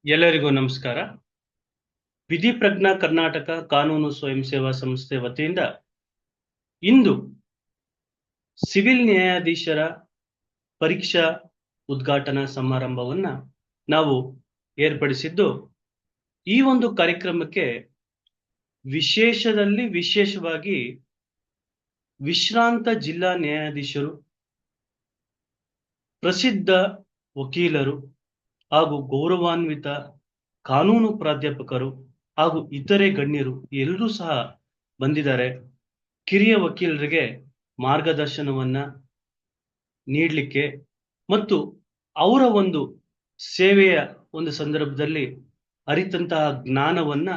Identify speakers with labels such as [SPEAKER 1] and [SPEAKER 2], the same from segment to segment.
[SPEAKER 1] ಎಲ್ಲರಿಗೂ ನಮಸ್ಕಾರ. ವಿಧಿ ಪ್ರಜ್ಞಾ ಕರ್ನಾಟಕ ಕಾನೂನು ಸ್ವಯಂ ಸೇವಾ ಸಂಸ್ಥೆ ವತಿಯಿಂದ ಇಂದು ಸಿವಿಲ್ ನ್ಯಾಯಾಧೀಶರ ಪರೀಕ್ಷಾ ಉದ್ಘಾಟನಾ ಸಮಾರಂಭವನ್ನ ನಾವು ಏರ್ಪಡಿಸಿದ್ದು. ಈ ಒಂದು ಕಾರ್ಯಕ್ರಮಕ್ಕೆ ವಿಶೇಷದಲ್ಲಿ ವಿಶೇಷವಾಗಿ ವಿಶ್ರಾಂತ ಜಿಲ್ಲಾ ನ್ಯಾಯಾಧೀಶರು, ಪ್ರಸಿದ್ಧ ವಕೀಲರು ಹಾಗೂ ಗೌರವಾನ್ವಿತ ಕಾನೂನು ಪ್ರಾಧ್ಯಾಪಕರು ಹಾಗೂ ಇತರೆ ಗಣ್ಯರು ಎಲ್ಲರೂ ಸಹ ಬಂದಿದ್ದಾರೆ. ಕಿರಿಯ ವಕೀಲರಿಗೆ ಮಾರ್ಗದರ್ಶನವನ್ನ ನೀಡಲಿಕ್ಕೆ ಮತ್ತು ಅವರ ಒಂದು ಸೇವೆಯ ಒಂದು ಸಂದರ್ಭದಲ್ಲಿ ಅರಿತಂತಹ ಜ್ಞಾನವನ್ನ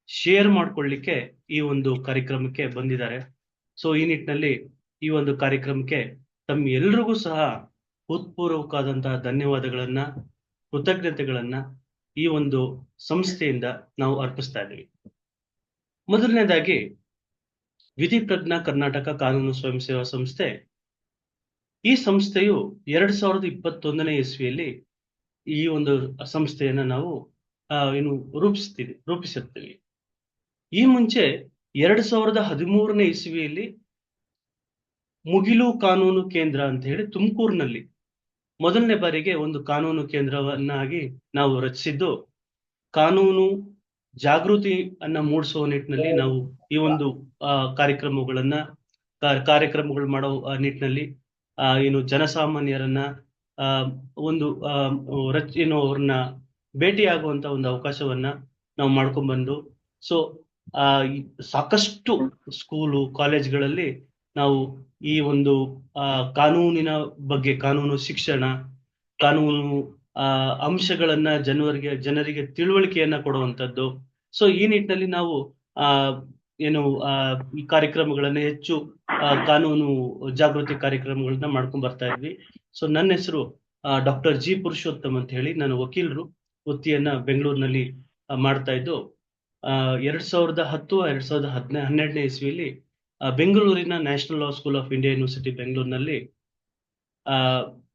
[SPEAKER 1] ಶೇರ್ ಮಾಡ್ಕೊಳ್ಳಿಕ್ಕೆ ಈ ಒಂದು ಕಾರ್ಯಕ್ರಮಕ್ಕೆ ಬಂದಿದ್ದಾರೆ. ಸೊ ಈ ನಿಟ್ಟಿನಲ್ಲಿ ಈ ಒಂದು ಕಾರ್ಯಕ್ರಮಕ್ಕೆ ತಮ್ಮ ಎಲ್ರಿಗೂ ಸಹ ಹೃತ್ಪೂರ್ವಕವಾದಂತಹ ಧನ್ಯವಾದಗಳನ್ನ, ಕೃತಜ್ಞತೆಗಳನ್ನ ಈ ಒಂದು ಸಂಸ್ಥೆಯಿಂದ ನಾವು ಅರ್ಪಿಸ್ತಾ ಇದ್ದೀವಿ. ಮೊದಲನೇದಾಗಿ ವಿಧಿ ಪ್ರಜ್ಞಾ ಕರ್ನಾಟಕ ಕಾನೂನು ಸ್ವಯಂ ಸೇವಾ ಸಂಸ್ಥೆ, ಈ ಸಂಸ್ಥೆಯು 2021ನೇ ಇಸ್ವಿಯಲ್ಲಿ ಈ ಒಂದು ಸಂಸ್ಥೆಯನ್ನ ನಾವು ರೂಪಿಸಿರ್ತೀವಿ. ಈ ಮುಂಚೆ 2013ನೇ ಇಸ್ವಿಯಲ್ಲಿ ಮುಗಿಲು ಕಾನೂನು ಕೇಂದ್ರ ಅಂತ ಹೇಳಿ ತುಮಕೂರಿನಲ್ಲಿ ಮೊದಲನೇ ಬಾರಿಗೆ ಒಂದು ಕಾನೂನು ಕೇಂದ್ರವನ್ನಾಗಿ ನಾವು ರಚಿಸಿದ್ದು. ಕಾನೂನು ಜಾಗೃತಿ ಅನ್ನ ಮೂಡಿಸುವ ನಿಟ್ಟಿನಲ್ಲಿ ನಾವು ಈ ಒಂದು ಕಾರ್ಯಕ್ರಮಗಳು ಮಾಡೋ ನಿಟ್ಟಿನಲ್ಲಿ ಜನಸಾಮಾನ್ಯರನ್ನ ಒಂದು ಅವ್ರನ್ನ ಭೇಟಿಯಾಗುವಂತ ಒಂದು ಅವಕಾಶವನ್ನ ನಾವು ಮಾಡ್ಕೊಂಡ್ ಬಂದು. ಸೊ ಸಾಕಷ್ಟು ಸ್ಕೂಲು ಕಾಲೇಜ್ಗಳಲ್ಲಿ ನಾವು ಈ ಒಂದು ಕಾನೂನಿನ ಬಗ್ಗೆ, ಕಾನೂನು ಶಿಕ್ಷಣ, ಕಾನೂನು ಅಂಶಗಳನ್ನ ಜನರಿಗೆ ತಿಳುವಳಿಕೆಯನ್ನ ಕೊಡುವಂತದ್ದು. ಸೊ ಈ ನಿಟ್ಟಿನಲ್ಲಿ ನಾವು ಈ ಕಾರ್ಯಕ್ರಮಗಳನ್ನ ಹೆಚ್ಚು ಕಾನೂನು ಜಾಗೃತಿ ಕಾರ್ಯಕ್ರಮಗಳನ್ನ ಮಾಡ್ಕೊಂಡ್ ಬರ್ತಾ ಇದ್ವಿ. ಸೊ ನನ್ನ ಹೆಸರು ಡಾಕ್ಟರ್ ಜಿ ಪುರುಷೋತ್ತಮ್ ಅಂತ ಹೇಳಿ, ನಾನು ವಕೀಲರು ವೃತ್ತಿಯನ್ನ ಬೆಂಗಳೂರಿನಲ್ಲಿ ಮಾಡ್ತಾ ಇದ್ದು. 2010 2012ನೇ ಇಸ್ವಿಯಲ್ಲಿ ಬೆಂಗಳೂರಿನ national law school of India university ಬೆಂಗಳೂರಿನಲ್ಲಿ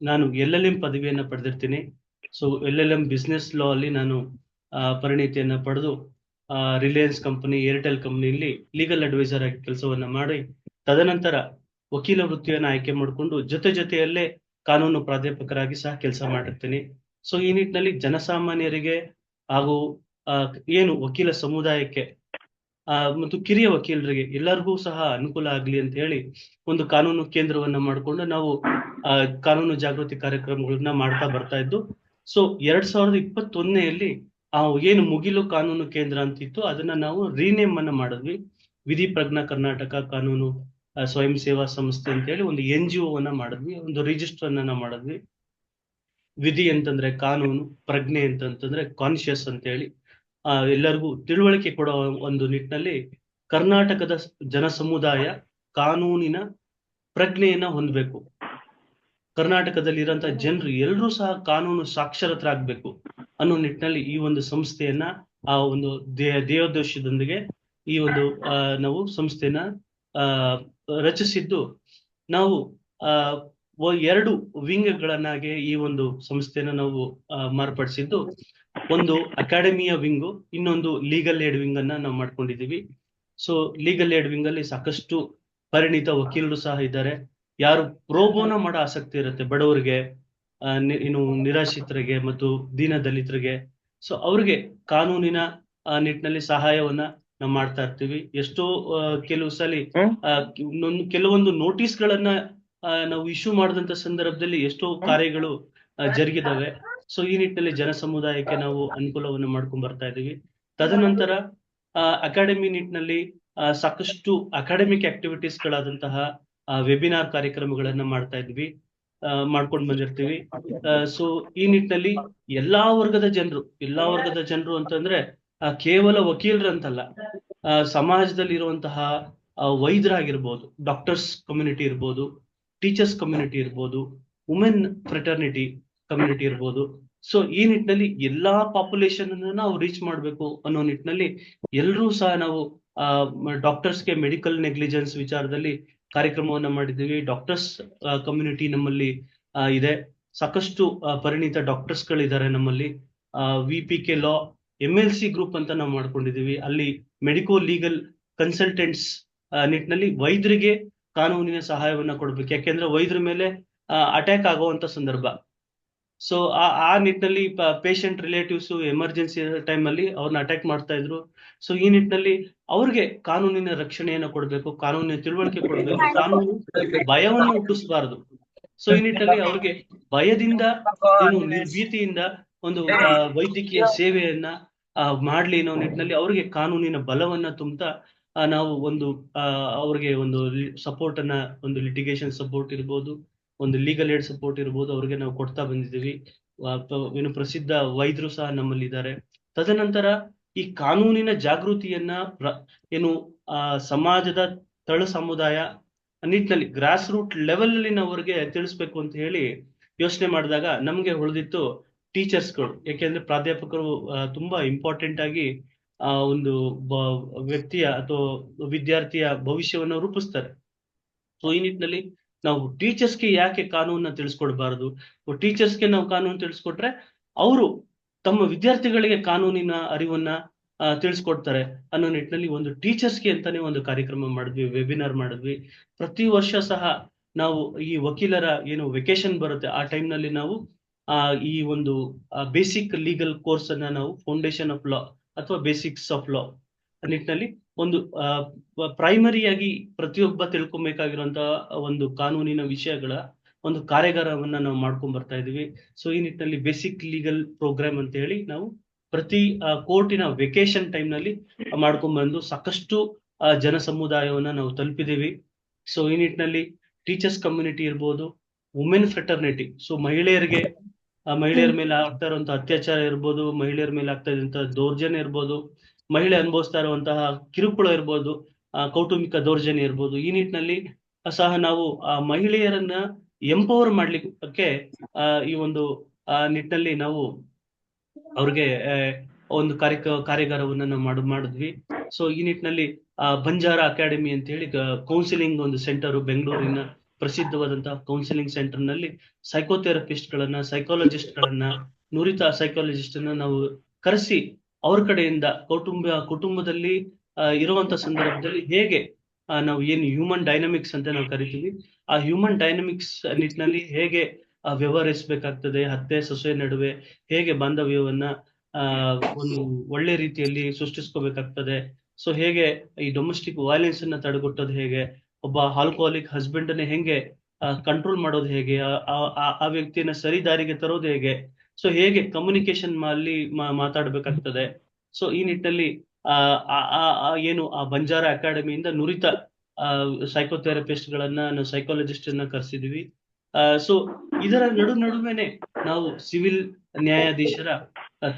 [SPEAKER 1] ನಾನು LLM ಪದವಿಯನ್ನ ಪಡೆದಿರ್ತೀನಿ. ಸೊ LLM ಬಿಸ್ನೆಸ್ ಲಾ ಅಲ್ಲಿ ನಾನು ಪರಿಣಿತಿಯನ್ನ ಪಡೆದು ರಿಲಯನ್ಸ್ ಕಂಪನಿ, ಏರ್ಟೆಲ್ ಕಂಪನಿಯಲ್ಲಿ ಲೀಗಲ್ ಅಡ್ವೈಸರ್ ಆಗಿ ಕೆಲಸವನ್ನ ಮಾಡಿ, ತದನಂತರ ವಕೀಲ ವೃತ್ತಿಯನ್ನ ಆಯ್ಕೆ ಮಾಡಿಕೊಂಡು ಜೊತೆಯಲ್ಲೇ ಕಾನೂನು ಪ್ರಾಧ್ಯಾಪಕರಾಗಿ ಸಹ ಕೆಲಸ ಮಾಡಿರ್ತೀನಿ. ಸೊ ಈ ನಿಟ್ಟಿನಲ್ಲಿ ಜನಸಾಮಾನ್ಯರಿಗೆ ಹಾಗೂ ವಕೀಲ ಸಮುದಾಯಕ್ಕೆ ಮತ್ತು ಕಿರಿಯ ವಕೀಲರಿಗೆ ಎಲ್ಲರಿಗೂ ಸಹ ಅನುಕೂಲ ಆಗ್ಲಿ ಅಂತ ಹೇಳಿ ಒಂದು ಕಾನೂನು ಕೇಂದ್ರವನ್ನ ಮಾಡಿಕೊಂಡು ನಾವು ಕಾನೂನು ಜಾಗೃತಿ ಕಾರ್ಯಕ್ರಮಗಳನ್ನ ಮಾಡ್ತಾ ಬರ್ತಾ ಇದ್ದು. ಸೊ 2021ನೇಯಲ್ಲಿ ಮುಗಿಲು ಕಾನೂನು ಕೇಂದ್ರ ಅಂತಿತ್ತು, ಅದನ್ನ ನಾವು ರೀನೇಮ್ ಅನ್ನ ಮಾಡಿದ್ವಿ. ವಿಧಿ ಪ್ರಜ್ಞಾ ಕರ್ನಾಟಕ ಕಾನೂನು ಸ್ವಯಂ ಸೇವಾ ಸಂಸ್ಥೆ ಅಂತ ಹೇಳಿ ಒಂದು NGO ಅನ್ನ ಮಾಡಿದ್ವಿ, ಒಂದು ರಿಜಿಸ್ಟರ್ ಅನ್ನ ಮಾಡಿದ್ವಿ. ವಿಧಿ ಅಂತಂದ್ರೆ ಕಾನೂನು, ಪ್ರಜ್ಞೆ ಅಂತಂದ್ರೆ ಕಾನ್ಶಿಯಸ್ ಅಂತ ಹೇಳಿ ಎಲ್ಲರಿಗೂ ತಿಳುವಳಿಕೆ ಕೊಡೋ ಒಂದು ನಿಟ್ಟಿನಲ್ಲಿ ಕರ್ನಾಟಕದ ಜನ ಸಮುದಾಯ ಕಾನೂನಿನ ಪ್ರಜ್ಞೆಯನ್ನ ಹೊಂದಬೇಕು. ಕರ್ನಾಟಕದಲ್ಲಿ ಇರುವಂತಹ ಜನರು ಎಲ್ಲರೂ ಸಹ ಕಾನೂನು ಸಾಕ್ಷರತರಾಗಬೇಕು ಅನ್ನೋ ನಿಟ್ಟಿನಲ್ಲಿ ಈ ಒಂದು ಸಂಸ್ಥೆಯನ್ನ ಒಂದು ದೇವೋದ್ದೇಶದೊಂದಿಗೆ ಈ ಒಂದು ನಾವು ಸಂಸ್ಥೆಯನ್ನ ರಚಿಸಿದ್ದು. ನಾವು 2 ವಿಂಗ್ಗಳನ್ನಾಗಿ ಈ ಒಂದು ಸಂಸ್ಥೆನ ನಾವು ಮಾರ್ಪಡಿಸಿದ್ದು. ಒಂದು ಅಕಾಡೆಮಿಯ ವಿಂಗು, ಇನ್ನೊಂದು ಲೀಗಲ್ ಏಡ್ ವಿಂಗ್ ಅನ್ನ ನಾವು ಮಾಡ್ಕೊಂಡಿದೀವಿ. ಸೊ ಲೀಗಲ್ ಏಡ್ ವಿಂಗ್ ಅಲ್ಲಿ ಸಾಕಷ್ಟು ಪರಿಣಿತ ವಕೀಲರು ಸಹ ಇದ್ದಾರೆ. ಯಾರು ಪ್ರೋಬೋನ ಮಾಡೋ ಆಸಕ್ತಿ ಇರುತ್ತೆ ಬಡವರಿಗೆ, ನಿರಾಶ್ರಿತರಿಗೆ ಮತ್ತು ದೀನ ದಲಿತರಿಗೆ, ಸೊ ಅವ್ರಿಗೆ ಕಾನೂನಿನ ನಿಟ್ಟಿನಲ್ಲಿ ಸಹಾಯವನ್ನ ನಾವು ಮಾಡ್ತಾ ಇರ್ತೀವಿ. ಎಷ್ಟೋ ಕೆಲವು ಸಲಿ ಕೆಲವೊಂದು ನೋಟಿಸ್ಗಳನ್ನ ನಾವು ಇಶ್ಯೂ ಮಾಡಿದಂತ ಸಂದರ್ಭದಲ್ಲಿ ಎಷ್ಟೋ ಕಾರ್ಯಗಳು ಜರುಗಿದಾವೆ. ಸೊ ಈ ನಿಟ್ಟಿನಲ್ಲಿ ಜನ ಸಮುದಾಯಕ್ಕೆ ನಾವು ಅನುಕೂಲವನ್ನು ಮಾಡ್ಕೊಂಡ್ ಬರ್ತಾ ಇದೀವಿ. ತದನಂತರ ಅಕಾಡೆಮಿ ನಿಟ್ಟಿನಲ್ಲಿ ಸಾಕಷ್ಟು ಅಕಾಡೆಮಿಕ್ ಆಕ್ಟಿವಿಟೀಸ್ ಗಳಾದಂತಹ ವೆಬಿನಾರ್ ಕಾರ್ಯಕ್ರಮಗಳನ್ನ ಮಾಡ್ತಾ ಇದ್ವಿ, ಮಾಡ್ಕೊಂಡು ಬಂದಿರ್ತೀವಿ. ಸೊ ಈ ನಿಟ್ಟಿನಲ್ಲಿ ಎಲ್ಲಾ ವರ್ಗದ ಜನರು ಅಂತಂದ್ರೆ ಕೇವಲ ವಕೀಲರಂತಲ್ಲ, ಸಮಾಜದಲ್ಲಿ ಇರುವಂತಹ ವೈದ್ಯರಾಗಿರ್ಬೋದು, ಡಾಕ್ಟರ್ಸ್ ಕಮ್ಯುನಿಟಿ ಇರ್ಬೋದು, ಟೀಚರ್ಸ್ ಕಮ್ಯುನಿಟಿ ಇರ್ಬೋದು, ವುಮೆನ್ ಫ್ರೆಟರ್ನಿಟಿ ಕಮ್ಯುನಿಟಿ ಇರ್ಬೋದು. ಸೊ ಈ ನಿಟ್ಟಿನಲ್ಲಿ ಎಲ್ಲಾ ಪಾಪ್ಯುಲೇಷನ್ ಅನ್ನ ನಾವು ರೀಚ್ ಮಾಡ್ಬೇಕು ಅನ್ನೋ ನಿಟ್ಟಿನಲ್ಲಿ ಎಲ್ಲರೂ ಸಹ ನಾವು ಡಾಕ್ಟರ್ಸ್ಗೆ ಮೆಡಿಕಲ್ ನೆಗ್ಲಿಜೆನ್ಸ್ ವಿಚಾರದಲ್ಲಿ ಕಾರ್ಯಕ್ರಮವನ್ನ ಮಾಡಿದ್ದೀವಿ. ಡಾಕ್ಟರ್ಸ್ ಕಮ್ಯುನಿಟಿ ನಮ್ಮಲ್ಲಿ ಇದೆ, ಸಾಕಷ್ಟು ಪರಿಣಿತ ಡಾಕ್ಟರ್ಸ್ ಗಳಿದ್ದಾರೆ ನಮ್ಮಲ್ಲಿ. VPK ಲಾ, MLC ಗ್ರೂಪ್ ಅಂತ ನಾವು ಮಾಡ್ಕೊಂಡಿದೀವಿ. ಅಲ್ಲಿ ಮೆಡಿಕೋ ಲೀಗಲ್ ಕನ್ಸಲ್ಟೆಂಟ್ಸ್ ನಿಟ್ಟಿನಲ್ಲಿ ವೈದ್ಯರಿಗೆ ಕಾನೂನಿನ ಸಹಾಯವನ್ನ ಕೊಡ್ಬೇಕು. ಯಾಕೆಂದ್ರೆ ವೈದ್ಯರ ಮೇಲೆ ಅಟ್ಯಾಕ್ ಆಗುವಂತ ಸಂದರ್ಭ. ಸೊ ಆ ನಿಟ್ಟಿನಲ್ಲಿ ಪೇಷಂಟ್ ರಿಲೇಟಿವ್ಸ್ ಎಮರ್ಜೆನ್ಸಿ ಟೈಮ್ ಅಲ್ಲಿ ಅವ್ರನ್ನ ಅಟ್ಯಾಕ್ ಮಾಡ್ತಾ ಇದ್ರು. ಸೊ ಈ ನಿಟ್ಟಿನಲ್ಲಿ ಅವ್ರಿಗೆ ಕಾನೂನಿನ ರಕ್ಷಣೆಯನ್ನ ಕೊಡ್ಬೇಕು, ಕಾನೂನಿನ ತಿಳುವಳಿಕೆ ಕೊಡ್ಬೇಕು, ಕಾನೂನು ಭಯವನ್ನು ಹುಟ್ಟಿಸಬಾರದು. ಸೊ ಈ ನಿಟ್ಟಿನಲ್ಲಿ ಅವ್ರಿಗೆ ಭಯದಿಂದ ನಿರ್ಭೀತಿಯಿಂದ ಒಂದು ವೈದ್ಯಕೀಯ ಸೇವೆಯನ್ನ ಮಾಡ್ಲಿ ಅನ್ನೋ ನಿಟ್ಟಿನಲ್ಲಿ ಅವ್ರಿಗೆ ಕಾನೂನಿನ ಬಲವನ್ನ ತುಂಬುತ್ತಾ ನಾವು ಒಂದು ಅವ್ರಿಗೆ ಒಂದು ಸಪೋರ್ಟ್ ಅನ್ನ, ಒಂದು ಲಿಟಿಗೇಷನ್ ಸಪೋರ್ಟ್ ಇರ್ಬೋದು, ಒಂದು ಲೀಗಲ್ ಏಡ್ ಸಪೋರ್ಟ್ ಇರ್ಬೋದು, ಅವ್ರಿಗೆ ನಾವು ಕೊಡ್ತಾ ಬಂದಿದ್ದೀವಿ. ಏನು ಪ್ರಸಿದ್ಧ ವೈದ್ಯರು ಸಹ ನಮ್ಮಲ್ಲಿ ಇದ್ದಾರೆ. ತದನಂತರ ಈ ಕಾನೂನಿನ ಜಾಗೃತಿಯನ್ನ ಏನು ಸಮಾಜದ ತಳ ಸಮುದಾಯ ನಿಟ್ಟಿನಲ್ಲಿ ಗ್ರಾಸ್ ರೂಟ್ ಲೆವೆಲ್ ಅಲ್ಲಿ ಅವ್ರಿಗೆ ತಿಳಿಸ್ಬೇಕು ಅಂತ ಹೇಳಿ ಯೋಚನೆ ಮಾಡಿದಾಗ ನಮ್ಗೆ ಉಳಿದಿತ್ತು ಟೀಚರ್ಸ್ಗಳು. ಯಾಕೆಂದ್ರೆ ಪ್ರಾಧ್ಯಾಪಕರು ತುಂಬಾ ಇಂಪಾರ್ಟೆಂಟ್ ಆಗಿ ಒಂದು ವ್ಯಕ್ತಿಯ ಅಥವಾ ವಿದ್ಯಾರ್ಥಿಯ ಭವಿಷ್ಯವನ್ನು ರೂಪಿಸ್ತಾರೆ. ಸೊ ಈ ನಿಟ್ಟಿನಲ್ಲಿ ನಾವು ಟೀಚರ್ಸ್ಗೆ ಯಾಕೆ ಕಾನೂನನ್ನ ತಿಳಿಸ್ಕೊಡ್ಬಾರದು? ಟೀಚರ್ಸ್ಗೆ ನಾವು ಕಾನೂನು ತಿಳಿಸ್ಕೊಟ್ರೆ ಅವರು ತಮ್ಮ ವಿದ್ಯಾರ್ಥಿಗಳಿಗೆ ಕಾನೂನಿನ ಅರಿವನ್ನ ತಿಳಿಸ್ಕೊಡ್ತಾರೆ ಅನ್ನೋ ನಿಟ್ಟಿನಲ್ಲಿ ಒಂದು ಟೀಚರ್ಸ್ಗೆ ಅಂತಾನೆ ಒಂದು ಕಾರ್ಯಕ್ರಮ ಮಾಡಿದ್ವಿ, ವೆಬಿನಾರ್ ಮಾಡಿದ್ವಿ. ಪ್ರತಿ ವರ್ಷ ಸಹ ನಾವು ಈ ವಕೀಲರ ಏನು ವೆಕೇಶನ್ ಬರುತ್ತೆ ಆ ಟೈಮ್ ನಲ್ಲಿ ನಾವು ಈ ಒಂದು ಬೇಸಿಕ್ ಲೀಗಲ್ ಕೋರ್ಸ್ ಅನ್ನ ನಾವು ಫೌಂಡೇಶನ್ ಆಫ್ ಲಾ ಅಥವಾ ಬೇಸಿಕ್ಸ್ ಆಫ್ ಲಾ ನಿಟ್ಟಿನಲ್ಲಿ ಒಂದು ಪ್ರೈಮರಿಯಾಗಿ ಪ್ರತಿಯೊಬ್ಬ ತಿಳ್ಕೊಬೇಕಾಗಿರುವಂತಹ ಒಂದು ಕಾನೂನಿನ ವಿಷಯಗಳ ಒಂದು ಕಾರ್ಯಾಗಾರವನ್ನ ನಾವು ಮಾಡ್ಕೊಂಡ್ ಬರ್ತಾ ಇದೀವಿ. ಸೊ ಈ ನಿಟ್ಟಿನಲ್ಲಿ ಬೇಸಿಕ್ ಲೀಗಲ್ ಪ್ರೋಗ್ರಾಮ್ ಅಂತ ಹೇಳಿ ನಾವು ಪ್ರತಿ ಕೋರ್ಟಿನ ವೆಕೇಶನ್ ಟೈಮ್ ನಲ್ಲಿ ಮಾಡ್ಕೊಂಡ್ ಬಂದು ಸಾಕಷ್ಟು ಜನ ಸಮುದಾಯವನ್ನ ನಾವು ತಲುಪಿದೀವಿ. ಸೊ ಈ ನಿಟ್ಟಿನಲ್ಲಿ ಟೀಚರ್ಸ್ ಕಮ್ಯುನಿಟಿ ಇರ್ಬೋದು, ವುಮೆನ್ ಫ್ರೆಟರ್ನಿಟಿ, ಸೊ ಮಹಿಳೆಯರ ಮೇಲೆ ಆಗ್ತಾ ಇರುವಂತಹ ಅತ್ಯಾಚಾರ ಇರ್ಬೋದು, ಮಹಿಳೆಯರ ಮೇಲೆ ಆಗ್ತಾ ಇರುವಂತಹ ದೌರ್ಜನ್ಯ ಇರ್ಬೋದು, ಮಹಿಳೆ ಅನುಭವಿಸ್ತಾ ಇರುವಂತಹ ಕಿರುಕುಳ ಇರ್ಬೋದು, ಕೌಟುಂಬಿಕ ದೌರ್ಜನ್ಯ ಇರ್ಬೋದು, ಈ ನಿಟ್ಟಿನಲ್ಲಿ ಸಹ ನಾವು ಮಹಿಳೆಯರನ್ನ ಎಂಪವರ್ ಮಾಡ್ಲಿಕ್ಕೆ ಈ ಒಂದು ನಿಟ್ಟಿನಲ್ಲಿ ನಾವು ಅವ್ರಿಗೆ ಒಂದು ಕಾರ್ಯಾಗಾರವನ್ನ ನಾವು ಮಾಡಿದ್ವಿ. ಸೊ ಈ ನಿಟ್ಟಿನಲ್ಲಿ ಬಂಜಾರ ಅಕಾಡೆಮಿ ಅಂತ ಹೇಳಿ ಕೌನ್ಸಿಲಿಂಗ್ ಒಂದು ಸೆಂಟರ್, ಬೆಂಗಳೂರಿನ ಪ್ರಸಿದ್ಧವಾದಂತಹ ಕೌನ್ಸಿಲಿಂಗ್ ಸೆಂಟರ್ ನಲ್ಲಿ ಸೈಕೋಥೆರಪಿಸ್ಟ್ ಗಳನ್ನ, ಸೈಕಾಲಜಿಸ್ಟ್ ಗಳನ್ನ, ನುರಿತ ಸೈಕಾಲಜಿಸ್ಟ್ ಅನ್ನ ನಾವು ಕರೆಸಿ ಅವ್ರ ಕಡೆಯಿಂದ ಕುಟುಂಬದಲ್ಲಿ ಇರುವಂತ ಸಂದರ್ಭದಲ್ಲಿ ಹೇಗೆ ನಾವು ಏನು ಹ್ಯೂಮನ್ ಡೈನಮಿಕ್ಸ್ ಅಂತ ನಾವು ಕರಿತೀವಿ, ಆ ಹ್ಯೂಮನ್ ಡೈನಮಿಕ್ಸ್ ನಿಟ್ಟಿನಲ್ಲಿ ಹೇಗೆ ವ್ಯವಹರಿಸಬೇಕಾಗ್ತದೆ, ಅತ್ತೆ ಸೊಸೆ ನಡುವೆ ಹೇಗೆ ಬಾಂಧವ್ಯವನ್ನ ಒಂದು ಒಳ್ಳೆ ರೀತಿಯಲ್ಲಿ ಸೃಷ್ಟಿಸ್ಕೋಬೇಕಾಗ್ತದೆ, ಸೊ ಹೇಗೆ ಈ ಡೊಮೆಸ್ಟಿಕ್ ವೈಲೆನ್ಸ್ ಅನ್ನ ತಡೆಗಟ್ಟೋದು ಹೇಗೆ, ಒಬ್ಬ ಆಲ್ಕೋಹಾಲಿಕ್ ಹಸ್ಬೆಂಡ್ ಅನ್ನ ಹೆಂಗೆ ಕಂಟ್ರೋಲ್ ಮಾಡೋದು ಹೇಗೆ, ಆ ವ್ಯಕ್ತಿಯನ್ನ ಸರಿ ದಾರಿಗೆ ತರೋದು ಹೇಗೆ, ಸೊ ಹೇಗೆ ಕಮ್ಯುನಿಕೇಶನ್ ಅಲ್ಲಿ ಮಾತಾಡ್ಬೇಕಾಗ್ತದೆ. ಸೊ ಈ ನಿಟ್ಟಿನಲ್ಲಿ ಏನು ಆ ಬಂಜಾರ ಅಕಾಡೆಮಿಯಿಂದ ನುರಿತ ಸೈಕೋಥೆರಪಿಸ್ಟ್ ಗಳನ್ನ, ನಾವು ಸೈಕಾಲಜಿಸ್ಟ್ ಅನ್ನ ಕರೆಸಿದ್ವಿ. ಸೊ ಇದರ ನಡುವೆನೆ ನಾವು ಸಿವಿಲ್ ನ್ಯಾಯಾಧೀಶರ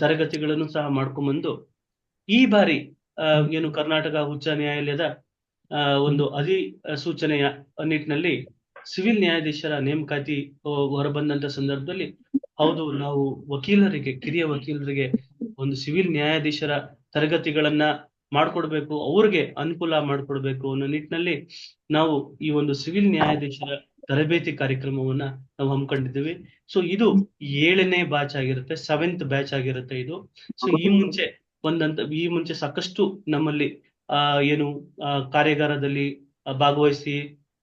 [SPEAKER 1] ತರಗತಿಗಳನ್ನು ಸಹ ಮಾಡ್ಕೊಂಡ್ಬಂದು ಈ ಬಾರಿ ಏನು ಕರ್ನಾಟಕ ಉಚ್ಚ ನ್ಯಾಯಾಲಯದ ಒಂದು ಅಧಿಸೂಚನೆಯ ನಿಟ್ಟಿನಲ್ಲಿ ಸಿವಿಲ್ ನ್ಯಾಯಾಧೀಶರ ನೇಮಕಾತಿ ಹೊರಬಂದಂತ ಸಂದರ್ಭದಲ್ಲಿ ಹೌದು, ನಾವು ಕಿರಿಯ ವಕೀಲರಿಗೆ ಒಂದು ಸಿವಿಲ್ ನ್ಯಾಯಾಧೀಶರ ತರಗತಿಗಳನ್ನ ಮಾಡ್ಕೊಡ್ಬೇಕು, ಅವ್ರಿಗೆ ಅನುಕೂಲ ಮಾಡ್ಕೊಡ್ಬೇಕು ಅನ್ನೋ ನಿಟ್ಟಿನಲ್ಲಿ ನಾವು ಈ ಒಂದು ಸಿವಿಲ್ ನ್ಯಾಯಾಧೀಶರ ತರಬೇತಿ ಕಾರ್ಯಕ್ರಮವನ್ನ ನಾವು ಹಮ್ಮಿಕೊಂಡಿದ್ದೀವಿ. ಸೊ ಇದು 7ನೇ ಬ್ಯಾಚ್ ಆಗಿರುತ್ತೆ, 7th ಬ್ಯಾಚ್ ಆಗಿರುತ್ತೆ ಇದು. ಸೊ ಈ ಮುಂಚೆ ಸಾಕಷ್ಟು ನಮ್ಮಲ್ಲಿ ಏನು ಕಾರ್ಯಾಗಾರದಲ್ಲಿ ಭಾಗವಹಿಸಿ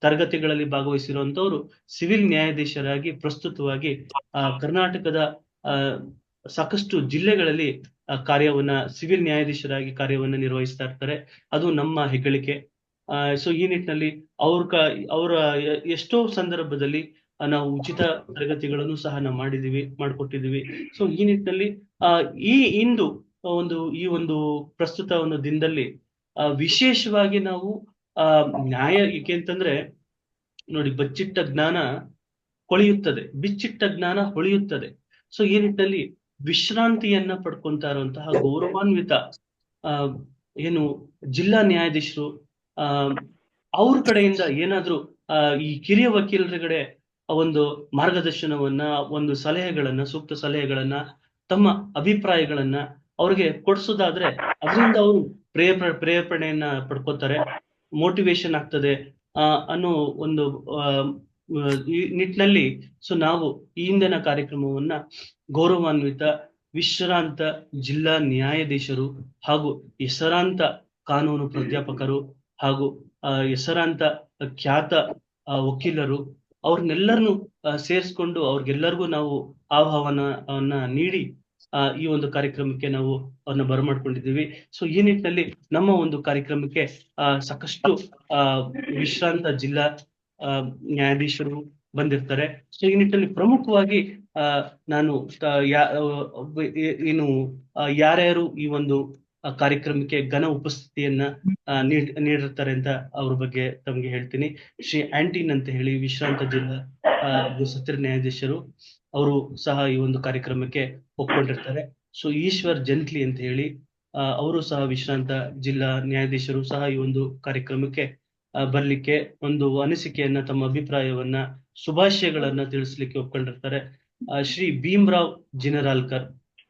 [SPEAKER 1] ತರಗತಿಗಳಲ್ಲಿ ಭಾಗವಹಿಸಿರುವಂತವ್ರು ಸಿವಿಲ್ ನ್ಯಾಯಾಧೀಶರಾಗಿ ಪ್ರಸ್ತುತವಾಗಿ ಕರ್ನಾಟಕದ ಸಾಕಷ್ಟು ಜಿಲ್ಲೆಗಳಲ್ಲಿ ಸಿವಿಲ್ ನ್ಯಾಯಾಧೀಶರಾಗಿ ಕಾರ್ಯವನ್ನ ನಿರ್ವಹಿಸ್ತಾ ಇರ್ತಾರೆ. ಅದು ನಮ್ಮ ಹೆಗ್ಗಳಿಕೆ. ಸೊ ಈ ನಿಟ್ಟಿನಲ್ಲಿ ಅವರ ಎಷ್ಟೋ ಸಂದರ್ಭದಲ್ಲಿ ನಾವು ಉಚಿತ ತರಗತಿಗಳನ್ನು ಸಹ ನಾವು ಮಾಡ್ಕೊಟ್ಟಿದೀವಿ. ಸೊ ಈ ನಿಟ್ಟಿನಲ್ಲಿ ಈ ಒಂದು ಪ್ರಸ್ತುತ ಒಂದು ದಿನದಲ್ಲಿ ವಿಶೇಷವಾಗಿ ನಾವು ನ್ಯಾಯ ಏಕೆಂತಂದ್ರೆ ನೋಡಿ, ಬಚ್ಚಿಟ್ಟ ಜ್ಞಾನ ಕೊಳೆಯುತ್ತದೆ, ಬಿಚ್ಚಿಟ್ಟ ಜ್ಞಾನ ಹೊಳೆಯುತ್ತದೆ. ಸೊ ಈ ನಿಟ್ಟಿನಲ್ಲಿ ವಿಶ್ರಾಂತಿಯನ್ನ ಪಡ್ಕೊಂತಾ ಇರುವಂತಹ ಗೌರವಾನ್ವಿತ ಏನು ಜಿಲ್ಲಾ ನ್ಯಾಯಾಧೀಶರು ಅವ್ರ ಕಡೆಯಿಂದ ಏನಾದ್ರೂ ಈ ಕಿರಿಯ ವಕೀಲರುಗಡೆ ಒಂದು ಮಾರ್ಗದರ್ಶನವನ್ನ, ಒಂದು ಸೂಕ್ತ ಸಲಹೆಗಳನ್ನ, ತಮ್ಮ ಅಭಿಪ್ರಾಯಗಳನ್ನ ಅವ್ರಿಗೆ ಕೊಡ್ಸೋದಾದ್ರೆ ಅದರಿಂದ ಅವರು ಪ್ರೇರಣೆಯನ್ನ ಪಡ್ಕೋತಾರೆ, ಮೋಟಿವೇಶನ್ ಆಗ್ತದೆ ಅನ್ನೋ ಒಂದು ನಿಟ್ಟಿನಲ್ಲಿ ಸೊ ನಾವು ಈ ಹಿಂದಿನ ಕಾರ್ಯಕ್ರಮವನ್ನ ಗೌರವಾನ್ವಿತ ವಿಶ್ರಾಂತ ಜಿಲ್ಲಾ ನ್ಯಾಯಾಧೀಶರು ಹಾಗೂ ಹೆಸರಾಂತ ಕಾನೂನು ಪ್ರಾಧ್ಯಾಪಕರು ಹಾಗೂ ಹೆಸರಾಂತ ಖ್ಯಾತ ವಕೀಲರು ಅವ್ರನ್ನೆಲ್ಲರನ್ನು ಸೇರಿಸ್ಕೊಂಡು ಅವ್ರಿಗೆಲ್ಲರಿಗೂ ನಾವು ಆಹ್ವಾನವನ್ನ ನೀಡಿ ಈ ಒಂದು ಕಾರ್ಯಕ್ರಮಕ್ಕೆ ನಾವು ಅವ್ರನ್ನ ಬರಮಾಡ್ಕೊಂಡಿದ್ದೀವಿ. ಸೊ ಈ ನಿಟ್ಟಿನಲ್ಲಿ ನಮ್ಮ ಒಂದು ಕಾರ್ಯಕ್ರಮಕ್ಕೆ ಸಾಕಷ್ಟು ವಿಶ್ರಾಂತ ಜಿಲ್ಲಾ ನ್ಯಾಯಾಧೀಶರು ಬಂದಿರ್ತಾರೆ. ಸೊ ಈ ನಿಟ್ಟಿನಲ್ಲಿ ಪ್ರಮುಖವಾಗಿ ನಾನು ಏನು ಯಾರ್ಯಾರು ಈ ಒಂದು ಕಾರ್ಯಕ್ರಮಕ್ಕೆ ಘನ ಉಪಸ್ಥಿತಿಯನ್ನ ನೀಡಿರ್ತಾರೆ ಅಂತ ಅವ್ರ ಬಗ್ಗೆ ತಮ್ಗೆ ಹೇಳ್ತೀನಿ. ಶ್ರೀ ಆಂಟಿನ್ ಅಂತ ಹೇಳಿ ವಿಶ್ರಾಂತ ಜಿಲ್ಲಾ ಸತ್ರ ನ್ಯಾಯಾಧೀಶರು, ಅವರು ಸಹ ಈ ಒಂದು ಕಾರ್ಯಕ್ರಮಕ್ಕೆ ಒಪ್ಕೊಂಡಿರ್ತಾರೆ. ಸೊ ಈಶ್ವರ್ ಜಂಟ್ಲಿ ಅಂತ ಹೇಳಿ ಅವರು ಸಹ ವಿಶ್ರಾಂತ ಜಿಲ್ಲಾ ನ್ಯಾಯಾಧೀಶರು ಸಹ ಈ ಒಂದು ಕಾರ್ಯಕ್ರಮಕ್ಕೆ ಬರ್ಲಿಕ್ಕೆ ಒಂದು ಅನಿಸಿಕೆಯನ್ನ, ತಮ್ಮ ಅಭಿಪ್ರಾಯವನ್ನ, ಶುಭಾಶಯಗಳನ್ನ ತಿಳಿಸ್ಲಿಕ್ಕೆ ಒಪ್ಕೊಂಡಿರ್ತಾರೆ. ಶ್ರೀ ಭೀಮ್ರಾವ್ ಜಿನರಾಲ್ಕರ್,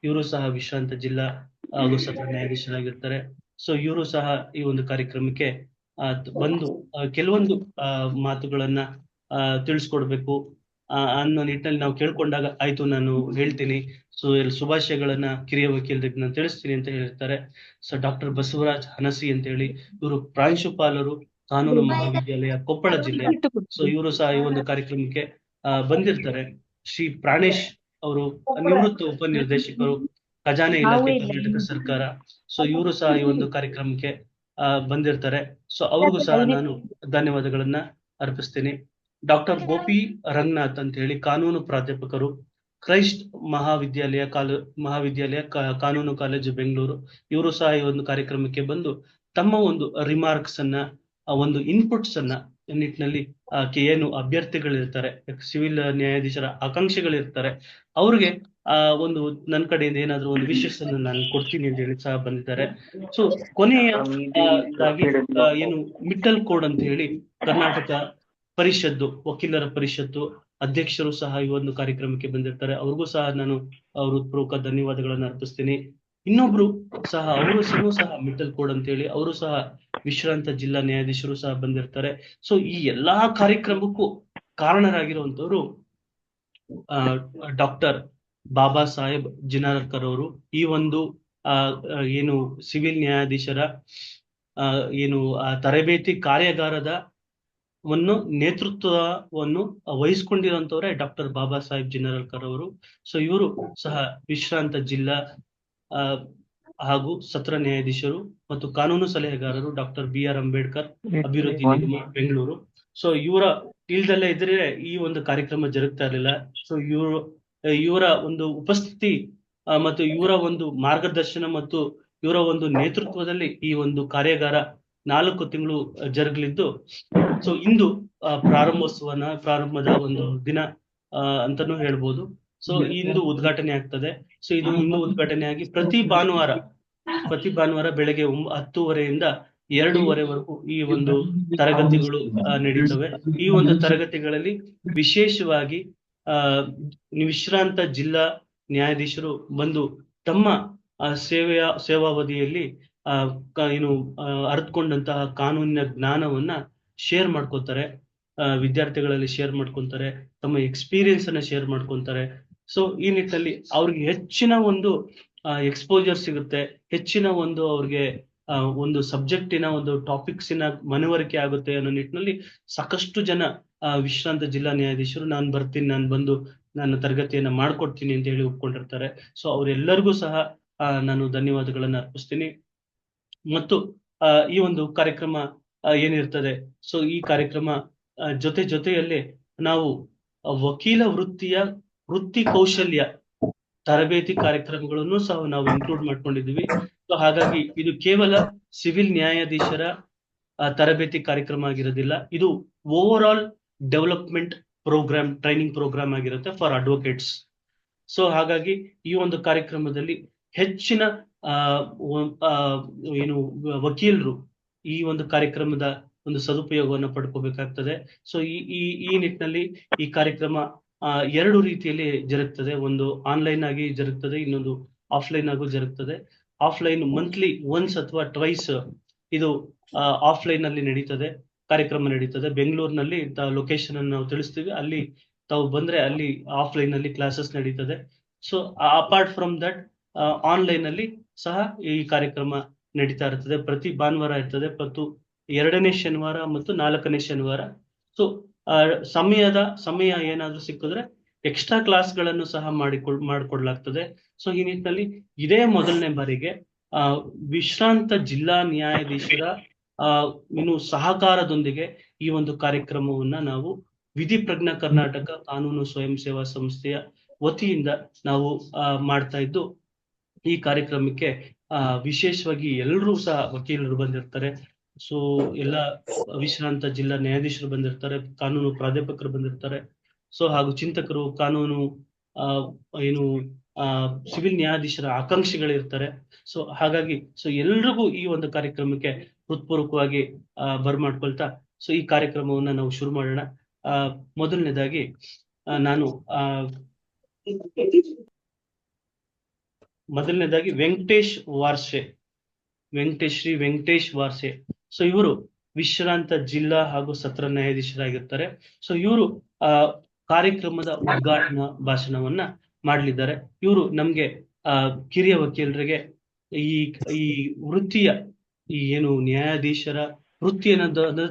[SPEAKER 1] ಇವರು ಸಹ ವಿಶ್ರಾಂತ ಜಿಲ್ಲಾ ಹಾಗೂ ಸತ್ರ ನ್ಯಾಯಾಧೀಶರಾಗಿರ್ತಾರೆ. ಸೊ ಇವರು ಸಹ ಈ ಒಂದು ಕಾರ್ಯಕ್ರಮಕ್ಕೆ ಬಂದು ಕೆಲವೊಂದು ಮಾತುಗಳನ್ನ ತಿಳಿಸ್ಕೊಡ್ಬೇಕು ಅನ್ನೋ ನಿಟ್ಟಿನಲ್ಲಿ ನಾವು ಕೇಳ್ಕೊಂಡಾಗ ಆಯ್ತು ನಾನು ಹೇಳ್ತೀನಿ, ಸೊ ಶುಭಾಶಯಗಳನ್ನ ಕಿರಿಯ ವಕೀಲರಿಗೆ ನಾನು ತಿಳಿಸ್ತೀನಿ ಅಂತ ಹೇಳಿರ್ತಾರೆ. ಸೊ ಡಾಕ್ಟರ್ ಬಸವರಾಜ್ ಹನಸಿ ಅಂತ ಹೇಳಿ, ಇವರು ಪ್ರಾಂಶುಪಾಲರು, ಕಾನೂನು ಮಹಾವಿದ್ಯಾಲಯ ಕೊಪ್ಪಳ ಜಿಲ್ಲೆ. ಸೊ ಇವರು ಸಹ ಈ ಒಂದು ಕಾರ್ಯಕ್ರಮಕ್ಕೆ ಬಂದಿರ್ತಾರೆ. ಶ್ರೀ ಪ್ರಾಣೇಶ್ ಅವರು ನಿವೃತ್ತ ಉಪನಿರ್ದೇಶಕರು, ಖಜಾನೆ ಇಲಾಖೆ, ಕರ್ನಾಟಕ ಸರ್ಕಾರ. ಸೊ ಇವರು ಸಹ ಈ ಒಂದು ಕಾರ್ಯಕ್ರಮಕ್ಕೆ ಬಂದಿರ್ತಾರೆ. ಸೊ ಅವ್ರಿಗೂ ಸಹ ನಾನು ಧನ್ಯವಾದಗಳನ್ನ ಅರ್ಪಿಸ್ತೀನಿ. ಡಾಕ್ಟರ್ ಗೋಪಿ ರಂಗನಾಥ್ ಅಂತ ಹೇಳಿ ಕಾನೂನು ಪ್ರಾಧ್ಯಾಪಕರು, ಕ್ರೈಸ್ಟ್ ಮಹಾವಿದ್ಯಾಲಯ ಕಾನೂನು ಕಾಲೇಜು ಬೆಂಗಳೂರು. ಇವರು ಸಹ ಈ ಒಂದು ಕಾರ್ಯಕ್ರಮಕ್ಕೆ ಬಂದು ತಮ್ಮ ಒಂದು ರಿಮಾರ್ಕ್ಸ್ ಅನ್ನ, ಒಂದು ಇನ್ಪುಟ್ಸ್ ಅನ್ನ ನಿಟ್ಟಿನಲ್ಲಿ ಏನು ಅಭ್ಯರ್ಥಿಗಳಿರ್ತಾರೆ, ಸಿವಿಲ್ ನ್ಯಾಯಾಧೀಶರ ಆಕಾಂಕ್ಷಿಗಳಿರ್ತಾರೆ, ಅವ್ರಿಗೆ ಒಂದು ನನ್ನ ಕಡೆಯಿಂದ ಏನಾದ್ರು ಒಂದು ವಿಶಸ್ ಅನ್ನು ನಾನು ಕೊಡ್ತೀನಿ ಅಂತ ಹೇಳಿ ಸಹ ಬಂದಿದ್ದಾರೆ. ಸೊ ಕೊನೆಯದಾಗಿ ಏನು ಮಿಟ್ಟಲ್ ಕೋಡ್ ಅಂತ ಹೇಳಿ ಕರ್ನಾಟಕ ಪರಿಷತ್ತು, ವಕೀಲರ ಪರಿಷತ್ತು ಅಧ್ಯಕ್ಷರು ಸಹ ಈ ಒಂದು ಕಾರ್ಯಕ್ರಮಕ್ಕೆ ಬಂದಿರ್ತಾರೆ. ಅವ್ರಿಗೂ ಸಹ ನಾನು ಹೃತ್ಪೂರ್ವಕ ಧನ್ಯವಾದಗಳನ್ನು ಅರ್ಪಿಸ್ತೀನಿ. ಇನ್ನೊಬ್ರು ಸಹ ಅವರು ಸಹ ಮಿಟ್ಟಲ್ ಕೋಡ್ ಅಂತ ಹೇಳಿ ಅವರು ಸಹ ವಿಶ್ರಾಂತ ಜಿಲ್ಲಾ ನ್ಯಾಯಾಧೀಶರು ಸಹ ಬಂದಿರ್ತಾರೆ. ಸೊ ಈ ಎಲ್ಲಾ ಕಾರ್ಯಕ್ರಮಕ್ಕೂ ಕಾರಣರಾಗಿರುವಂತವ್ರು ಡಾಕ್ಟರ್ ಬಾಬಾ ಸಾಹೇಬ್ ಜಿನಾರ್ಕರ್ ಅವರು. ಈ ಒಂದು ಏನು ಸಿವಿಲ್ ನ್ಯಾಯಾಧೀಶರ ಏನು ತರಬೇತಿ ಕಾರ್ಯಾಗಾರದ ನೇತೃತ್ವವನ್ನು ವಹಿಸ್ಕೊಂಡಿರುವಂತವ್ರೆ ಡಾಕ್ಟರ್ ಬಾಬಾ ಸಾಹೇಬ್ ಜಿನಾರ್ಕರ್ ಅವರು. ಸೊ ಇವರು ಸಹ ವಿಶ್ರಾಂತ ಜಿಲ್ಲಾ ಹಾಗೂ ಸತ್ರ ನ್ಯಾಯಾಧೀಶರು ಮತ್ತು ಕಾನೂನು ಸಲಹೆಗಾರರು, ಡಾಕ್ಟರ್ BR ಅಂಬೇಡ್ಕರ್ ಅಭಿವೃದ್ಧಿ ನಿಗಮ ಬೆಂಗಳೂರು. ಸೊ ಇವರ ಇಲ್ದಲ್ಲೇ ಇದ್ರೆ ಈ ಒಂದು ಕಾರ್ಯಕ್ರಮ ಜರುಗ್ತಾ ಇರಲಿಲ್ಲ. ಸೊ ಇವರ ಒಂದು ಉಪಸ್ಥಿತಿ ಮತ್ತು ಇವರ ಒಂದು ಮಾರ್ಗದರ್ಶನ ಮತ್ತು ಇವರ ಒಂದು ನೇತೃತ್ವದಲ್ಲಿ ಈ ಒಂದು ಕಾರ್ಯಾಗಾರ 4 ತಿಂಗಳು ಜರುಗಲಿದ್ದು, ಸೊ ಇಂದು ಪ್ರಾರಂಭದ ಒಂದು ದಿನ ಅಂತಾನೂ ಹೇಳ್ಬೋದು. ಸೊ ಇಂದು ಉದ್ಘಾಟನೆ ಆಗ್ತದೆ. ಸೊ ಇದು ಇಂದು ಉದ್ಘಾಟನೆ ಆಗಿ ಪ್ರತಿ ಭಾನುವಾರ ಬೆಳಗ್ಗೆ 10:30ಯಿಂದ 2:30ವರೆಗೂ ಈ ಒಂದು ತರಗತಿಗಳು ನಡೀತವೆ. ಈ ಒಂದು ತರಗತಿಗಳಲ್ಲಿ ವಿಶೇಷವಾಗಿ ವಿಶ್ರಾಂತ ಜಿಲ್ಲಾ ನ್ಯಾಯಾಧೀಶರು ಬಂದು ತಮ್ಮ ಸೇವಾವಧಿಯಲ್ಲಿ ಏನು ಅರ್ಥಕೊಂಡಂತಹ ಕಾನೂನಿನ ಜ್ಞಾನವನ್ನ ಶೇರ್ ಮಾಡ್ಕೊತಾರೆ, ವಿದ್ಯಾರ್ಥಿಗಳಲ್ಲಿ ಶೇರ್ ಮಾಡ್ಕೊಂತಾರೆ, ತಮ್ಮ ಎಕ್ಸ್ಪೀರಿಯನ್ಸ್ ಅನ್ನ ಶೇರ್ ಮಾಡ್ಕೊಂತಾರೆ. ಸೊ ಈ ನಿಟ್ಟಿನಲ್ಲಿ ಅವ್ರಿಗೆ ಹೆಚ್ಚಿನ ಒಂದು ಎಕ್ಸ್ಪೋಜರ್ ಸಿಗುತ್ತೆ, ಹೆಚ್ಚಿನ ಒಂದು ಅವ್ರಿಗೆ ಒಂದು ಸಬ್ಜೆಕ್ಟಿನ ಒಂದು ಟಾಪಿಕ್ಸಿನ ಮನವರಿಕೆ ಆಗುತ್ತೆ ಅನ್ನೋ ನಿಟ್ಟಿನಲ್ಲಿ ಸಾಕಷ್ಟು ಜನ ವಿಶ್ರಾಂತ ಜಿಲ್ಲಾ ನ್ಯಾಯಾಧೀಶರು ನಾನು ಬಂದು ನಾನು ತರಗತಿಯನ್ನ ಮಾಡ್ಕೊಡ್ತೀನಿ ಅಂತ ಹೇಳಿ ಒಪ್ಕೊಂಡಿರ್ತಾರೆ. ಸೊ ಅವರೆಲ್ಲರಿಗೂ ಸಹ ನಾನು ಧನ್ಯವಾದಗಳನ್ನ ಅರ್ಪಿಸ್ತೀನಿ. ಮತ್ತು ಈ ಒಂದು ಕಾರ್ಯಕ್ರಮ ಏನಿರ್ತದೆ, ಸೊ ಈ ಕಾರ್ಯಕ್ರಮ ಜೊತೆಯಲ್ಲೇ ನಾವು ವಕೀಲ ವೃತ್ತಿ ಕೌಶಲ್ಯ ತರಬೇತಿ ಕಾರ್ಯಕ್ರಮಗಳನ್ನು ಸಹ ನಾವು ಇನ್ಕ್ಲೂಡ್ ಮಾಡ್ಕೊಂಡಿದ್ದೀವಿ. ಸೊ ಹಾಗಾಗಿ ಇದು ಕೇವಲ ಸಿವಿಲ್ ನ್ಯಾಯಾಧೀಶರ ತರಬೇತಿ ಕಾರ್ಯಕ್ರಮ ಆಗಿರೋದಿಲ್ಲ, ಇದು overall development programme, training programme ಆಗಿರುತ್ತೆ ಫಾರ್ ಅಡ್ವೊಕೇಟ್ಸ್. ಸೊ ಹಾಗಾಗಿ ಈ ಒಂದು ಕಾರ್ಯಕ್ರಮದಲ್ಲಿ ಹೆಚ್ಚಿನ ಏನು ವಕೀಲರು ಈ ಒಂದು ಕಾರ್ಯಕ್ರಮದ ಒಂದು ಸದುಪಯೋಗವನ್ನು ಪಡ್ಕೋಬೇಕಾಗ್ತದೆ. ಸೊ ಈ ನಿಟ್ಟಿನಲ್ಲಿ ಈ ಕಾರ್ಯಕ್ರಮ 2 ರೀತಿಯಲ್ಲಿ ಜರುಗ್ತದೆ. ಒಂದು ಆನ್ಲೈನ್ ಆಗಿ ಜರುಗ್ತದೆ, ಇನ್ನೊಂದು ಆಫ್ಲೈನ್ ಆಗು ಜರುಗ್ತದೆ. ಆಫ್ಲೈನ್ ಮಂತ್ಲಿ ಒನ್ಸ್ ಅಥವಾ ಟ್ವೈಸ್ ಇದು ಆಫ್ಲೈನ್ ಅಲ್ಲಿ ಕಾರ್ಯಕ್ರಮ ನಡೀತದೆ. ಬೆಂಗಳೂರಿನಲ್ಲಿ ಲೊಕೇಶನ್ ಅನ್ನು ನಾವು ತಿಳಿಸ್ತೀವಿ, ಅಲ್ಲಿ ತಾವು ಬಂದ್ರೆ ಅಲ್ಲಿ ಆಫ್ಲೈನ್ ಅಲ್ಲಿ ಕ್ಲಾಸಸ್ ನಡೀತದೆ. So apart from that online ಅಲ್ಲಿ ಸಹ ಈ ಕಾರ್ಯಕ್ರಮ ನಡೀತಾ ಇರ್ತದೆ. ಪ್ರತಿ ಭಾನುವಾರ ಇರ್ತದೆ, ಮತ್ತು 2ನೇ ಶನಿವಾರ ಮತ್ತು 4ನೇ ಶನಿವಾರ. ಸೊ ಸಮಯ ಏನಾದ್ರೂ ಸಿಕ್ಕಿದ್ರೆ ಎಕ್ಸ್ಟ್ರಾ ಕ್ಲಾಸ್ಗಳನ್ನು ಸಹ ಮಾಡಿಕೊಡ್ಲಾಗ್ತದೆ. ಸೊ ಈ ನಿಟ್ಟಿನಲ್ಲಿ ಇದೇ ಮೊದಲನೇ ಬಾರಿಗೆ ವಿಶ್ರಾಂತ ಜಿಲ್ಲಾ ನ್ಯಾಯಾಧೀಶರ ಆ ಇನ್ನು ಸಹಕಾರದೊಂದಿಗೆ ಈ ಒಂದು ಕಾರ್ಯಕ್ರಮವನ್ನ ನಾವು ವಿಧಿ ಪ್ರಜ್ಞಾ ಕರ್ನಾಟಕ ಕಾನೂನು ಸ್ವಯಂ ಸೇವಾ ಸಂಸ್ಥೆಯ ವತಿಯಿಂದ ನಾವು ಮಾಡ್ತಾ ಇದ್ದು, ಈ ಕಾರ್ಯಕ್ರಮಕ್ಕೆ ವಿಶೇಷವಾಗಿ ಎಲ್ಲರೂ ಸಹ ವಕೀಲರು ಬಂದಿರ್ತಾರೆ. ಸೊ ಎಲ್ಲ ವಿಶ್ರಾಂತ ಜಿಲ್ಲಾ ನ್ಯಾಯಾಧೀಶರು ಬಂದಿರ್ತಾರೆ, ಕಾನೂನು ಪ್ರಾಧ್ಯಾಪಕರು ಬಂದಿರ್ತಾರೆ, ಸೊ ಹಾಗೂ ಚಿಂತಕರು, ಕಾನೂನು ಏನು ಸಿವಿಲ್ ನ್ಯಾಯಾಧೀಶರ ಆಕಾಂಕ್ಷಿಗಳಿರ್ತಾರೆ. ಸೊ ಹಾಗಾಗಿ ಎಲ್ರಿಗೂ ಈ ಒಂದು ಕಾರ್ಯಕ್ರಮಕ್ಕೆ ಹೃತ್ಪೂರ್ವಕವಾಗಿ ಬರ್ಮಾಡ್ಕೊಳ್ತಾ ಸೊ ಈ ಕಾರ್ಯಕ್ರಮವನ್ನ ನಾವು ಶುರು ಮಾಡೋಣ. ಮೊದಲನೇದಾಗಿ ನಾನು ವೆಂಕಟೇಶ್ ಶ್ರೀ ವೆಂಕಟೇಶ್ ವಾರ್ಸೆ. ಸೊ ಇವರು ವಿಶ್ರಾಂತ ಜಿಲ್ಲಾ ಹಾಗೂ ಸತ್ರ ನ್ಯಾಯಾಧೀಶರಾಗಿರ್ತಾರೆ. ಸೊ ಇವರು ಕಾರ್ಯಕ್ರಮದ ಉದ್ಘಾಟನಾ ಭಾಷಣವನ್ನ ಮಾಡ್ಲಿದ್ದಾರೆ. ಇವರು ನಮ್ಗೆ ಕಿರಿಯ ವಕೀಲರಿಗೆ ಈ ವೃತ್ತಿಯ ಈ ಏನು ನ್ಯಾಯಾಧೀಶರ ವೃತ್ತಿ ಅನ್ನೋದು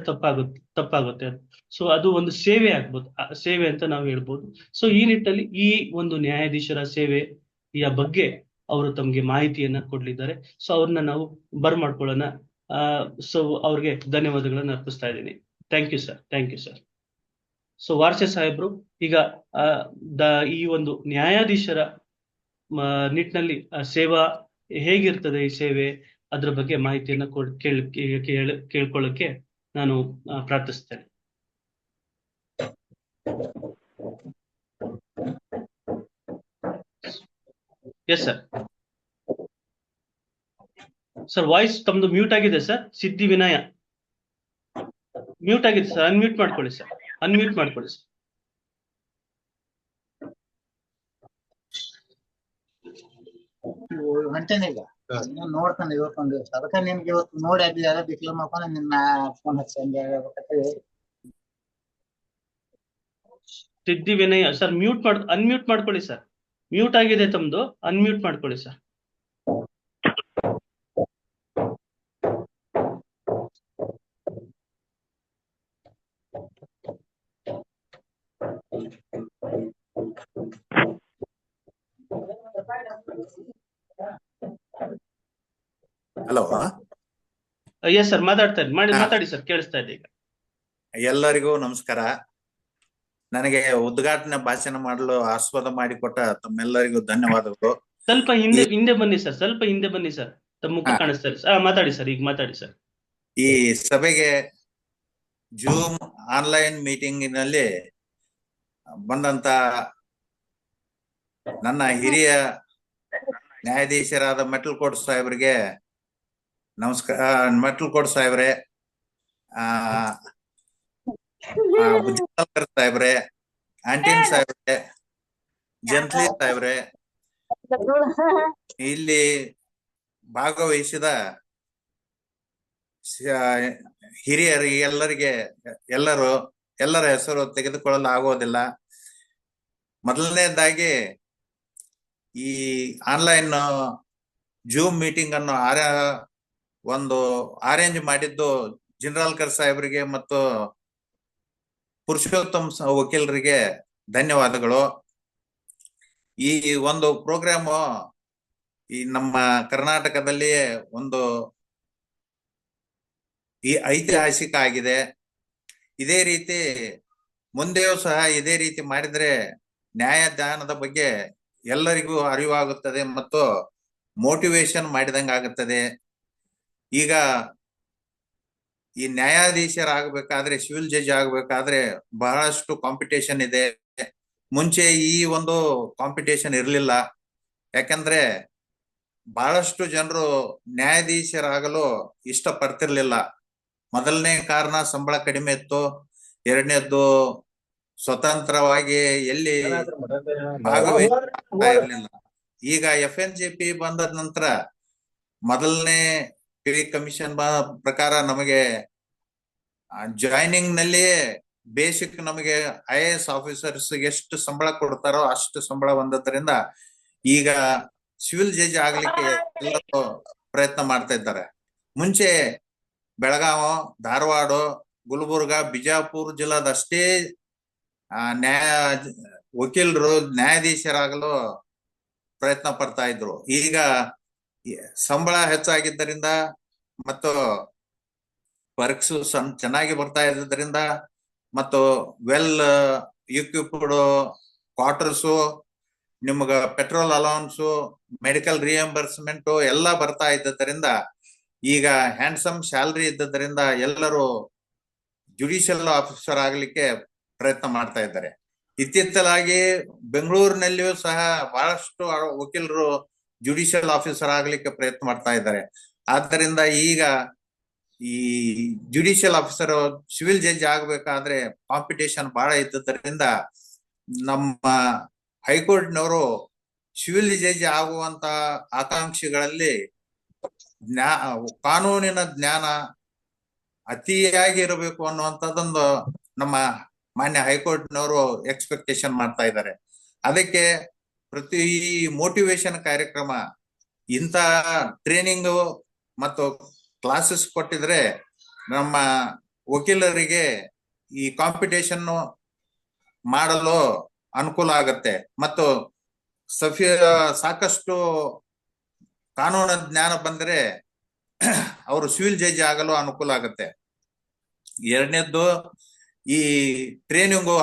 [SPEAKER 1] ತಪ್ಪಾಗುತ್ತೆ. ಸೊ ಅದು ಒಂದು ಸೇವೆ ಆಗ್ಬೋದು, ಸೇವೆ ಅಂತ ನಾವು ಹೇಳ್ಬೋದು. ಸೊ ಈ ನಿಟ್ಟಿನಲ್ಲಿ ಈ ಒಂದು ನ್ಯಾಯಾಧೀಶರ ಸೇವೆಯ ಬಗ್ಗೆ ಅವರು ತಮ್ಗೆ ಮಾಹಿತಿಯನ್ನ ಕೊಡ್ಲಿದ್ದಾರೆ. ಸೊ ಅವ್ರನ್ನ ನಾವು ಬರ್ಮಾಡ್ಕೊಳ್ಳೋಣ. ಸೊ ಅವ್ರಿಗೆ ಧನ್ಯವಾದಗಳನ್ನ ಅರ್ಪಿಸ್ತಾ ಇದ್ದೀನಿ. Thank you sir. So Varshe ಸಾಹೇಬ್ರು ಈಗ ಈ ಒಂದು ನ್ಯಾಯಾಧೀಶರ ನಿಟ್ಟಿನಲ್ಲಿ ಸೇವಾ ಹೇಗಿರ್ತದೆ, ಈ ಸೇವೆ ಅದ್ರ ಬಗ್ಗೆ ಮಾಹಿತಿಯನ್ನ ಕೇಳ್ಕೊಳ್ಳಕ್ಕೆ ನಾನು ಪ್ರಾರ್ಥಿಸ್ತೇನೆ. ಎಸ್ ಸರ್ ವಾಯ್ಸ್ ತಮ್ದು ಮ್ಯೂಟ್ ಆಗಿದೆ ಸರ್. ಸಿದ್ಧಿ ವಿನಯ ಮ್ಯೂಟ್ ಆಗಿದೆ ಸರ್. ಅನ್ಮ್ಯೂಟ್ ಮಾಡ್ಕೊಳ್ಳಿ ಸರ್.
[SPEAKER 2] ಹೊಂಟೇನೆ ಈಗ ನೋಡ್ತಾನೆ ಇವತ್ತೊಂದು ದಿವಸ. ಅದಕ್ಕೆ ನಿಮ್ಗೆ ಇವತ್ತು ನೋಡಿ ಅಲ್ಲ ಬಿಕ್ಲ ಮಾಡ್ಕೊಂಡು ನಿನ್ನ ಫೋನ್ ಹಚ್ಚಿ
[SPEAKER 1] ಸಿದ್ಧಿ ವಿನಯ ಸರ್ ಅನ್ಮ್ಯೂಟ್ ಮಾಡ್ಕೊಳ್ಳಿ ಸರ್. ಮ್ಯೂಟ್ ಆಗಿದೆ ತಮ್ದು, ಅನ್ಮ್ಯೂಟ್ ಮಾಡ್ಕೊಳ್ಳಿ ಸರ್.
[SPEAKER 3] ಹಲೋ,
[SPEAKER 1] ಎಸ್ ಸರ್, ಮಾತಾಡಿ ಸರ್, ಕೇಳಿಸ್ತಾ ಇದೆ ಈಗ.
[SPEAKER 3] ಎಲ್ಲರಿಗೂ ನಮಸ್ಕಾರ. ನನಗೆ ಉದ್ಘಾಟನೆ ಭಾಷಣ ಮಾಡಲು ಆಸ್ಪದ ಮಾಡಿಕೊಟ್ಟ ತಮ್ಮೆಲ್ಲರಿಗೂ ಧನ್ಯವಾದಗಳು.
[SPEAKER 1] ಸ್ವಲ್ಪ ಹಿಂದೆ ಬನ್ನಿ ಸರ್. ತಮ್ಮ ಮುಖ ಕಾಣಿಸ್ತಾ ಇದೆ. ಮಾತಾಡಿ ಸರ್, ಈಗ ಮಾತಾಡಿ ಸರ್.
[SPEAKER 3] ಈ ಸಭೆಗೆ ಜೂಮ್ ಆನ್ಲೈನ್ ಮೀಟಿಂಗಿನಲ್ಲಿ ಬಂದಂತ ನನ್ನ ಹಿರಿಯ ನ್ಯಾಯಾಧೀಶರಾದ ಮೆಟ್ಲಕೋಟ್ ಸಾಹೇಬ್ರಿಗೆ ನಮಸ್ಕಾರ. ಮೆಟ್ಲಕೋಟ್ ಸಾಹೇಬ್ರೆ, ಬುಜ್ಜಿಕಲ್ಕರ್ ಸಾಹೇಬ್ರೆ, ಆಂಟಿನ್ ಸಾಹೇಬ್ರೆ, ಜಂತ್ಲಿ ಸಾಹೇಬ್ರೆ, ಇಲ್ಲಿ ಭಾಗವಹಿಸಿದ ಹಿರಿಯರಿಗೆ ಎಲ್ಲರ ಹೆಸರು ತೆಗೆದುಕೊಳ್ಳಲು ಆಗೋದಿಲ್ಲ. ಮೊದಲನೇದಾಗಿ ಈ ಆನ್ಲೈನ್ ಜೂಮ್ ಮೀಟಿಂಗ್ ಅನ್ನು ಅರೇಂಜ್ ಮಾಡಿದ್ದು ಜಿನ್ರಾಲ್ಕರ್ ಸಾಹೇಬರಿಗೆ ಮತ್ತು ಪುರುಷೋತ್ತಮ್ ವಕೀಲರಿಗೆ ಧನ್ಯವಾದಗಳು. ಈ ಒಂದು ಪ್ರೋಗ್ರಾಮ್ ಈ ನಮ್ಮ ಕರ್ನಾಟಕದಲ್ಲಿ ಈ ಐತಿಹಾಸಿಕ ಆಗಿದೆ. ಇದೇ ರೀತಿ ಮುಂದೆಯೂ ಸಹ ಇದೇ ರೀತಿ ಮಾಡಿದ್ರೆ ನ್ಯಾಯದಾನದ ಬಗ್ಗೆ ಎಲ್ಲರಿಗೂ ಅರಿವಾಗುತ್ತದೆ ಮತ್ತು ಮೋಟಿವೇಶನ್ ಮಾಡಿದಂಗೆ ಆಗುತ್ತದೆ. ಈಗ ಈ ನ್ಯಾಯಾಧೀಶರಾಗಬೇಕಾದ್ರೆ, ಸಿವಿಲ್ ಜಡ್ಜ್ ಆಗಬೇಕಾದ್ರೆ ಬಹಳಷ್ಟು ಕಾಂಪಿಟೇಷನ್ ಇದೆ. ಮುಂಚೆ ಈ ಒಂದು ಕಾಂಪಿಟೇಷನ್ ಇರಲಿಲ್ಲ. ಯಾಕಂದ್ರೆ ಬಹಳಷ್ಟು ಜನರು ನ್ಯಾಯಾಧೀಶರಾಗಲು ಇಷ್ಟಪಡ್ತಿರ್ಲಿಲ್ಲ. ಮೊದಲನೇ ಕಾರಣ ಸಂಬಳ ಕಡಿಮೆ ಇತ್ತು. ಎರಡನೇದ್ದು ಸ್ವತಂತ್ರವಾಗಿ ಎಲ್ಲಿ ಭಾಗವಹಿಸ್ತಾ ಇರಲಿಲ್ಲ. ಈಗ FNJP ಬಂದ ನಂತರ ಮೊದಲನೇ ಪೇ ಕಮಿಷನ್ ಪ್ರಕಾರ ನಮಗೆ ಜಾಯ್ನಿಂಗ್ ನಲ್ಲಿಯೇ ಬೇಸಿಕ್ ನಮಗೆ IAS ಆಫೀಸರ್ಸ್ ಎಷ್ಟು ಸಂಬಳ ಕೊಡ್ತಾರೋ ಅಷ್ಟು ಸಂಬಳ ಬಂದದ್ರಿಂದ ಈಗ ಸಿವಿಲ್ ಜಡ್ಜ್ ಆಗ್ಲಿಕ್ಕೆ ಎಲ್ಲರೂ ಪ್ರಯತ್ನ ಮಾಡ್ತಾ ಇದ್ದಾರೆ. ಮುಂಚೆ ಬೆಳಗಾವ, ಧಾರವಾಡ, ಗುಲ್ಬರ್ಗ, ಬಿಜಾಪುರ ಜಿಲ್ಲಾದಷ್ಟೇ ನ್ಯಾಯ ವಕೀಲರು ನ್ಯಾಯಾಧೀಶರಾಗಲು ಪ್ರಯತ್ನ ಪಡ್ತಾ ಇದ್ರು. ಈಗ ಸಂಬಳ ಹೆಚ್ಚಾಗಿದ್ದರಿಂದ ಮತ್ತು ವರ್ಕ್ಸ್ ಚೆನ್ನಾಗಿ ಬರ್ತಾ ಇದ್ದರಿಂದ ಮತ್ತು ವೆಲ್ ಇಕ್ವಿಪ್ಡ್ ಕ್ವಾರ್ಟರ್ಸು, ನಿಮ್ಗ ಪೆಟ್ರೋಲ್ ಅಲೌನ್ಸು, ಮೆಡಿಕಲ್ ರಿಯಂಬರ್ಸ್ಮೆಂಟ್ ಎಲ್ಲ ಬರ್ತಾ ಇದ್ದರಿಂದ ಈಗ ಹ್ಯಾಂಡ್ಸಮ್ ಸ್ಯಾಲರಿ ಇದ್ದದರಿಂದ ಎಲ್ಲರೂ ಜುಡಿಷಿಯಲ್ ಆಫೀಸರ್ ಆಗ್ಲಿಕ್ಕೆ ಪ್ರಯತ್ನ ಮಾಡ್ತಾ ಇದ್ದಾರೆ. ಇತ್ತೀಚಲಾಗಿ ಬೆಂಗಳೂರಿನಲ್ಲಿಯೂ ಸಹ ಬಹಳಷ್ಟು ವಕೀಲರು ಜುಡಿಷಿಯಲ್ ಆಫೀಸರ್ ಆಗ್ಲಿಕ್ಕೆ ಪ್ರಯತ್ನ ಮಾಡ್ತಾ ಇದ್ದಾರೆ. ಆದ್ದರಿಂದ ಈಗ ಈ ಜುಡಿಷಿಯಲ್ ಆಫೀಸರ್ ಸಿವಿಲ್ ಜಡ್ಜ್ ಆಗ್ಬೇಕಾದ್ರೆ ಕಾಂಪಿಟೇಷನ್ ಬಹಳ ಇದ್ದದರಿಂದ ನಮ್ಮ ಹೈಕೋರ್ಟ್ನವರು ಸಿವಿಲ್ ಜಡ್ಜ್ ಆಗುವಂತ ಆಕಾಂಕ್ಷಿಗಳಲ್ಲಿ ಕಾನೂನಿನ ಜ್ಞಾನ ಅತಿಯಾಗಿ ಇರಬೇಕು ಅನ್ನುವಂಥದ್ದೊಂದು ನಮ್ಮ ಮಾನ್ಯ ಹೈಕೋರ್ಟ್ನವರು ಎಕ್ಸ್ಪೆಕ್ಟೇಷನ್ ಮಾಡ್ತಾ ಇದ್ದಾರೆ. ಅದಕ್ಕೆ ಪ್ರತಿ ಮೋಟಿವೇಶನ್ ಕಾರ್ಯಕ್ರಮ, ಇಂಥ ಟ್ರೈನಿಂಗ್ ಮತ್ತು ಕ್ಲಾಸಸ್ ಕೊಟ್ಟಿದ್ರೆ ನಮ್ಮ ವಕೀಲರಿಗೆ ಈ ಕಾಂಪಿಟೇಷನ್ ಮಾಡಲು ಅನುಕೂಲ ಆಗತ್ತೆ ಮತ್ತು ಸಾಕಷ್ಟು ಕಾನೂನು ಜ್ಞಾನ ಬಂದರೆ ಅವರು ಸಿವಿಲ್ ಜಡ್ಜ್ ಆಗಲು ಅನುಕೂಲ ಆಗತ್ತೆ. ಎರಡನೇದ್ದು, ಈ ಟ್ರೈನಿಂಗು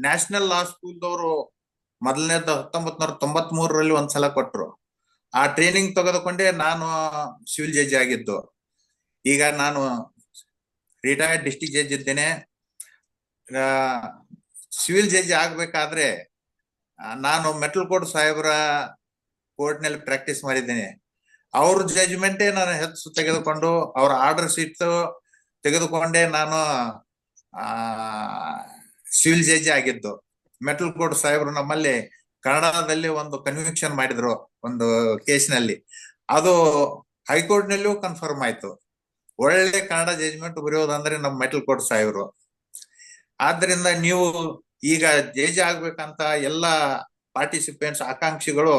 [SPEAKER 3] ನ್ಯಾಷನಲ್ ಲಾ ಸ್ಕೂಲ್ದವರು ಮೊದಲನೇದು 1993ರಲ್ಲಿ ಒಂದ್ಸಲ ಕೊಟ್ರು. ಆ ಟ್ರೈನಿಂಗ್ ತೆಗೆದುಕೊಂಡೇ ನಾನು ಸಿವಿಲ್ ಜಡ್ಜ್ ಆಗಿದ್ದು. ಈಗ ನಾನು ರಿಟೈರ್ಡ್ ಡಿಸ್ಟ್ರಿಕ್ಟ್ ಜಡ್ಜ್ ಇದ್ದೇನೆ. ಸಿವಿಲ್ ಜಡ್ಜ್ ಆಗ್ಬೇಕಾದ್ರೆ ನಾನು ಮೆಟಲ್ ಸಾಹೇಬ್ರ ಕೋರ್ಟ್ ನಲ್ಲಿ ಪ್ರಾಕ್ಟೀಸ್ ಮಾಡಿದ್ದೇನೆ. ಅವ್ರ ಜಡ್ಜ್ಮೆಂಟೇ ನಾನು ಹೆಚ್ಚು ತೆಗೆದುಕೊಂಡು ಅವ್ರ ಆರ್ಡರ್ ಶೀಟ್ ತೆಗೆದುಕೊಂಡೇ ನಾನು ಸಿವಿಲ್ ಜಡ್ಜ್ ಆಗಿದ್ದು. ಮೆಟಲ್ ಸಾಹೇಬ್ರು ನಮ್ಮಲ್ಲಿ ಕನ್ನಡದಲ್ಲಿ ಒಂದು ಕನ್ವಿಕ್ಷನ್ ಮಾಡಿದ್ರು ಒಂದು ಕೇಸ್ನಲ್ಲಿ, ಅದು ಹೈಕೋರ್ಟ್ ನಲ್ಲೂ ಕನ್ಫರ್ಮ್ ಆಯ್ತು. ಒಳ್ಳೆ ಕನ್ನಡ ಜಡ್ಜ್ಮೆಂಟ್ ಬರೆಯೋದಂದ್ರೆ ನಮ್ಮ ಮೆಟಲ್ ಸಾಹೇಬ್ರು. ಆದ್ರಿಂದ ನೀವು ಈಗ ಜಡ್ಜ್ ಆಗ್ಬೇಕಂತ ಎಲ್ಲ ಪಾರ್ಟಿಸಿಪೆಂಟ್ಸ್ ಆಕಾಂಕ್ಷಿಗಳು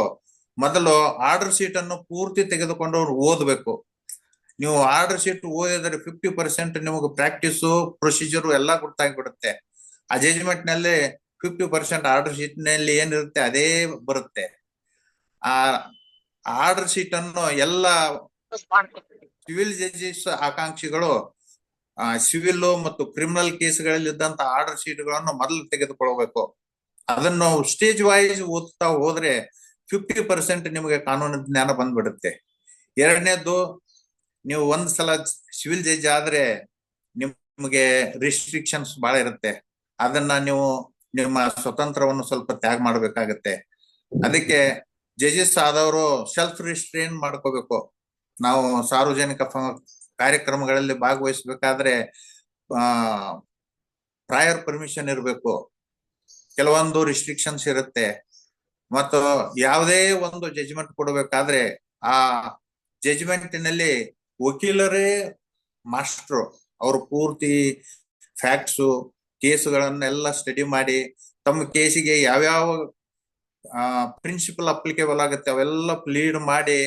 [SPEAKER 3] ಮೊದಲು ಆರ್ಡರ್ ಶೀಟ್ ಅನ್ನು ಪೂರ್ತಿ ತೆಗೆದುಕೊಂಡು ಓದ್ಬೇಕು. ನೀವು ಆರ್ಡರ್ ಶೀಟ್ ಓದಿದ್ರೆ 50% ನಿಮಗೆ ಪ್ರಾಕ್ಟೀಸು, ಪ್ರೊಸೀಜರು ಎಲ್ಲ ಗೊತ್ತಾಗ್ಬಿಡುತ್ತೆ. ಆ ಜಡ್ಜ್ಮೆಂಟ್ ನಲ್ಲಿ 50% ಆರ್ಡರ್ ಶೀಟ್ ನಲ್ಲಿ ಏನಿರುತ್ತೆ ಅದೇ ಬರುತ್ತೆ. ಆ ಆರ್ಡರ್ ಶೀಟ್ ಅನ್ನು ಎಲ್ಲ ಸಿವಿಲ್ ಜಡ್ಜಸ್ ಆಕಾಂಕ್ಷಿಗಳು ಸಿವಿಲ್ ಮತ್ತು ಕ್ರಿಮಿನಲ್ ಕೇಸ್ಗಳಲ್ಲಿ ಇದ್ದಂತ ಆರ್ಡರ್ ಶೀಟ್ ಗಳನ್ನು ಮೊದಲು ತೆಗೆದುಕೊಳ್ಬೇಕು. ಅದನ್ನು ಸ್ಟೇಜ್ ವೈಸ್ ಓದ್ತಾ ಹೋದ್ರೆ 50% ನಿಮಗೆ ಕಾನೂನು ಜ್ಞಾನ ಬಂದ್ಬಿಡುತ್ತೆ. ಎರಡನೇದು, ನೀವು ಒಂದ್ಸಲ ಸಿವಿಲ್ ಜಡ್ಜ್ ಆದ್ರೆ ನಿಮ್ಗೆ ರಿಸ್ಟ್ರಿಕ್ಷನ್ಸ್ ಬಹಳ ಇರುತ್ತೆ. ಅದನ್ನ ನೀವು ನಿಮ್ಮ ಸ್ವತಂತ್ರವನ್ನು ಸ್ವಲ್ಪ ತ್ಯಾಗ ಮಾಡ್ಬೇಕಾಗತ್ತೆ. ಅದಕ್ಕೆ ಜಡ್ಜಸ್ ಆದವರು ಸೆಲ್ಫ್ ರಿಸ್ಟ್ರೇನ್ ಮಾಡ್ಕೋಬೇಕು. ನಾವು ಸಾರ್ವಜನಿಕ ಕಾರ್ಯಕ್ರಮಗಳಲ್ಲಿ ಭಾಗವಹಿಸಬೇಕಾದ್ರೆ ಪ್ರಯರ್ ಪರ್ಮಿಷನ್ ಇರಬೇಕು. ಕೆಲವೊಂದು ರಿಸ್ಟ್ರಿಕ್ಷನ್ಸ್ ಇರುತ್ತೆ. ಮತ್ತು ಯಾವುದೇ ಒಂದು ಜಡ್ಜ್ಮೆಂಟ್ ಕೊಡಬೇಕಾದ್ರೆ ಆ ಜಡ್ಜ್ಮೆಂಟಿನಲ್ಲಿ ವಕೀಲರೇ ಮಾಸ್ಟ್ರು. ಅವರು ಪೂರ್ತಿ ಫ್ಯಾಕ್ಟ್ಸು, ಕೇಸುಗಳನ್ನೆಲ್ಲ ಸ್ಟಡಿ ಮಾಡಿ ತಮ್ಮ ಕೇಸಿಗೆ ಯಾವ್ಯಾವ ಪ್ರಿನ್ಸಿಪಲ್ ಅಪ್ಲಿಕೇಬಲ್ ಆಗುತ್ತೆ ಅವೆಲ್ಲ ಲೀಡ್ ಮಾಡಿ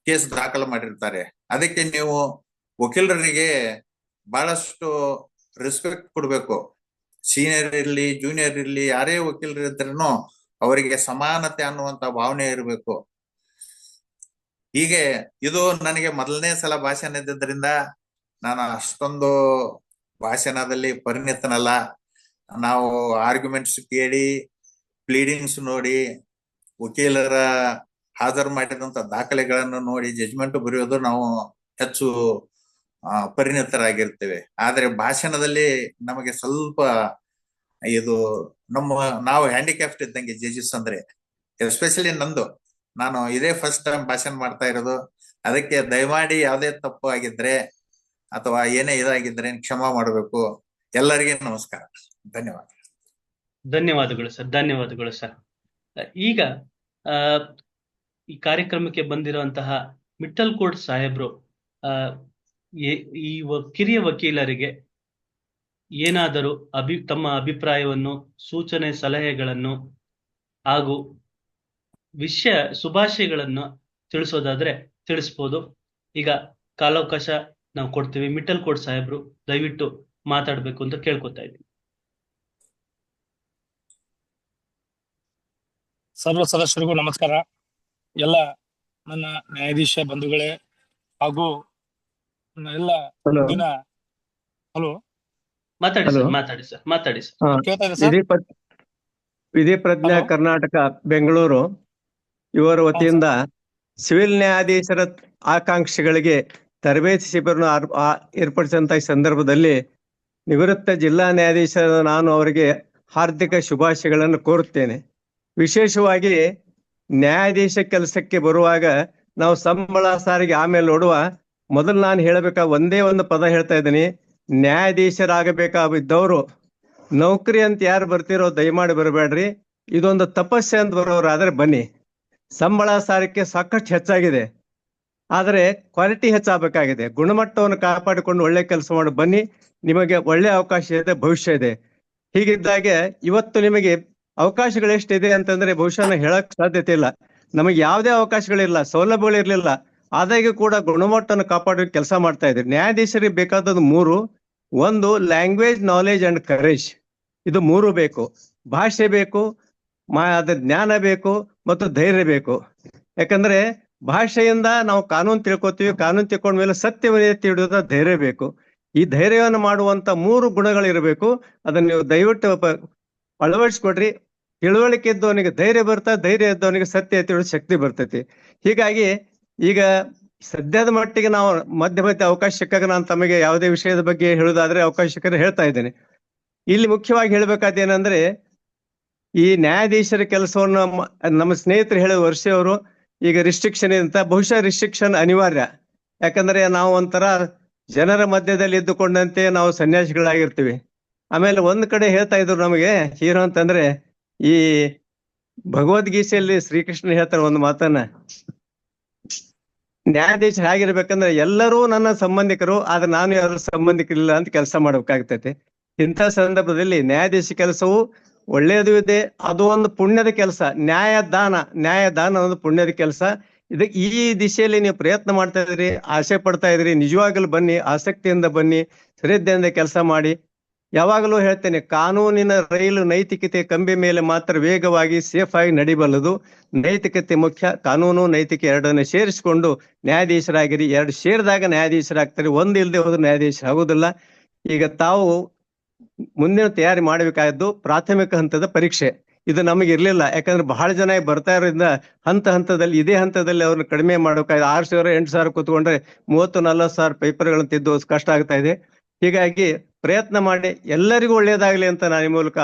[SPEAKER 3] ಕೇಸ್ ದಾಖಲು ಮಾಡಿರ್ತಾರೆ. ಅದಕ್ಕೆ ನೀವು ವಕೀಲರಿಗೆ ಬಹಳಷ್ಟು ರೆಸ್ಪೆಕ್ಟ್ ಕೊಡ್ಬೇಕು. ಸೀನಿಯರ್ ಇರ್ಲಿ, ಜೂನಿಯರ್ ಇರ್ಲಿ, ಯಾರೇ ವಕೀಲರು ಇದ್ರೂ ಅವರಿಗೆ ಸಮಾನತೆ ಅನ್ನುವಂತ ಭಾವನೆ ಇರಬೇಕು. ಹೀಗೆ ಇದು ನನಗೆ ಮೊದಲನೇ ಸಲ ಭಾಷಣ ಇದ್ದಿದ್ರಿಂದ ನಾನು ಅಷ್ಟೊಂದು ಭಾಷಣದಲ್ಲಿ ಪರಿಣಿತನಲ್ಲ. ನಾವು ಆರ್ಗ್ಯುಮೆಂಟ್ಸ್ ಕೇಳಿ, ಪ್ಲೀಡಿಂಗ್ಸ್ ನೋಡಿ, ವಕೀಲರ ಹಾಜರು ಮಾಡಿದಂತ ದಾಖಲೆಗಳನ್ನು ನೋಡಿ ಜಡ್ಜ್ಮೆಂಟ್ ಬರೆಯೋದು ನಾವು ಹೆಚ್ಚು ಪರಿಣಿತರಾಗಿರ್ತೇವೆ. ಆದ್ರೆ ಭಾಷಣದಲ್ಲಿ ನಮಗೆ ಸ್ವಲ್ಪ ಇದು ನಾವು ಹ್ಯಾಂಡಿಕ್ಯಾಪ್ಟ್ ಇದ್ದಂಗೆ ಜಡ್ಜಸ್ ಅಂದ್ರೆ, ಎಸ್ಪೆಷಲಿ ನಂದು. ನಾನು ಇದೇ ಫಸ್ಟ್ ಟೈಮ್ ಭಾಷಣ ಮಾಡ್ತಾ ಇರೋದು. ಅದಕ್ಕೆ ದಯಮಾಡಿ ಯಾವುದೇ ತಪ್ಪು ಆಗಿದ್ರೆ ಅಥವಾ ಏನೇ ಇದಾಗಿದ್ರೆ ಕ್ಷಮಾ ಮಾಡಬೇಕು. ಎಲ್ಲರಿಗೆ ನಮಸ್ಕಾರ, ಧನ್ಯವಾದ.
[SPEAKER 1] ಧನ್ಯವಾದಗಳು ಸರ್, ಧನ್ಯವಾದಗಳು ಸರ್. ಈಗ ಈ ಕಾರ್ಯಕ್ರಮಕ್ಕೆ ಬಂದಿರುವಂತಹ ಮಿಟ್ಟಲ್ ಸಾಹೇಬ್ರು ಈ ಕಿರಿಯ ವಕೀಲರಿಗೆ ಏನಾದರೂ ತಮ್ಮ ಅಭಿಪ್ರಾಯವನ್ನು, ಸೂಚನೆ, ಸಲಹೆಗಳನ್ನು ಹಾಗೂ ವಿಷಯ ಶುಭಾಶಯಗಳನ್ನ ತಿಳಿಸೋದಾದ್ರೆ ತಿಳಿಸ್ಬೋದು. ಈಗ ಕಾಲಾವಕಾಶ ನಾವು ಕೊಡ್ತೀವಿ. ಮಿಟ್ಟಲ್ ಕೋಡ್ ಸಾಹೇಬ್ರು ದಯವಿಟ್ಟು ಮಾತಾಡ್ಬೇಕು ಅಂತ ಕೇಳ್ಕೊತಾ ಇದ್ದೀನಿ.
[SPEAKER 4] ಸರ್ವ ಸದಸ್ಯರಿಗೂ ನಮಸ್ಕಾರ. ಎಲ್ಲ ನನ್ನ ನ್ಯಾಯಾಧೀಶ ಬಂಧುಗಳೇ ಹಾಗೂ ಎಲ್ಲ ದಿನ ಹಲೋ
[SPEAKER 1] ಮಾತಾಡಿ ಸರ್, ಮಾತಾಡಿ ಸರ್, ಮಾತಾಡಿ ಸರ್.
[SPEAKER 4] ಕೇಳ್ತಾ ಇದೆ ಸರ್?
[SPEAKER 5] ವಿಧಿ ಪ್ರಜ್ಞಾ
[SPEAKER 4] Hello.
[SPEAKER 5] ಕರ್ನಾಟಕ ಬೆಂಗಳೂರು ಇವರ ವತಿಯಿಂದ ಸಿವಿಲ್ ನ್ಯಾಯಾಧೀಶರ ಆಕಾಂಕ್ಷಿಗಳಿಗೆ ತರಬೇತಿ ಶಿಬಿರವನ್ನು ಏರ್ಪಡಿಸಿದಂತ ಈ ಸಂದರ್ಭದಲ್ಲಿ ನಿವೃತ್ತ ಜಿಲ್ಲಾ ನ್ಯಾಯಾಧೀಶರ ನಾನು ಅವರಿಗೆ ಹಾರ್ದಿಕ ಶುಭಾಶಯಗಳನ್ನು ಕೋರುತ್ತೇನೆ. ವಿಶೇಷವಾಗಿ ನ್ಯಾಯಾಧೀಶ ಕೆಲಸಕ್ಕೆ ಬರುವಾಗ ನಾವು ಸಂಬಳ ಸಾರಿಗೆ ಆಮೇಲೆ ನೋಡುವ ಮೊದಲು ನಾನು ಹೇಳಬೇಕಾದ ಒಂದೇ ಒಂದು ಪದ ಹೇಳ್ತಾ ಇದ್ದೀನಿ. ನ್ಯಾಯಾಧೀಶರಾಗಬೇಕಾಗಿದ್ದವರು ನೌಕರಿ ಅಂತ ಯಾರು ಬರ್ತಿರೋ ದಯಮಾಡಿ ಬರಬೇಡ್ರಿ. ಇದೊಂದು ತಪಸ್ಸೆ ಅಂತ ಬರೋರಾದ್ರೆ ಬನ್ನಿ. ಸಂಬಳ ಸಾರಿಗೆ ಸಾಕಷ್ಟು ಹೆಚ್ಚಾಗಿದೆ, ಆದರೆ ಕ್ವಾಲಿಟಿ ಹೆಚ್ಚಾಗಬೇಕಾಗಿದೆ. ಗುಣಮಟ್ಟವನ್ನು ಕಾಪಾಡಿಕೊಂಡು ಒಳ್ಳೆ ಕೆಲಸ ಮಾಡಿ ಬನ್ನಿ. ನಿಮಗೆ ಒಳ್ಳೆ ಅವಕಾಶ ಇದೆ, ಭವಿಷ್ಯ ಇದೆ. ಹೀಗಿದ್ದಾಗೆ ಇವತ್ತು ನಿಮಗೆ ಅವಕಾಶಗಳು ಎಷ್ಟಿದೆ ಅಂತಂದ್ರೆ ಬಹುಶಃ ಹೇಳಕ್ ಸಾಧ್ಯತೆ ಇಲ್ಲ. ನಮಗೆ ಯಾವುದೇ ಅವಕಾಶಗಳಿಲ್ಲ, ಸೌಲಭ್ಯಗಳಿರ್ಲಿಲ್ಲ. ಆದಾಗ್ಯೂ ಕೂಡ ಗುಣಮಟ್ಟವನ್ನು ಕಾಪಾಡೋ ಕೆಲಸ ಮಾಡ್ತಾ ಇದ್ದೀವಿ. ನ್ಯಾಯಾಧೀಶರಿಗೆ ಬೇಕಾದದ್ದು ಮೂರು. ಒಂದು, ಲ್ಯಾಂಗ್ವೇಜ್ ನಾಲೆಜ್ ಅಂಡ್ ಕರೇಜ್. ಇದು ಮೂರು ಬೇಕು. ಭಾಷೆ ಬೇಕು, ಅದ್ರ ಜ್ಞಾನ ಬೇಕು, ಮತ್ತು ಧೈರ್ಯ ಬೇಕು. ಯಾಕಂದ್ರೆ ಭಾಷೆಯಿಂದ ನಾವು ಕಾನೂನು ತಿಳ್ಕೊತೀವಿ, ಕಾನೂನು ತಿಳ್ಕೊಂಡ್ಮೇಲೆ ಸತ್ಯವನ್ನೇ ತಿಳಿಯೋದ ಧೈರ್ಯ ಬೇಕು. ಈ ಧೈರ್ಯವನ್ನು ಮಾಡುವಂತ ಮೂರು ಗುಣಗಳಿರಬೇಕು. ಅದನ್ನ ನೀವು ದಯವಿಟ್ಟು ಅಳವಡಿಸ್ಕೊಡ್ರಿ. ತಿಳುವಳಿಕೆ ಇದ್ದವನಿಗೆ ಧೈರ್ಯ ಬರ್ತದೆ, ಧೈರ್ಯ ಇದ್ದವನಿಗೆ ಸತ್ಯ ತಿಳಿಯೋ ಶಕ್ತಿ ಬರ್ತೈತಿ. ಹೀಗಾಗಿ ಈಗ ಸದ್ಯದ ಮಟ್ಟಿಗೆ ನಾವು ಮಧ್ಯ ಅವಕಾಶ ಸಿಕ್ಕಾಗ ನಾನು ತಮಗೆ ಯಾವುದೇ ವಿಷಯದ ಬಗ್ಗೆ ಹೇಳುವುದಾದ್ರೆ ಅವಕಾಶ ಸಿಕ್ಕರೆ ಹೇಳ್ತಾ ಇದ್ದೇನೆ. ಇಲ್ಲಿ ಮುಖ್ಯವಾಗಿ ಹೇಳ್ಬೇಕಾದ ಏನಂದ್ರೆ, ಈ ನ್ಯಾಯಾಧೀಶರ ಕೆಲಸವನ್ನು ನಮ್ಮ ಸ್ನೇಹಿತರು ಹೇಳಿದ ವರ್ಷವರು ಈಗ ರಿಸ್ಟ್ರಿಕ್ಷನ್ ಅಂತ. ಬಹುಶಃ ರಿಸ್ಟ್ರಿಕ್ಷನ್ ಅನಿವಾರ್ಯ. ಯಾಕಂದ್ರೆ ನಾವು ಒಂಥರ ಜನರ ಮಧ್ಯದಲ್ಲಿ ಇದ್ದುಕೊಂಡಂತೆ ನಾವು ಸನ್ಯಾಸಿಗಳಾಗಿರ್ತೀವಿ. ಆಮೇಲೆ ಒಂದ್ ಕಡೆ ಹೇಳ್ತಾ ಇದ್ರು ನಮಗೆ ಹೀರೋ ಅಂತಂದ್ರೆ, ಈ ಭಗವದ್ಗೀತೆಯಲ್ಲಿ ಶ್ರೀಕೃಷ್ಣ ಹೇಳ್ತಾರೆ ಒಂದು ಮಾತನ್ನ, ನ್ಯಾಯಾಧೀಶ ಹೇಗಿರ್ಬೇಕಂದ್ರೆ ಎಲ್ಲರೂ ನನ್ನ ಸಂಬಂಧಿಕರು, ಆದ್ರೆ ನಾನು ಯಾರು ಸಂಬಂಧಿಕರಿಲ್ಲ ಅಂತ ಕೆಲಸ ಮಾಡ್ಬೇಕಾಗ್ತೈತೆ. ಇಂಥ ಸಂದರ್ಭದಲ್ಲಿ ನ್ಯಾಯಾಧೀಶ ಕೆಲಸವು ಒಳ್ಳೆಯದು ಇದೆ, ಅದು ಒಂದು ಪುಣ್ಯದ ಕೆಲಸ. ನ್ಯಾಯದಾನ ಒಂದು ಪುಣ್ಯದ ಕೆಲಸ. ಈ ದಿಶೆಯಲ್ಲಿ ನೀವು ಪ್ರಯತ್ನ ಮಾಡ್ತಾ ಇದ್ರಿ, ಆಸೆ ಪಡ್ತಾ ಇದ್ರಿ, ನಿಜವಾಗಲೂ ಬನ್ನಿ, ಆಸಕ್ತಿಯಿಂದ ಬನ್ನಿ, ಶ್ರದ್ಧೆಯಿಂದ ಕೆಲಸ ಮಾಡಿ. ಯಾವಾಗಲೂ ಹೇಳ್ತೇನೆ, ಕಾನೂನಿನ ರೈಲು ನೈತಿಕತೆ ಕಂಬಿ ಮೇಲೆ ಮಾತ್ರ ವೇಗವಾಗಿ ಸೇಫ್ ಆಗಿ ನಡಿಬಲ್ಲದು. ನೈತಿಕತೆ ಮುಖ್ಯ, ಕಾನೂನು ನೈತಿಕ ಎರಡನ್ನು ಸೇರಿಸಿಕೊಂಡು ನ್ಯಾಯಾಧೀಶರಾಗಿರಿ. ಎರಡು ಸೇರಿದಾಗ ನ್ಯಾಯಾಧೀಶರಾಗ್ತಾರೆ, ಒಂದು ಇಲ್ಲದೆ ಹೋದ್ರೆ ನ್ಯಾಯಾಧೀಶ ಆಗುದಿಲ್ಲ. ಈಗ ತಾವು ಮುಂದಿನ ತಯಾರಿ ಮಾಡಬೇಕಾದ್ದು ಪ್ರಾಥಮಿಕ ಹಂತದ ಪರೀಕ್ಷೆ. ಇದು ನಮಗೆ ಇರ್ಲಿಲ್ಲ, ಯಾಕಂದ್ರೆ ಬಹಳ ಜನ ಬರ್ತಾ ಇರೋದ್ರಿಂದ ಹಂತದಲ್ಲಿ ಇದೇ ಹಂತದಲ್ಲಿ ಅವ್ರನ್ನ ಕಡಿಮೆ ಮಾಡಬೇಕಾಗಿದೆ. 6,000 8,000 ಕೂತ್ಕೊಂಡ್ರೆ 30-40 ಸಾವಿರ ಪೇಪರ್ಗಳನ್ನು ತಿದ್ದು ಕಷ್ಟ ಆಗ್ತಾ ಇದೆ. ಹೀಗಾಗಿ ಪ್ರಯತ್ನ ಮಾಡಿ, ಎಲ್ಲರಿಗೂ ಒಳ್ಳೆಯದಾಗಲಿ ಅಂತ ನಾನು ಈ ಮೂಲಕ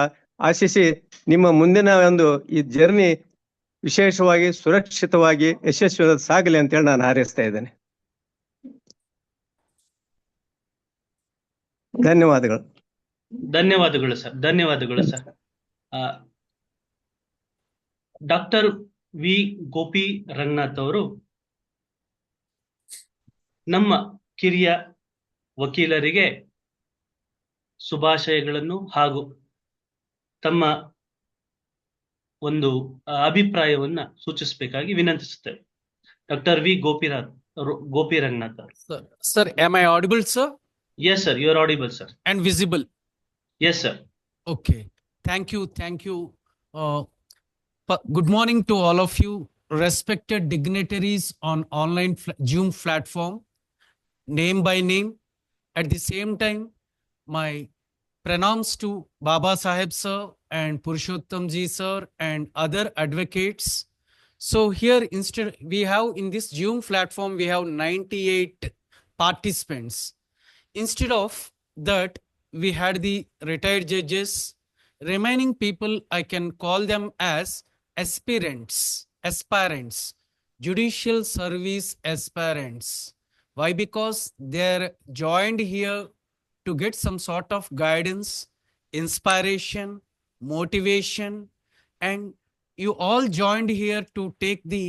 [SPEAKER 5] ಆಶಿಸಿ, ನಿಮ್ಮ ಮುಂದಿನ ಒಂದು ಈ ಜರ್ನಿ ವಿಶೇಷವಾಗಿ ಸುರಕ್ಷಿತವಾಗಿ ಯಶಸ್ವಿ ಸಾಗಲಿ ಅಂತೇಳಿ ನಾನು ಹಾರೈಸ್ತಾ ಇದ್ದೇನೆ. ಧನ್ಯವಾದಗಳು.
[SPEAKER 1] ಧನ್ಯವಾದಗಳು ಸರ್, ಧನ್ಯವಾದಗಳು ಸರ್. ಡಾಕ್ಟರ್ ವಿ ಗೋಪಿ ರಂಗನಾಥ್ ಅವರು ನಮ್ಮ ಕಿರಿಯ ವಕೀಲರಿಗೆ ಶುಭಾಶಯಗಳನ್ನು ಹಾಗೂ ತಮ್ಮ ಒಂದು ಅಭಿಪ್ರಾಯವನ್ನ ಸೂಚಿಸಬೇಕಾಗಿ ವಿನಂತಿಸುತ್ತೇವೆ. ಡಾಕ್ಟರ್ ವಿ ಗೋಪಿ ರಂಗನಾಥ್ ಅವರು.
[SPEAKER 6] Sir, am I audible, sir?
[SPEAKER 1] Yes, sir. You are audible, sir.
[SPEAKER 6] And visible?
[SPEAKER 1] Yes, sir.
[SPEAKER 6] Okay. Thank you. Good morning to all of you, respected dignitaries on online Zoom platform, name by name. At the same time, my pranams to Baba Saheb sir and Purushottam ji sir and other advocates. So here instead we have in this Zoom platform, we have 98 participants. Instead of that, we had the retired judges. Remaining people, I can call them as aspirants, judicial service aspirants. Why? Because they're joined here to get some sort of guidance, inspiration, motivation, and you all joined here to take the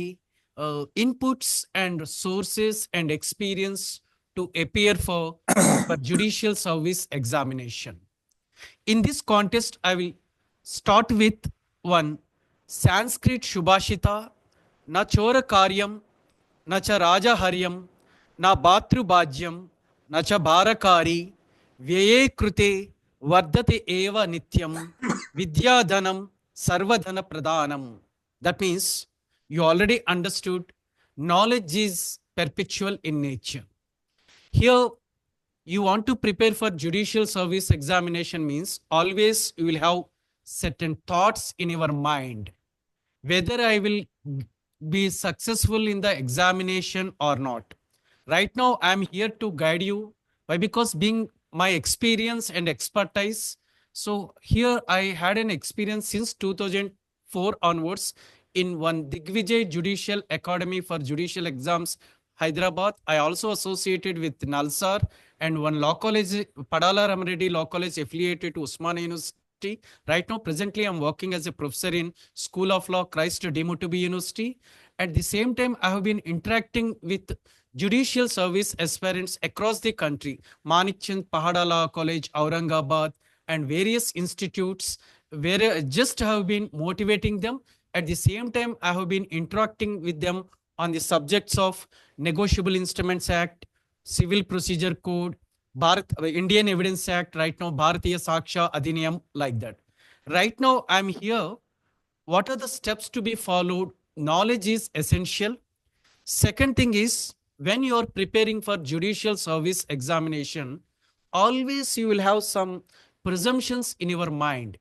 [SPEAKER 6] inputs and sources and experience to appear for judicial service examination. In this contest, I will start with one Sanskrit Shubhashita न चोरकार्यं न च राजहर्यं न भातृभाज्यं न च भारकारी व्यये कृते वर्धते एव नित्यं विद्याधनं सर्वधन प्रदानम. That means you already understood knowledge is perpetual in nature. Here you want to prepare for judicial service examination means always you will have certain thoughts in your mind whether I will be successful in the examination or not. Right now I am here to guide you. Why? Because being my experience and expertise, so here I had an experience since 2004 onwards in one Digvijay Judicial Academy for Judicial Exams, Hyderabad. I also associated with Nalsar and one law college, Padala Ramareddy Law College affiliated to Usmania University. Right now, presently, I'm working as a professor in School of Law, Christ Demotubi University. At the same time, I have been interacting with judicial service aspirants across the country, Manikchand Pahada Law College, Aurangabad, and various institutes where I just have been motivating them. At the same time, I have been interacting with them on the subjects of Negotiable Instruments Act, Civil Procedure Code, Indian Evidence Act, right now, Bharatiya Saksha Adhiniyam, like that. Right now, I'm here. What are the steps to be followed? Knowledge is essential. Second thing is, when you are preparing for judicial service examination, always you will have some presumptions in your mind.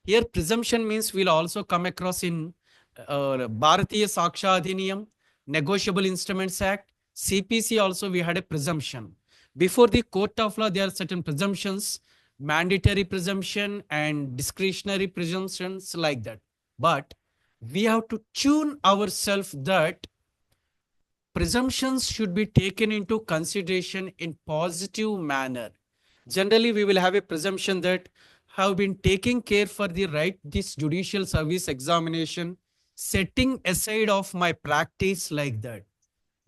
[SPEAKER 6] Here, presumption means we'll also come across in Bharatiya Saksha Adhiniyam, Negotiable Instruments Act, CPC also we had a presumption. Before the court of law, there are certain presumptions, mandatory presumption and discretionary presumptions, like that. But we have to tune ourselves that presumptions should be taken into consideration in positive manner. Generally, we will have a presumption that have been taking care for the right this judicial service examination, setting aside of my practice, like that.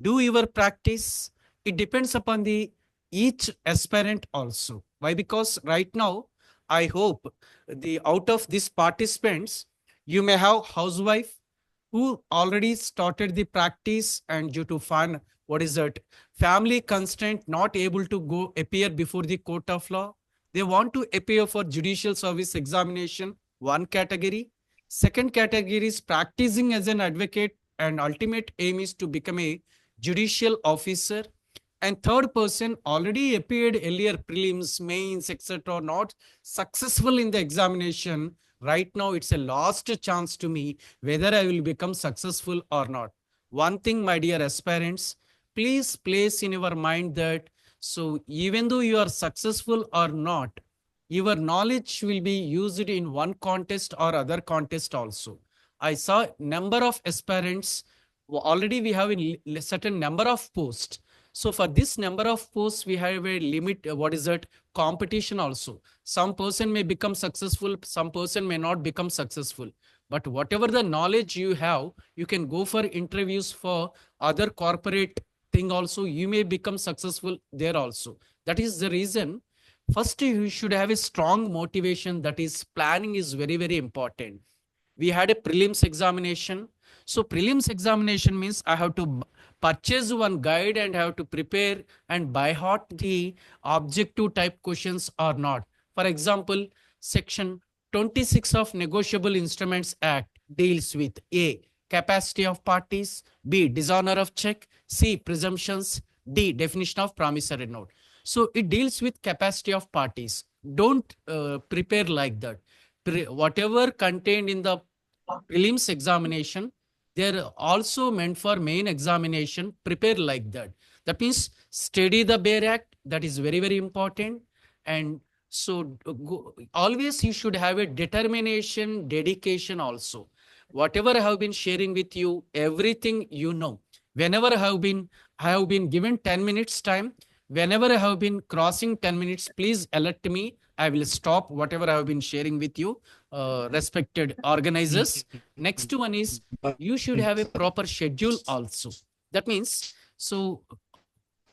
[SPEAKER 6] Do your practice. It depends upon the each aspirant also. Why? Because right now, I hope the out of these participants, you may have housewife who already started the practice and due to family constraint not able to go appear before the court of law. They want to appear for judicial service examination, one category. Second category is practicing as an advocate and ultimate aim is to become a judicial officer. And third person already appeared earlier prelims, mains, etc. not successful in the examination. Right now, it's a last chance to me whether I will become successful or not. One thing, my dear aspirants, please place in your mind that, so even though you are successful or not, your knowledge will be used in one contest or other contest also. I saw number of aspirants, already we have a certain number of posts. So for this number of posts, we have a limit, competition also. Some person may become successful, some person may not become successful. But whatever the knowledge you have, you can go for interviews for other corporate thing also. You may become successful there also. That is the reason. First, you should have a strong motivation. That is, planning is very, very important. We had a prelims examination. So prelims examination means I have to purchase one guide and have to prepare and by heart the objective type questions or not. For example, section 26 of Negotiable Instruments Act deals with A, capacity of parties, B, dishonor of check, C, presumptions, D, definition of promissory note. So it deals with capacity of parties. Don't prepare like that. Whatever contained in the prelims examination, they're also meant for main examination. Prepare like that. That means study the Bare Act. That is very, very important. And so always you should have a determination, dedication also. Whatever I have been sharing with you, everything you know. Whenever I have been given 10 minutes time, whenever I have been crossing 10 minutes, please alert me. I will stop whatever I have been sharing with you, respected organizers. Next one is, you should have a proper schedule also. That means, so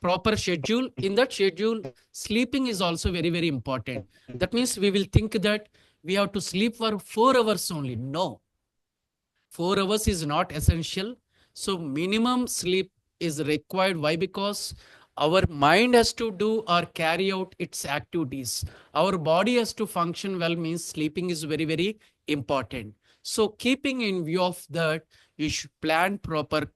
[SPEAKER 6] proper schedule. In that schedule, sleeping is also very, very important. That means we will think that we have to sleep for 4 hours only. No, 4 hours is not essential. So minimum sleep is required. Why? Because our mind has to do or carry out its activities. Our body has to function well, means sleeping is very, very important. So keeping in view of that, you should plan proper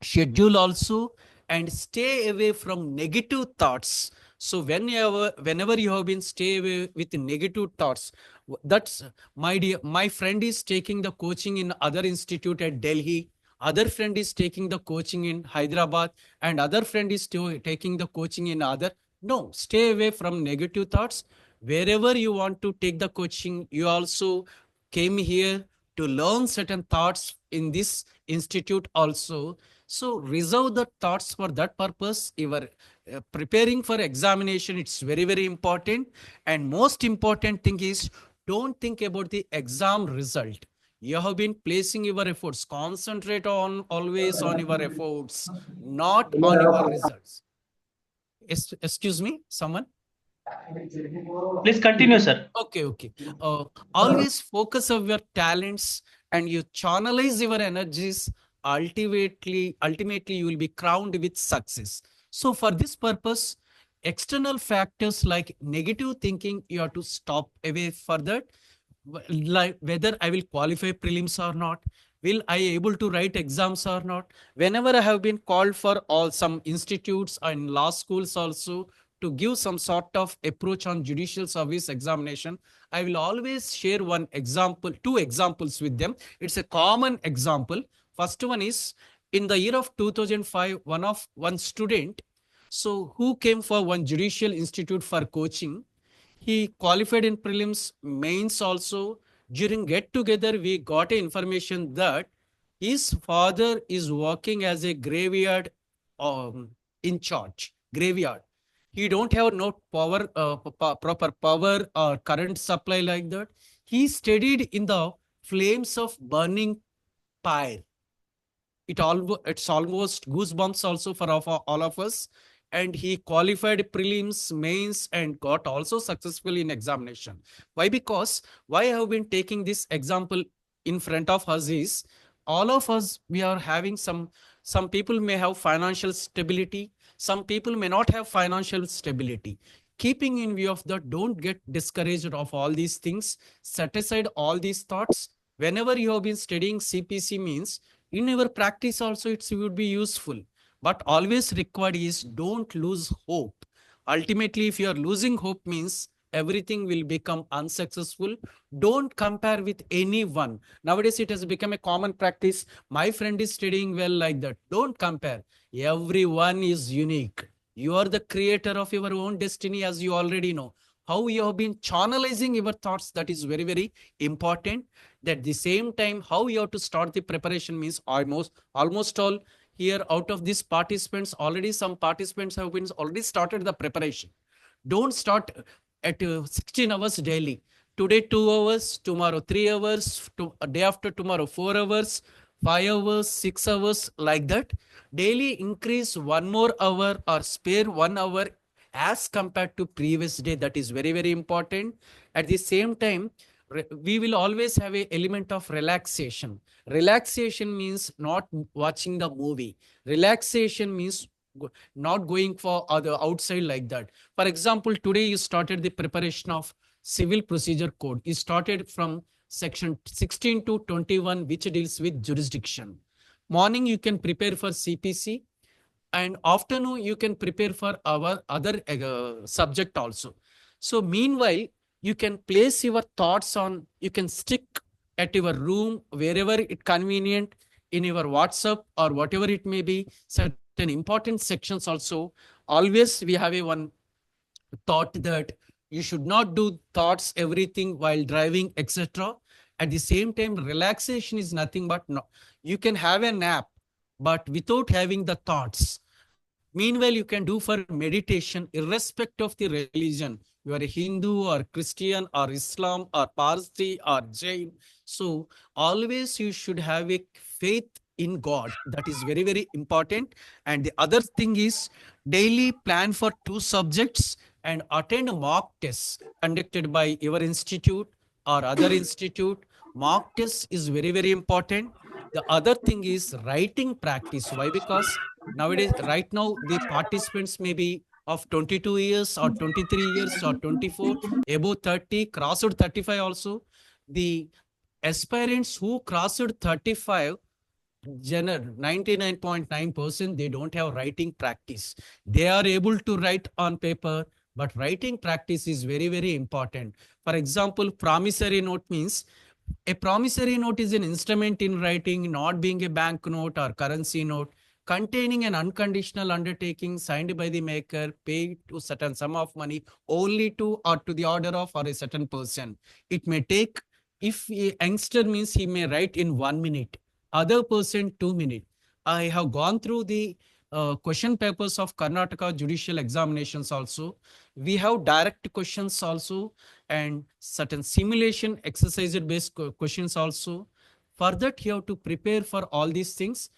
[SPEAKER 6] schedule also, and stay away from negative thoughts. So whenever you have been stay away with negative thoughts, that's my friend is taking the coaching in other institute at Delhi, other friend is taking the coaching in Hyderabad, and other friend is taking the coaching in other. No, stay away from negative thoughts. Wherever you want to take the coaching, you also came here to learn certain thoughts in this institute also. So reserve the thoughts for that purpose. You are preparing for examination. It's very, very important. And most important thing is, don't think about the exam result. You have been placing your efforts. Concentrate on always on your efforts, not on your results. Excuse me, someone?
[SPEAKER 1] Please continue, sir.
[SPEAKER 6] Okay. Always focus on your talents and you channelize your energies. Ultimately, you will be crowned with success. So for this purpose, external factors like negative thinking, you have to stop away for that. Like whether I will qualify prelims or not, will I able to write exams or not? Whenever I have been called for all some institutes and law schools also to give some sort of approach on judicial service examination, I will always share one example, two examples with them. It's a common example. First one is in the year of 2005, one student, so who came for one judicial institute for coaching. He qualified in prelims, mains also. During get together, we got information that his father is working as a graveyard in charge, graveyard. He don't have no power, proper power or current supply like that. He studied in the flames of burning pyre. It's almost goosebumps also for all of us. And he qualified prelims, mains, and got also successful in examination. Why? Because why I have been taking this example in front of us is, all of us, we are having some people may have financial stability, some people may not have financial stability. Keeping in view of that, don't get discouraged of all these things. Set aside all these thoughts. Whenever you have been studying CPC, means in your practice also it would be useful. But always required is, don't lose hope. Ultimately, if you are losing hope, means everything will become unsuccessful. Don't compare with anyone. Nowadays, it has become a common practice. My friend is studying well, like that. Don't compare. Everyone is unique. You are the creator of your own destiny, as you already know. How you have been channelizing your thoughts, that is very, very important. At the same time, how you have to start the preparation means almost all here out of these participants, already some participants have been already started the preparation. Don't start at 16 hours daily. Today 2 hours, tomorrow 3 hours, a day after tomorrow 4 hours, 5 hours, 6 hours, like that. Daily increase 1 more hour or spare 1 hour as compared to previous day. That is very, very important. At the same time, we will always have an element of relaxation. Relaxation means not watching the movie. Relaxation means not going for other outside like that. For example, today you started the preparation of Civil Procedure Code. You started from section 16 to 21, which deals with jurisdiction. Morning, you can prepare for CPC, and afternoon, you can prepare for our other subject also. So meanwhile, you can place your thoughts on, you can stick at your room, wherever it convenient, in your WhatsApp or whatever it may be, certain important sections also. Always we have a one thought that you should not do thoughts, everything while driving, etc. At the same time, relaxation is nothing but you can have a nap, but without having the thoughts. Meanwhile, you can do for meditation, irrespective of the religion. You are a Hindu or Christian or Islam or Parsi or Jain. So always you should have a faith in God. That is very, very important. And the other thing is, daily plan for 2 subjects and attend mock tests conducted by your institute or other institute. Mock test is very, very important. The other thing is writing practice. Why? Because nowadays, right now, the participants may be of 22 years or 23 years or 24, above 30, crossed 35 also. The aspirants who crossed 35, 99.9%, they don't have writing practice. They are able to write on paper, but writing practice is very, very important. For example, promissory note means a promissory note is an instrument in writing, not being a bank note or currency note, containing an unconditional undertaking signed by the maker, paid to certain sum of money only to or to the order of or a certain person. It may take, if a youngster means he may write in 1 minute, other person 2 minutes. I have gone through the question papers of Karnataka judicial examinations also. We have direct questions also and certain simulation exercise based questions also. For that, you have to prepare for all these things.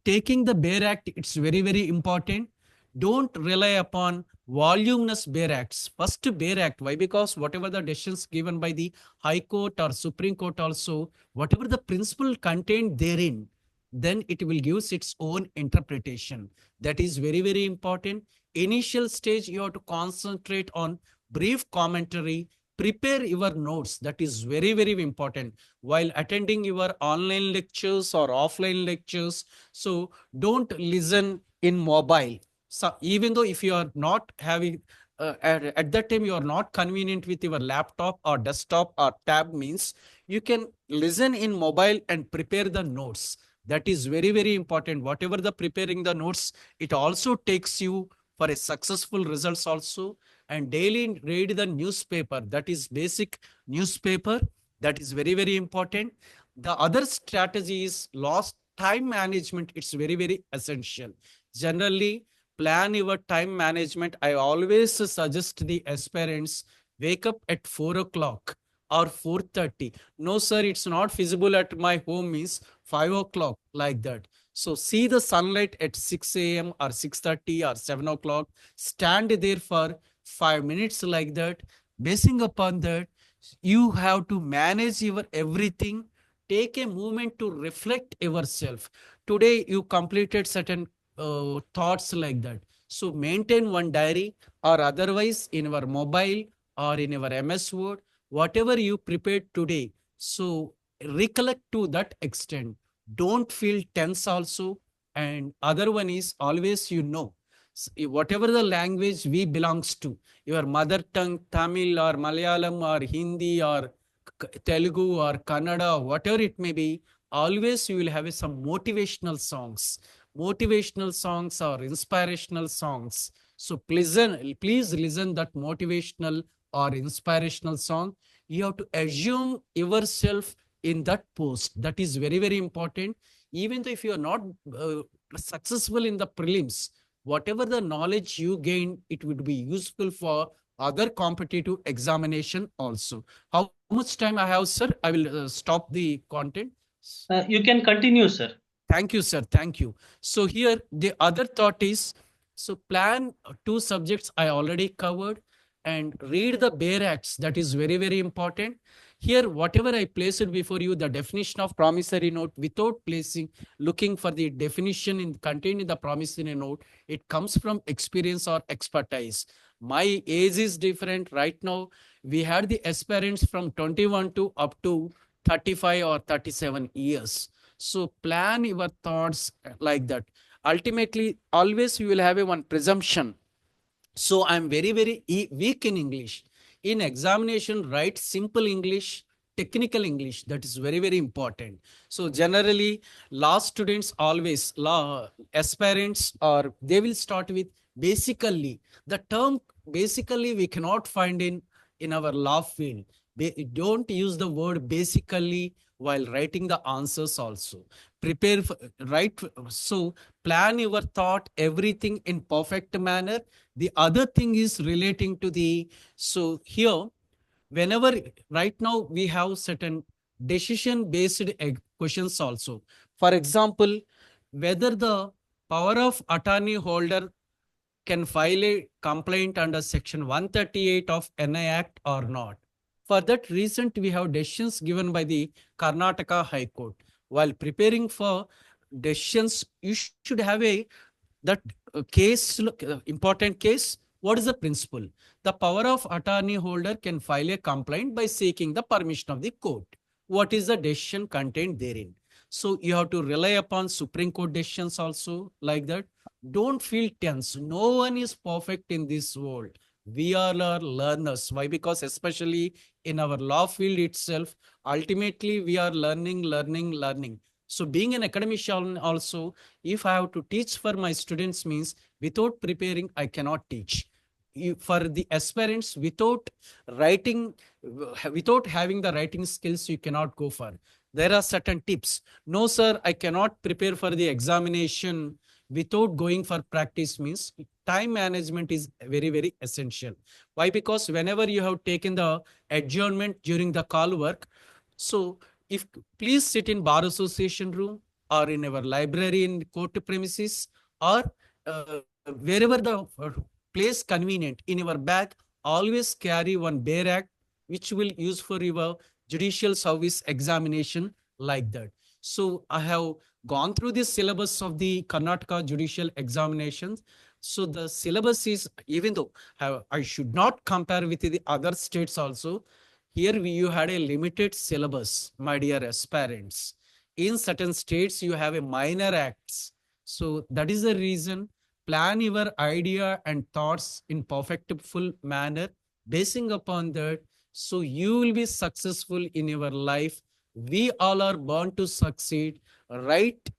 [SPEAKER 6] Taking the Bare Act, it's very, very important. Don't rely upon voluminous Bare Acts. First Bare Act. Why? Because whatever the decisions given by the High Court or Supreme Court also, whatever the principle contained therein, then it will give its own interpretation. That is very, very important. Initial stage, you have to concentrate on brief commentary, prepare your notes. That is very, very important while attending your online lectures or offline lectures. So don't listen in mobile. So even though if you are not having, at that time, you are not convenient with your laptop or desktop or tab means, you can listen in mobile and prepare the notes. That is very, very important. Whatever the preparing the notes, it also takes you for a successful results also. And daily read the newspaper. That is basic newspaper. That is very, very important. The other strategy is lost time management. It's very, very essential. Generally, plan your time management. I always suggest the aspirants wake up at 4 o'clock or 4:30. No, sir, it's not feasible at my home means 5 o'clock like that. So see the sunlight at 6 a.m. or 6:30 or 7 o'clock. Stand there for 5 minutes like that. Basing upon that, you have to manage your everything. Take a moment to reflect yourself. Today, you completed certain thoughts like that. So maintain one diary or otherwise in your mobile or in your MS Word, whatever you prepared today. So recollect to that extent. Don't feel tense also. And other one is always, whatever the language we belongs to, your mother tongue, Tamil or Malayalam or Hindi or Telugu or Kannada, whatever it may be, always you will have some motivational songs or inspirational songs. So please listen that motivational or inspirational song. You have to assume yourself in that post. That is very, very important. Even though if you are not successful in the prelims, whatever the knowledge you gain, it would be useful for other competitive examination also. How much time I have, sir? I will stop the content.
[SPEAKER 1] You can continue, sir.
[SPEAKER 6] Thank you, sir. Thank you. So here the other thought is, so plan 2 subjects I already covered and read the Bare Acts. That is very, very important. Here, whatever I placed before you, the definition of promissory note, without looking for the definition contained in the promissory note, it comes from experience or expertise. My age is different. Right now, we had the aspirants from 21 to up to 35 or 37 years. So plan your thoughts like that. Ultimately, always you will have one presumption. So I'm very, very weak in English. In examination, write simple English, technical English. That is very, very important. So generally, law students always, law aspirants, or they will start with basically. The term basically we cannot find in our law field. Don't use the word basically while writing the answers also. Prepare, so plan your thought, everything in perfect manner. The other thing is relating to so here, whenever, right now we have certain decision-based questions also. For example, whether the power of attorney holder can file a complaint under Section 138 of NI Act or not. For that reason, we have decisions given by the Karnataka High Court. while preparing for decisions, you should have a that case, important case. What is the principle? The power of attorney holder can file a complaint by seeking the permission of the court. What is the decision contained therein? So you have to rely upon Supreme Court decisions also like that. Don't feel tense. No one is perfect in this world. We all are learners. Why? Because especially in our law field itself, ultimately we are learning. So being an academician also, if I have to teach for my students means without preparing, I cannot teach. For the aspirants, without writing, without having the writing skills, you cannot go for. There are certain tips. No, sir, I cannot prepare for the examination without going for practice means time management is very, very essential. Why? Because whenever you have taken the adjournment during the call work, so if please sit in bar association room or in our library in court premises or wherever the place convenient in your bag, always carry one bare act which will use for your judicial service examination like that. So I have gone through the syllabus of the Karnataka judicial examinations. So the syllabus is, even though I should not compare with the other states also, here you had a limited syllabus, my dear aspirants. In certain states, you have a minor acts. So that is the reason, plan your idea and thoughts in perfectful manner, basing upon that, so you will be successful in your life. We all are born to succeed. Write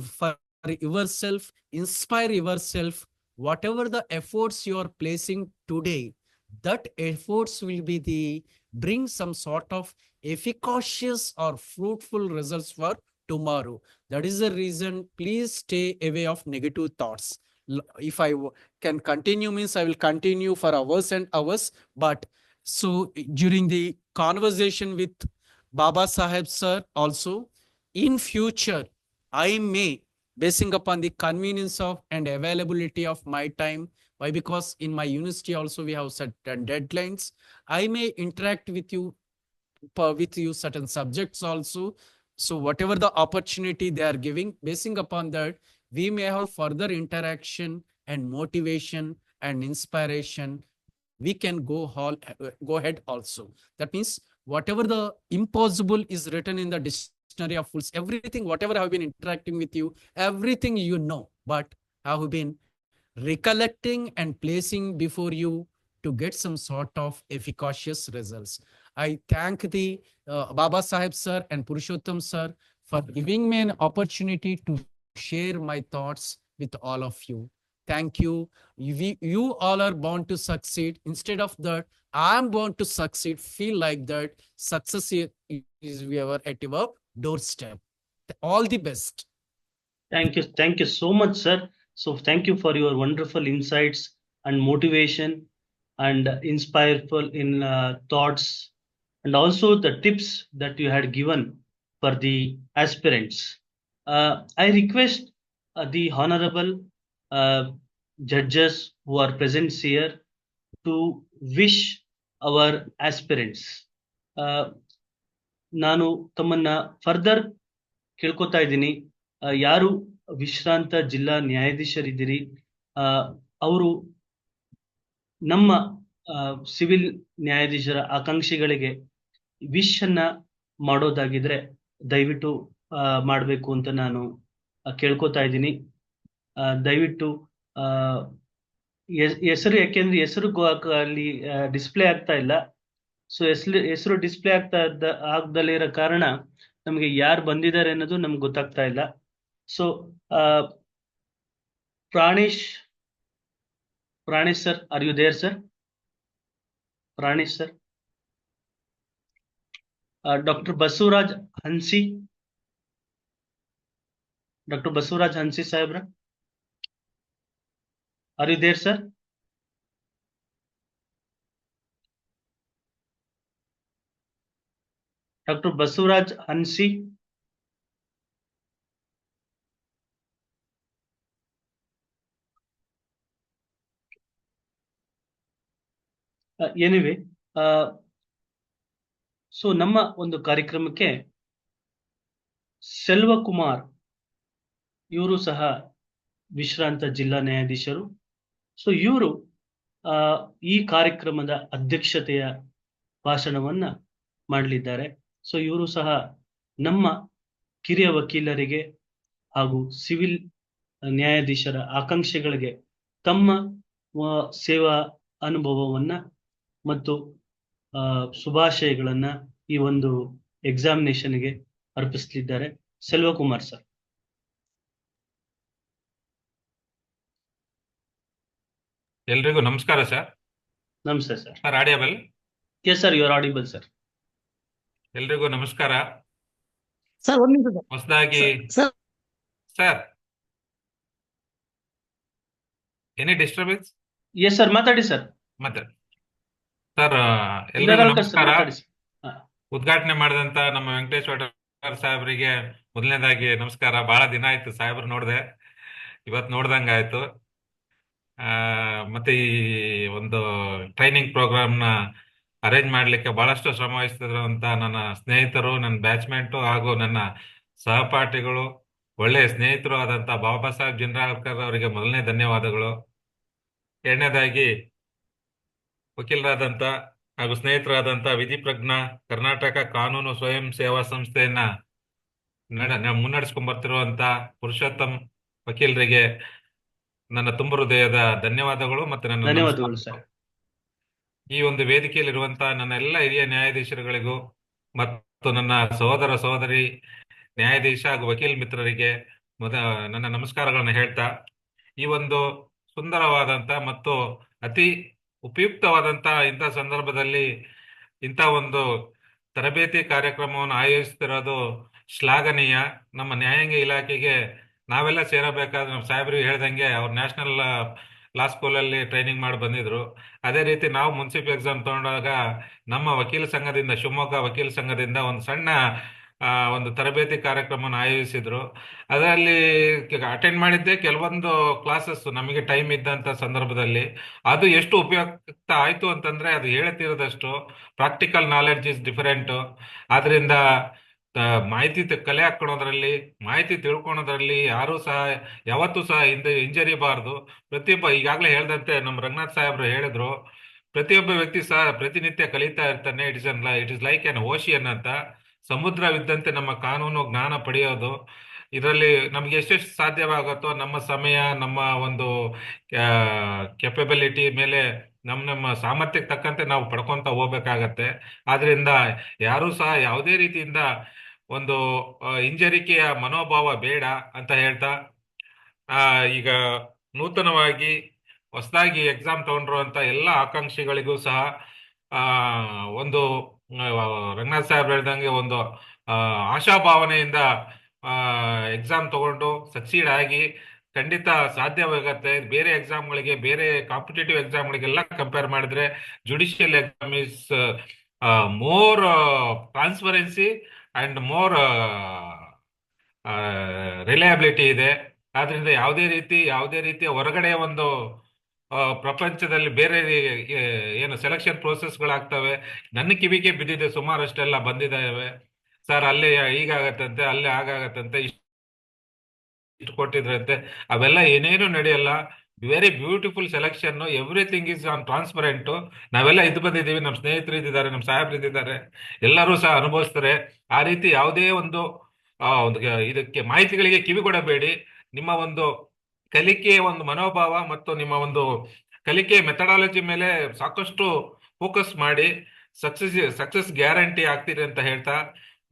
[SPEAKER 6] for yourself, inspire yourself. Whatever the efforts you are placing today, that efforts will be the bring some sort of efficacious or fruitful results for tomorrow. That is the reason, please stay away of negative thoughts. If I can continue means I will continue for hours and hours. But so during the conversation with Baba Saheb sir also, in future, I may, basing upon the convenience of and availability of my time, why? Because in my university also we have certain deadlines. I may interact with you certain subjects also. So whatever the opportunity they are giving, basing upon that, we may have further interaction and motivation and inspiration. We can go ahead also. That means whatever the impossible is written in the dictionary of fools, everything, whatever I have been interacting with you, everything you know, but I have been recollecting and placing before you to get some sort of efficacious results. I thank the Baba Saheb sir and Purushottam sir for giving me an opportunity to share my thoughts with all of you. Thank you. You all are born to succeed. Instead of that, I am born to succeed. Feel like that success is we are at your doorstep. All the best.
[SPEAKER 1] Thank you so much, sir. So thank you for your wonderful insights and motivation and inspireful in thoughts, and also the tips that you had given for the aspirants. I request the honorable judges who are present here to wish our aspirants. ನಾನು ತಮ್ಮನ್ನ further ಕೇಳ್ಕೊತಾ ಇದ್ದೀನಿ, ಯಾರು ವಿಶ್ರಾಂತ ಜಿಲ್ಲಾ ನ್ಯಾಯಾಧೀಶರಿದ್ದೀರಿ, ಅವರು ನಮ್ಮ civil ನ್ಯಾಯಾಧೀಶರ ಆಕಾಂಕ್ಷಿಗಳಿಗೆ ವಿಶ್ ಅನ್ನ ಮಾಡೋದಾಗಿದ್ರೆ ದಯವಿಟ್ಟು ಮಾಡಬೇಕು ಅಂತ ನಾನು ಕೇಳ್ಕೊತಾ ಇದ್ದೀನಿ. ದಯವಿಟ್ಟು ಹೆಸರು, ಯಾಕೆಂದ್ರೆ ಹೆಸರು ಅಲ್ಲಿ ಡಿಸ್ಪ್ಲೇ ಆಗ್ತಾ ಇಲ್ಲ. ಸೊ ಹೆಸರು ಡಿಸ್ಪ್ಲೇ ಆಗ್ದಲೇ ಇರೋ ಕಾರಣ ನಮಗೆ ಯಾರು ಬಂದಿದ್ದಾರೆ ಅನ್ನೋದು ನಮ್ಗೆ ಗೊತ್ತಾಗ್ತಾ ಇಲ್ಲ. So Pranesh sir, are you there sir? Pranesh sir. Doctor Basavaraj Hansi, ಸಾಹೇಬ್ರ, are you there sir? Doctor Basavaraj Hansi. Anyway, so ನಮ್ಮ ಒಂದು ಕಾರ್ಯಕ್ರಮಕ್ಕೆ ಸೆಲ್ವಕುಮಾರ್ ಇವರು ಸಹ ವಿಶ್ರಾಂತ ಜಿಲ್ಲಾ ನ್ಯಾಯಾಧೀಶರು. ಸೊ ಇವರು ಈ ಕಾರ್ಯಕ್ರಮದ ಅಧ್ಯಕ್ಷತೆಯ ಭಾಷಣವನ್ನ ಮಾಡಲಿದ್ದಾರೆ. ಸೊ ಇವರು ಸಹ ನಮ್ಮ ಕಿರಿಯ ವಕೀಲರಿಗೆ ಹಾಗೂ ಸಿವಿಲ್ ನ್ಯಾಯಾಧೀಶರ ಆಕಾಂಕ್ಷೆಗಳಿಗೆ ತಮ್ಮ ಸೇವಾ ಅನುಭವವನ್ನ ಮತ್ತು ಶುಭಾಶಯಗಳನ್ನ ಈ ಒಂದು ಎಕ್ಸಾಮಿನೇಷನ್ಗೆ ಅರ್ಪಿಸಲಿದ್ದಾರೆ. ಸೆಲ್ವಕುಮಾರ್ ಸರ್.
[SPEAKER 7] ಎಲ್ರಿಗೂ ನಮಸ್ಕಾರ ಸರ್.
[SPEAKER 1] ನಮಸ್ತೆ sir.
[SPEAKER 7] Sir audible?
[SPEAKER 1] Yes sir, you are audible sir.
[SPEAKER 7] ಎಲ್ರಿಗೂ ನಮಸ್ಕಾರ.
[SPEAKER 2] ಸರ್ ಒಂದ್ ನಿಮಿಷ
[SPEAKER 7] ಹೊಸದಾಗಿ
[SPEAKER 2] sir.
[SPEAKER 7] Sir any disturbance?
[SPEAKER 1] Yes sir, ಮಾತಾಡಿ ಸರ್.
[SPEAKER 7] ಮತ್ತೆ ಸರ್ ಎಲ್ರಿಗೂ ನಮಸ್ಕಾರ.
[SPEAKER 1] ಮಾತಾಡಿ ಸರ್.
[SPEAKER 7] ಉದ್ಘಾಟನೆ ಮಾಡಿದಂತ ನಮ್ಮ ವೆಂಕಟೇಶ್ವರ ಸಾಹೇಬರಿಗೆ ಮೊದಲನೇದಾಗಿ ನಮಸ್ಕಾರ. ಬಹಳ ದಿನ ಆಯ್ತು ಸಾಹೇಬ್ರು ನೋಡ್ದೆ, ಇವತ್ತು ನೋಡ್ದಂಗ ಆಯ್ತು. ಮತ್ತೆ ಈ ಒಂದು ಟ್ರೈನಿಂಗ್ ಪ್ರೋಗ್ರಾಮ್ನ ಅರೇಂಜ್ ಮಾಡ್ಲಿಕ್ಕೆ ಬಹಳಷ್ಟು ಶ್ರಮ ವಹಿಸ್ತಿದ್ರು ಅಂತ ನನ್ನ ಸ್ನೇಹಿತರು, ನನ್ನ ಬ್ಯಾಚ್ಮೇಟು ಹಾಗೂ ನನ್ನ ಸಹಪಾಠಿಗಳು, ಒಳ್ಳೆಯ ಸ್ನೇಹಿತರು ಆದಂತ ಬಾಬಾ ಸಾಹೇಬ್ ಜಿಂದಾಲ್ಕರ್ ಅವರಿಗೆ ಮೊದಲನೇ ಧನ್ಯವಾದಗಳು. ಎರಡನೇದಾಗಿ ವಕೀಲರಾದಂತ ಹಾಗೂ ಸ್ನೇಹಿತರಾದಂತ ವಿಧಿಪ್ರಜ್ಞಾ ಕರ್ನಾಟಕ ಕಾನೂನು ಸ್ವಯಂ ಸೇವಾ ಸಂಸ್ಥೆಯನ್ನ ಮುನ್ನಡೆಸ್ಕೊಂಡ್ ಬರ್ತಿರುವಂತ ಪುರುಷೋತ್ತಮ್ ವಕೀಲರಿಗೆ ನನ್ನ ತುಂಬ ಹೃದಯದ ಧನ್ಯವಾದಗಳು ಮತ್ತು ನನ್ನ
[SPEAKER 1] ಧನ್ಯವಾದಗಳು ಸರ್.
[SPEAKER 7] ಈ ಒಂದು ವೇದಿಕೆಯಲ್ಲಿರುವಂತ ನನ್ನ ಎಲ್ಲ ಹಿರಿಯ ನ್ಯಾಯಾಧೀಶರುಗಳಿಗೂ ಮತ್ತು ನನ್ನ ಸಹೋದರ ಸಹೋದರಿ ನ್ಯಾಯಾಧೀಶ ಹಾಗೂ ವಕೀಲ ಮಿತ್ರರಿಗೆ ನನ್ನ ನಮಸ್ಕಾರಗಳನ್ನು ಹೇಳ್ತಾ, ಈ ಒಂದು ಸುಂದರವಾದಂತ ಮತ್ತು ಅತಿ ಉಪಯುಕ್ತವಾದಂತ ಇಂಥ ಸಂದರ್ಭದಲ್ಲಿ ಇಂಥ ಒಂದು ತರಬೇತಿ ಕಾರ್ಯಕ್ರಮವನ್ನು ಆಯೋಜಿಸ್ತಿರೋದು ಶ್ಲಾಘನೀಯ. ನಮ್ಮ ನ್ಯಾಯಾಂಗ ಇಲಾಖೆಗೆ ನಾವೆಲ್ಲ ಸೇರಬೇಕಾದ್ರೆ ನಮ್ಮ ಸಾಹೇಬ್ರಿಗೆ ಹೇಳ್ದಂಗೆ ಅವ್ರು ನ್ಯಾಷನಲ್ ಲಾ ಸ್ಕೂಲಲ್ಲಿ ಟ್ರೈನಿಂಗ್ ಮಾಡಿ ಬಂದಿದ್ರು. ಅದೇ ರೀತಿ ನಾವು ಮುನ್ಸಿಪಲ್ ಎಕ್ಸಾಮ್ ತಗೊಂಡಾಗ ನಮ್ಮ ವಕೀಲ ಸಂಘದಿಂದ, ಶಿವಮೊಗ್ಗ ವಕೀಲ ಸಂಘದಿಂದ ಒಂದು ಸಣ್ಣ ಒಂದು ತರಬೇತಿ ಕಾರ್ಯಕ್ರಮವನ್ನು ಆಯೋಜಿಸಿದ್ರು. ಅದರಲ್ಲಿ ಅಟೆಂಡ್ ಮಾಡಿದ್ದೆ ಕೆಲವೊಂದು ಕ್ಲಾಸಸ್ ನಮಗೆ ಟೈಮ್ ಇದ್ದಂತ ಸಂದರ್ಭದಲ್ಲಿ. ಅದು ಎಷ್ಟು ಉಪಯುಕ್ತ ಆಯ್ತು ಅಂತಂದ್ರೆ ಅದು ಹೇಳ್ತಿರೋದಷ್ಟು. Practical knowledge is different. ಆದ್ರಿಂದ ಮಾಹಿತಿ ಕಲೆ ಹಾಕೊಳ್ಳೋದ್ರಲ್ಲಿ, ಮಾಹಿತಿ ತಿಳ್ಕೊಳೋದ್ರಲ್ಲಿ ಯಾರು ಸಹ ಯಾವತ್ತೂ ಸಹ ಹಿಂಜರಿಬಾರ್ದು. ಪ್ರತಿಯೊಬ್ಬ, ಈಗಾಗಲೇ ಹೇಳ್ದಂತೆ ನಮ್ಮ ರಂಗನಾಥ್ ಸಾಹೇಬ್ರು ಹೇಳಿದ್ರು, ಪ್ರತಿಯೊಬ್ಬ ವ್ಯಕ್ತಿ ಸಹ ಪ್ರತಿನಿತ್ಯ ಕಲಿತಾ ಇರ್ತಾನೆ. It is like an ocean ಅಂತ. ಸಮುದ್ರವಿದ್ದಂತೆ ನಮ್ಮ ಕಾನೂನು ಜ್ಞಾನ ಪಡೆಯೋದು. ಇದರಲ್ಲಿ ನಮ್ಗೆ ಎಷ್ಟೆಷ್ಟು ಸಾಧ್ಯವಾಗುತ್ತೋ ನಮ್ಮ ಸಮಯ, ನಮ್ಮ ಒಂದು ಕೆಪಬಿಲಿಟಿ ಮೇಲೆ ನಮ್ಮ ಸಾಮರ್ಥ್ಯಕ್ಕೆ ತಕ್ಕಂತೆ ನಾವು ಪಡ್ಕೊಂತ ಹೋಗ್ಬೇಕಾಗತ್ತೆ. ಆದ್ರಿಂದ ಯಾರು ಸಹ ಯಾವುದೇ ರೀತಿಯಿಂದ ಒಂದು ಹಿಂಜರಿಕೆಯ ಮನೋಭಾವ ಬೇಡ ಅಂತ ಹೇಳ್ತಾ, ಈಗ ನೂತನವಾಗಿ ಹೊಸದಾಗಿ ಎಕ್ಸಾಮ್ ತಗೊಂಡಿರುವಂತ ಎಲ್ಲ ಆಕಾಂಕ್ಷಿಗಳಿಗೂ ಸಹ ಒಂದು ರಂಗನಾಥ್ ಸಾಹೇಬ್ ಹೇಳ್ದಂಗೆ ಒಂದು ಆಶಾಭಾವನೆಯಿಂದ ಎಕ್ಸಾಮ್ ತಗೊಂಡು ಸಕ್ಸೀಡ್ ಆಗಿ ಖಂಡಿತ ಸಾಧ್ಯವಾಗತ್ತೆ. ಬೇರೆ ಎಕ್ಸಾಮ್ಗಳಿಗೆ, ಬೇರೆ ಕಾಂಪಿಟೇಟಿವ್ ಎಕ್ಸಾಮ್ಗಳಿಗೆಲ್ಲ ಕಂಪೇರ್ ಮಾಡಿದ್ರೆ judicial exam is more transparency and more reliability ಇದೆ. ಆದ್ರಿಂದ ಯಾವುದೇ ರೀತಿಯ ಹೊರಗಡೆ ಒಂದು ಪ್ರಪಂಚದಲ್ಲಿ ಬೇರೆ ಏನು ಸೆಲೆಕ್ಷನ್ ಪ್ರೋಸೆಸ್ಗಳಾಗ್ತವೆ, ನನ್ನ ಕಿವಿಗೆ ಬಿದ್ದಿದೆ, ಸುಮಾರಷ್ಟೆಲ್ಲ ಬಂದಿದ್ದಾವೆ. ಸರ್ ಅಲ್ಲೇ ಹೀಗಾಗತ್ತಂತೆ, ಅಲ್ಲೇ ಹಾಗಾಗತ್ತಂತೆ, ಇಷ್ಟು ಕೊಟ್ಟಿದ್ರಂತೆ, ಅವೆಲ್ಲ ಏನೇನು ನಡೆಯಲ್ಲ. Very beautiful selection, everything is on transparent. ನಾವೆಲ್ಲ ಇದು ಬಂದಿದ್ದೀವಿ, ನಮ್ಮ ಸ್ನೇಹಿತರು ಇದ್ದಿದ್ದಾರೆ, ನಮ್ಮ ಸಾಹೇಬ್ರು ಇದ್ದಿದ್ದಾರೆ, ಎಲ್ಲರೂ ಸಹ ಅನುಭವಿಸ್ತಾರೆ. ಆ ರೀತಿ ಯಾವುದೇ ಒಂದು ಇದಕ್ಕೆ ಮಾಹಿತಿಗಳಿಗೆ ಕಿವಿ ಕೊಡಬೇಡಿ. ನಿಮ್ಮ ಒಂದು ಕಲಿಕೆಯ ಒಂದು ಮನೋಭಾವ ಮತ್ತು ನಿಮ್ಮ ಒಂದು ಕಲಿಕೆ ಮೆಥಡಾಲಜಿ ಮೇಲೆ ಸಾಕಷ್ಟು ಫೋಕಸ್ ಮಾಡಿ ಸಕ್ಸಸ್ ಗ್ಯಾರಂಟಿ ಆಗ್ತೀರಿ ಅಂತ ಹೇಳ್ತಾ,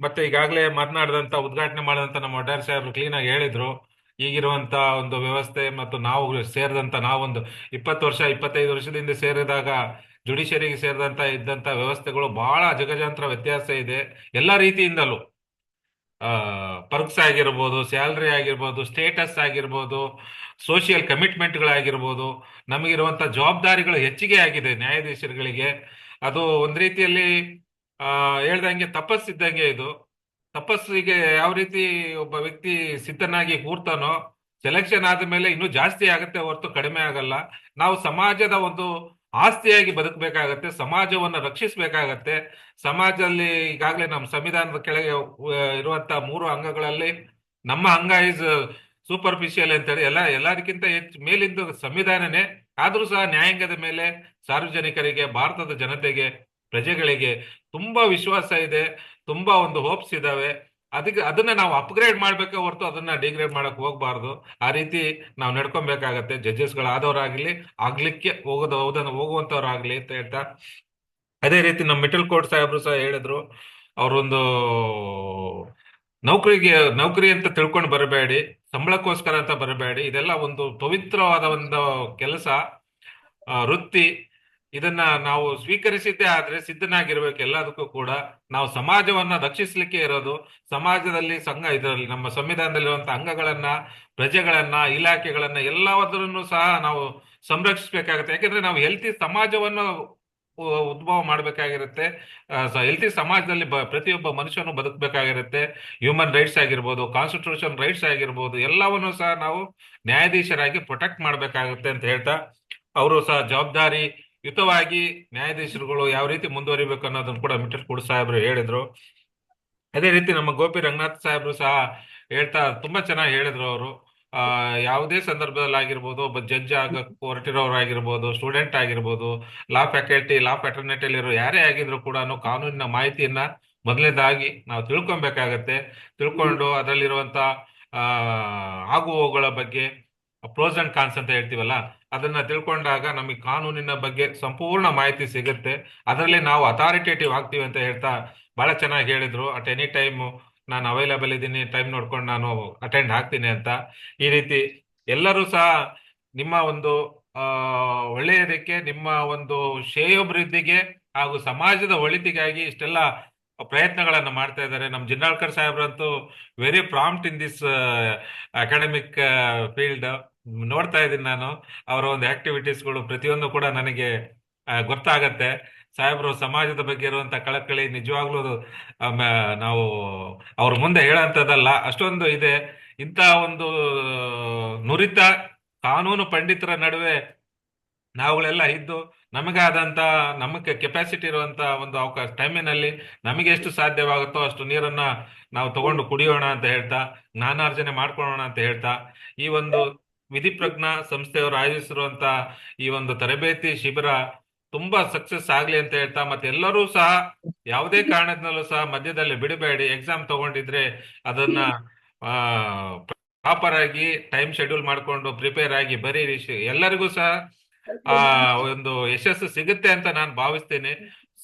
[SPEAKER 7] ಮತ್ತೆ ಈಗಾಗಲೇ ಮಾತನಾಡಿದಂತ, ಉದ್ಘಾಟನೆ ಮಾಡಿದಂತ ನಮ್ಮ ವಡ್ಡಾರ್ ಸಾಹೇಬ್ರು ಕ್ಲೀನ್ ಆಗಿ ಹೇಳಿದ್ರು. ಈಗಿರುವಂತ ಒಂದು ವ್ಯವಸ್ಥೆ ಮತ್ತು ನಾವು ಸೇರಿದಂತ, ನಾವೊಂದು 20 ವರ್ಷ 25 ವರ್ಷದಿಂದ ಸೇರಿದಾಗ ಜುಡಿಷಿಯರಿಗೆ ಇದ್ದಂತ ವ್ಯವಸ್ಥೆಗಳು ಬಹಳ ಜಗಜಾಂತರ ವ್ಯತ್ಯಾಸ ಇದೆ. ಎಲ್ಲಾ ರೀತಿಯಿಂದಲೂ ಪರ್ಕ್ಸ್ ಆಗಿರ್ಬೋದು, ಸ್ಯಾಲ್ರಿ ಆಗಿರ್ಬೋದು, ಸ್ಟೇಟಸ್ ಆಗಿರ್ಬೋದು, ಸೋಷಿಯಲ್ ಕಮಿಟ್ಮೆಂಟ್ಗಳಾಗಿರ್ಬೋದು, ನಮಗಿರುವಂತ ಜವಾಬ್ದಾರಿಗಳು ಹೆಚ್ಚಿಗೆ ಆಗಿದೆ ನ್ಯಾಯಾಧೀಶರುಗಳಿಗೆ. ಅದು ಒಂದ್ ರೀತಿಯಲ್ಲಿ ಹೇಳ್ದಂಗೆ ತಪಸ್ಸಿದ್ದಂಗೆ. ಇದು ತಪಸ್ಸಿಗೆ ಯಾವ ರೀತಿ ಒಬ್ಬ ವ್ಯಕ್ತಿ ಸಿದ್ಧನಾಗಿ ಕೂರ್ತಾನೋ, ಸೆಲೆಕ್ಷನ್ ಆದ ಮೇಲೆ ಇನ್ನೂ ಜಾಸ್ತಿ ಆಗುತ್ತೆ ಹೊರತು ಕಡಿಮೆ ಆಗಲ್ಲ. ನಾವು ಸಮಾಜದ ಒಂದು ಆಸ್ತಿಯಾಗಿ ಬದುಕಬೇಕಾಗತ್ತೆ, ಸಮಾಜವನ್ನ ರಕ್ಷಿಸಬೇಕಾಗತ್ತೆ. ಸಮಾಜದಲ್ಲಿ ಈಗಾಗಲೇ ನಮ್ಮ ಸಂವಿಧಾನದ ಕೆಳಗೆ ಇರುವಂತ 3 ಅಂಗಗಳಲ್ಲಿ ನಮ್ಮ ಅಂಗ ಇಸ್ ಸೂಪರ್ಫಿಷಿಯಲ್ ಅಂತೇಳಿ ಎಲ್ಲದಕ್ಕಿಂತ ಹೆಚ್ಚು ಮೇಲಿಂದ ಸಂವಿಧಾನನೇ. ಆದ್ರೂ ಸಹ ನ್ಯಾಯಾಂಗದ ಮೇಲೆ ಸಾರ್ವಜನಿಕರಿಗೆ, ಭಾರತದ ಜನತೆಗೆ, ಪ್ರಜೆಗಳಿಗೆ ತುಂಬಾ ವಿಶ್ವಾಸ ಇದೆ, ತುಂಬಾ ಒಂದು ಹೋಪ್ಸ್ ಇದಾವೆ. ಅದನ್ನ ನಾವು ಅಪ್ಗ್ರೇಡ್ ಮಾಡ್ಬೇಕೆ ಹೊರತು ಅದನ್ನ ಡಿಗ್ರೇಡ್ ಮಾಡಕ್ ಹೋಗ್ಬಾರ್ದು. ಆ ರೀತಿ ನಾವು ನಡ್ಕೊಬೇಕಾಗತ್ತೆ. ಜಡ್ಜಸ್ಗಳಾದವರಾಗ್ಲಿ, ಆಗ್ಲಿಕ್ಕೆ ಹೋಗುವಂತವ್ರಾಗ್ಲಿ ಅಂತ ಹೇಳ್ತಾ, ಅದೇ ರೀತಿ ನಮ್ಮ ಮಿಟಲ್ ಕೋರ್ಟ್ ಸಾಹೇಬ್ರು ಸಹ ಹೇಳಿದ್ರು, ಅವರೊಂದು ನೌಕರಿ ಅಂತ ತಿಳ್ಕೊಂಡು ಬರಬೇಡಿ, ಸಂಬಳಕ್ಕೋಸ್ಕರ ಅಂತ ಬರಬೇಡಿ. ಇದೆಲ್ಲ ಒಂದು ಪವಿತ್ರವಾದ ಒಂದು ಕೆಲಸ, ವೃತ್ತಿ. ಇದನ್ನ ನಾವು ಸ್ವೀಕರಿಸಿದ್ದೇ ಆದ್ರೆ ಸಿದ್ಧನಾಗಿರ್ಬೇಕು ಎಲ್ಲದಕ್ಕೂ ಕೂಡ. ನಾವು ಸಮಾಜವನ್ನ ರಕ್ಷಿಸ್ಲಿಕ್ಕೆ ಇರೋದು. ಸಮಾಜದಲ್ಲಿ ಇದರಲ್ಲಿ ನಮ್ಮ ಸಂವಿಧಾನದಲ್ಲಿರುವಂತ ಅಂಗಗಳನ್ನ, ಪ್ರಜೆಗಳನ್ನ, ಇಲಾಖೆಗಳನ್ನ ಎಲ್ಲದರನ್ನು ಸಹ ನಾವು ಸಂರಕ್ಷಿಸಬೇಕಾಗುತ್ತೆ. ಯಾಕಂದ್ರೆ ನಾವು ಹೆಲ್ತಿ ಸಮಾಜವನ್ನು ಉದ್ಭವ ಮಾಡ್ಬೇಕಾಗಿರುತ್ತೆ. ಹೆಲ್ತಿ ಸಮಾಜದಲ್ಲಿ ಪ್ರತಿಯೊಬ್ಬ ಮನುಷ್ಯನು ಬದುಕಬೇಕಾಗಿರುತ್ತೆ. ಹ್ಯೂಮನ್ ರೈಟ್ಸ್ ಆಗಿರ್ಬೋದು, ಕಾನ್ಸ್ಟಿಟ್ಯೂಷನ್ ರೈಟ್ಸ್ ಆಗಿರ್ಬೋದು, ಎಲ್ಲವನ್ನು ಸಹ ನಾವು ನ್ಯಾಯಾಧೀಶರಾಗಿ ಪ್ರೊಟೆಕ್ಟ್ ಮಾಡ್ಬೇಕಾಗುತ್ತೆ ಅಂತ ಹೇಳ್ತಾ, ಅವರು ಸಹ ಜವಾಬ್ದಾರಿಯುತವಾಗಿ ನ್ಯಾಯಾಧೀಶರುಗಳು ಯಾವ ರೀತಿ ಮುಂದುವರಿಬೇಕು ಅನ್ನೋದನ್ನು ಕೂಡ ಮಿಟಲ್ ಕೋರ್ಟ್ ಸಾಹೇಬರು ಹೇಳಿದ್ರು. ಅದೇ ರೀತಿ ನಮ್ಮ ಗೋಪಿ ರಂಗನಾಥ್ ಸಾಹೇಬರು ಸಹ ಹೇಳ್ತಾ ತುಂಬಾ ಚೆನ್ನಾಗಿ ಹೇಳಿದ್ರು. ಅವರು ಯಾವುದೇ ಸಂದರ್ಭದಲ್ಲಿ ಆಗಿರ್ಬೋದು, ಒಬ್ಬ ಜಡ್ಜ್ ಆಗಕ್ಕೆ ಹೊರಟಿರೋರಾಗಿರ್ಬೋದು, ಸ್ಟೂಡೆಂಟ್ ಆಗಿರ್ಬೋದು, ಲಾ ಫ್ಯಾಕಲ್ಟಿ, ಲಾ ಫ್ಯಾಟರ್ನಿಟಿಯಲ್ಲಿ ಇರೋ ಯಾರೇ ಆಗಿದ್ರು ಕೂಡ ಕಾನೂನಿನ ಮಾಹಿತಿಯನ್ನ ಮೊದಲನೇದಾಗಿ ನಾವು ತಿಳ್ಕೊಬೇಕಾಗತ್ತೆ. ತಿಳ್ಕೊಂಡು ಅದರಲ್ಲಿರುವಂತ ಆಗು ಹೋಗುಗಳ ಬಗ್ಗೆ, ಪ್ರೋಸ್ ಅಂಡ್ ಕಾನ್ಸ್ ಅಂತ ಹೇಳ್ತೀವಲ್ಲ, ಅದನ್ನ ತಿಳ್ಕೊಂಡಾಗ ನಮಗೆ ಕಾನೂನಿನ ಬಗ್ಗೆ ಸಂಪೂರ್ಣ ಮಾಹಿತಿ ಸಿಗುತ್ತೆ. ಅದರಲ್ಲಿ ನಾವು ಅಥಾರಿಟೇಟಿವ್ ಆಗ್ತೀವಿ ಅಂತ ಹೇಳ್ತಾ ಬಹಳ ಚೆನ್ನಾಗಿ ಹೇಳಿದ್ರು. ಅಟ್ ಎನಿ ಟೈಮ್ ನಾನು ಅವೈಲೇಬಲ್ ಇದ್ದೀನಿ, ಟೈಮ್ ನೋಡ್ಕೊಂಡು ನಾನು ಅಟೆಂಡ್ ಆಗ್ತೀನಿ ಅಂತ. ಈ ರೀತಿ ಎಲ್ಲರೂ ಸಹ ನಿಮ್ಮ ಒಂದು ಒಳ್ಳೆಯದಕ್ಕೆ, ನಿಮ್ಮ ಒಂದು ಶ್ರೇಯೋಭಿವೃದ್ಧಿಗೆ ಹಾಗೂ ಸಮಾಜದ ಒಳಿತಿಗಾಗಿ ಇಷ್ಟೆಲ್ಲ ಪ್ರಯತ್ನಗಳನ್ನ ಮಾಡ್ತಾ ಇದ್ದಾರೆ. ನಮ್ಮ ಜಿನ್ನಾಳ್ಕರ್ ಸಾಹೇಬ್ರಂತೂ very prompt in this academic field. ನೋಡ್ತಾ ಇದ್ದೀನಿ ನಾನು ಅವರ ಒಂದು ಆಕ್ಟಿವಿಟೀಸ್ಗಳು ಪ್ರತಿಯೊಂದು ಕೂಡ ನನಗೆ ಗೊತ್ತಾಗತ್ತೆ. ಸಾಹೇಬ್ರು ಸಮಾಜದ ಬಗ್ಗೆ ಇರುವಂತ ಕಳಕಳಿ ನಿಜವಾಗ್ಲೂ ನಾವು ಅವ್ರ ಮುಂದೆ ಹೇಳಂತದಲ್ಲ, ಅಷ್ಟೊಂದು ಇದೆ. ಇಂಥ ಒಂದು ನುರಿತ ಕಾನೂನು ಪಂಡಿತರ ನಡುವೆ ನಾವುಗಳೆಲ್ಲ ಇದ್ದು ನಮಗೆ ಕೆಪಾಸಿಟಿ ಇರುವಂತ ಒಂದು ಅವಕಾಶ ಟೈಮಿನಲ್ಲಿ ನಮಗೆ ಎಷ್ಟು ಸಾಧ್ಯವಾಗುತ್ತೋ ಅಷ್ಟು ನೀರನ್ನ ನಾವು ತಗೊಂಡು ಕುಡಿಯೋಣ ಅಂತ ಹೇಳ್ತಾ, ಜ್ಞಾನಾರ್ಜನೆ ಮಾಡ್ಕೊಳ್ಳೋಣ ಅಂತ ಹೇಳ್ತಾ, ಈ ಒಂದು ವಿಧಿಪ್ರಜ್ಞಾ ಸಂಸ್ಥೆಯವರು ಆಯೋಜಿಸಿರುವಂತ ಈ ಒಂದು ತರಬೇತಿ ಶಿಬಿರ ತುಂಬಾ ಸಕ್ಸಸ್ ಆಗ್ಲಿ ಅಂತ ಹೇಳ್ತಾ, ಮತ್ತೆ ಎಲ್ಲರೂ ಸಹ ಯಾವುದೇ ಕಾರಣದಲ್ಲೂ ಸಹ ಮಧ್ಯದಲ್ಲಿ ಬಿಡಬೇಡಿ. ಎಕ್ಸಾಮ್ ತಗೊಂಡಿದ್ರೆ ಅದನ್ನ ಪ್ರಾಪರ್ ಆಗಿ ಟೈಮ್ ಶೆಡ್ಯೂಲ್ ಮಾಡ್ಕೊಂಡು ಪ್ರಿಪೇರ್ ಆಗಿ ಬರೀರಿ. ಎಲ್ಲರಿಗೂ ಸಹ ಒಂದು ಯಶಸ್ಸು ಸಿಗುತ್ತೆ ಅಂತ ನಾನು ಭಾವಿಸ್ತೇನೆ.